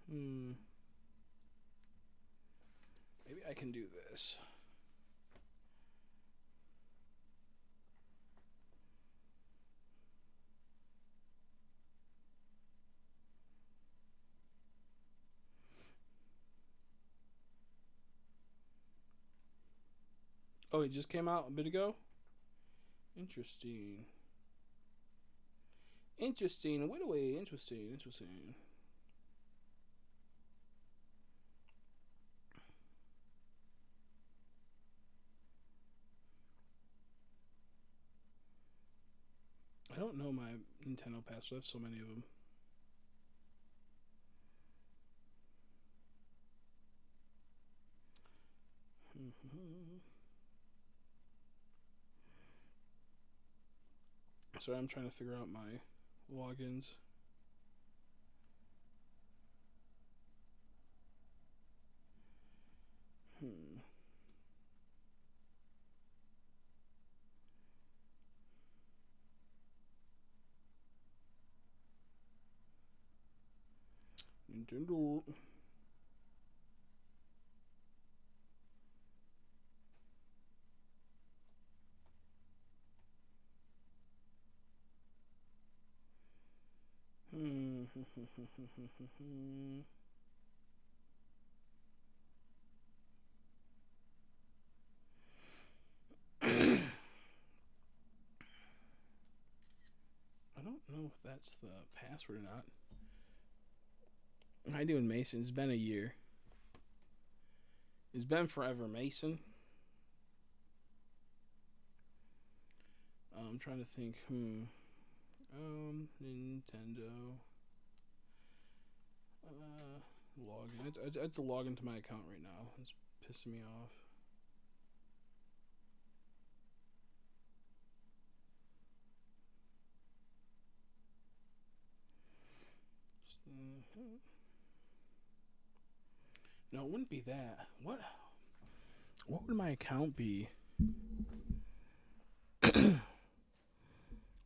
Maybe I can do this. Oh, it just came out a bit ago? Interesting. Interesting. Wait away. Interesting. Interesting. I don't know my Nintendo passwords. I have so many of them. Sorry, I'm trying to figure out my logins. Nintendo. I don't know if that's the password or not. How you doing, Mason? It's been a year. It's been forever, Mason. I'm trying to think. Nintendo. Login. I have to log into my account right now. It's pissing me off. No, it wouldn't be that. What would my account be? I'm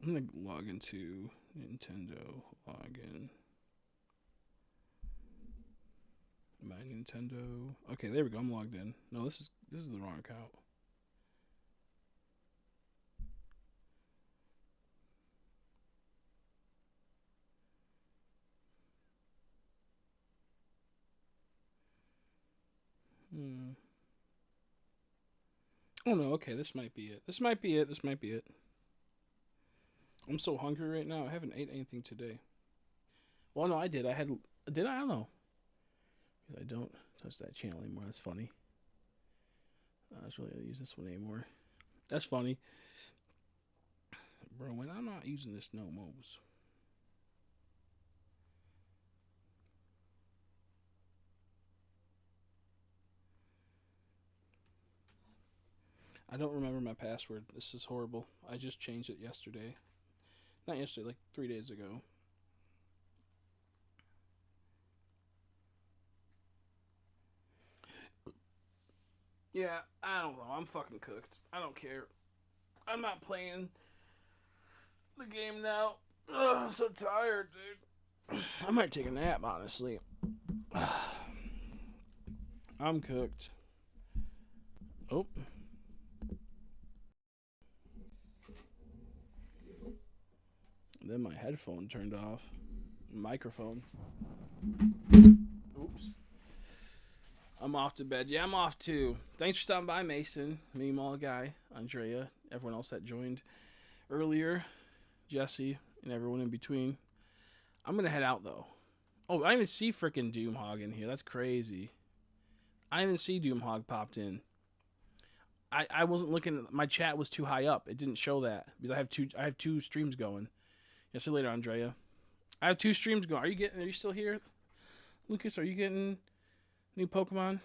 gonna log into Nintendo login. My Nintendo. Okay, there we go. I'm logged in. No, this is the wrong account. Oh no, okay, this might be it. This might be it. I'm so hungry right now. I haven't ate anything today. Well, no, I did. Did I? I don't know. Because I don't touch that channel anymore. That's funny. I was really going to use this one anymore. That's funny. Bro, when I'm not using this no mos. I don't remember my password. This is horrible. I just changed it yesterday. Not yesterday, like 3 days ago. Yeah, I don't know. I'm fucking cooked. I don't care. I'm not playing the game now. Ugh, I'm so tired, dude. I might take a nap, honestly. I'm cooked. Oh. Then my headphone turned off. Microphone. Oops. I'm off to bed. Yeah, I'm off too. Thanks for stopping by, Mason. Me, Mall Guy, Andrea, everyone else that joined earlier, Jesse, and everyone in between. I'm gonna head out though. Oh, I didn't even see frickin' Doomhog in here. That's crazy. I didn't even see Doomhog popped in. I wasn't looking. My chat was too high up. It didn't show that because I have two streams going. Yeah, see you later, Andrea. I have 2 streams going. Are you still here? Lucas, are you getting new Pokemon?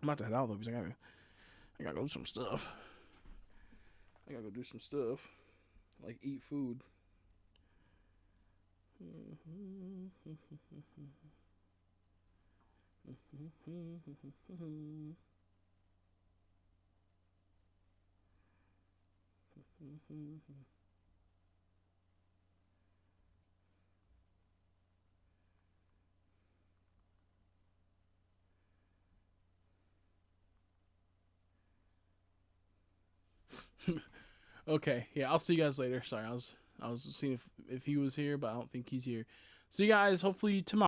I'm about to head out though because I gotta go do some stuff. I gotta go do some stuff. Like eat food. Okay, yeah, I'll see you guys later. Sorry, I was seeing if he was here, but I don't think he's here. See you guys hopefully tomorrow.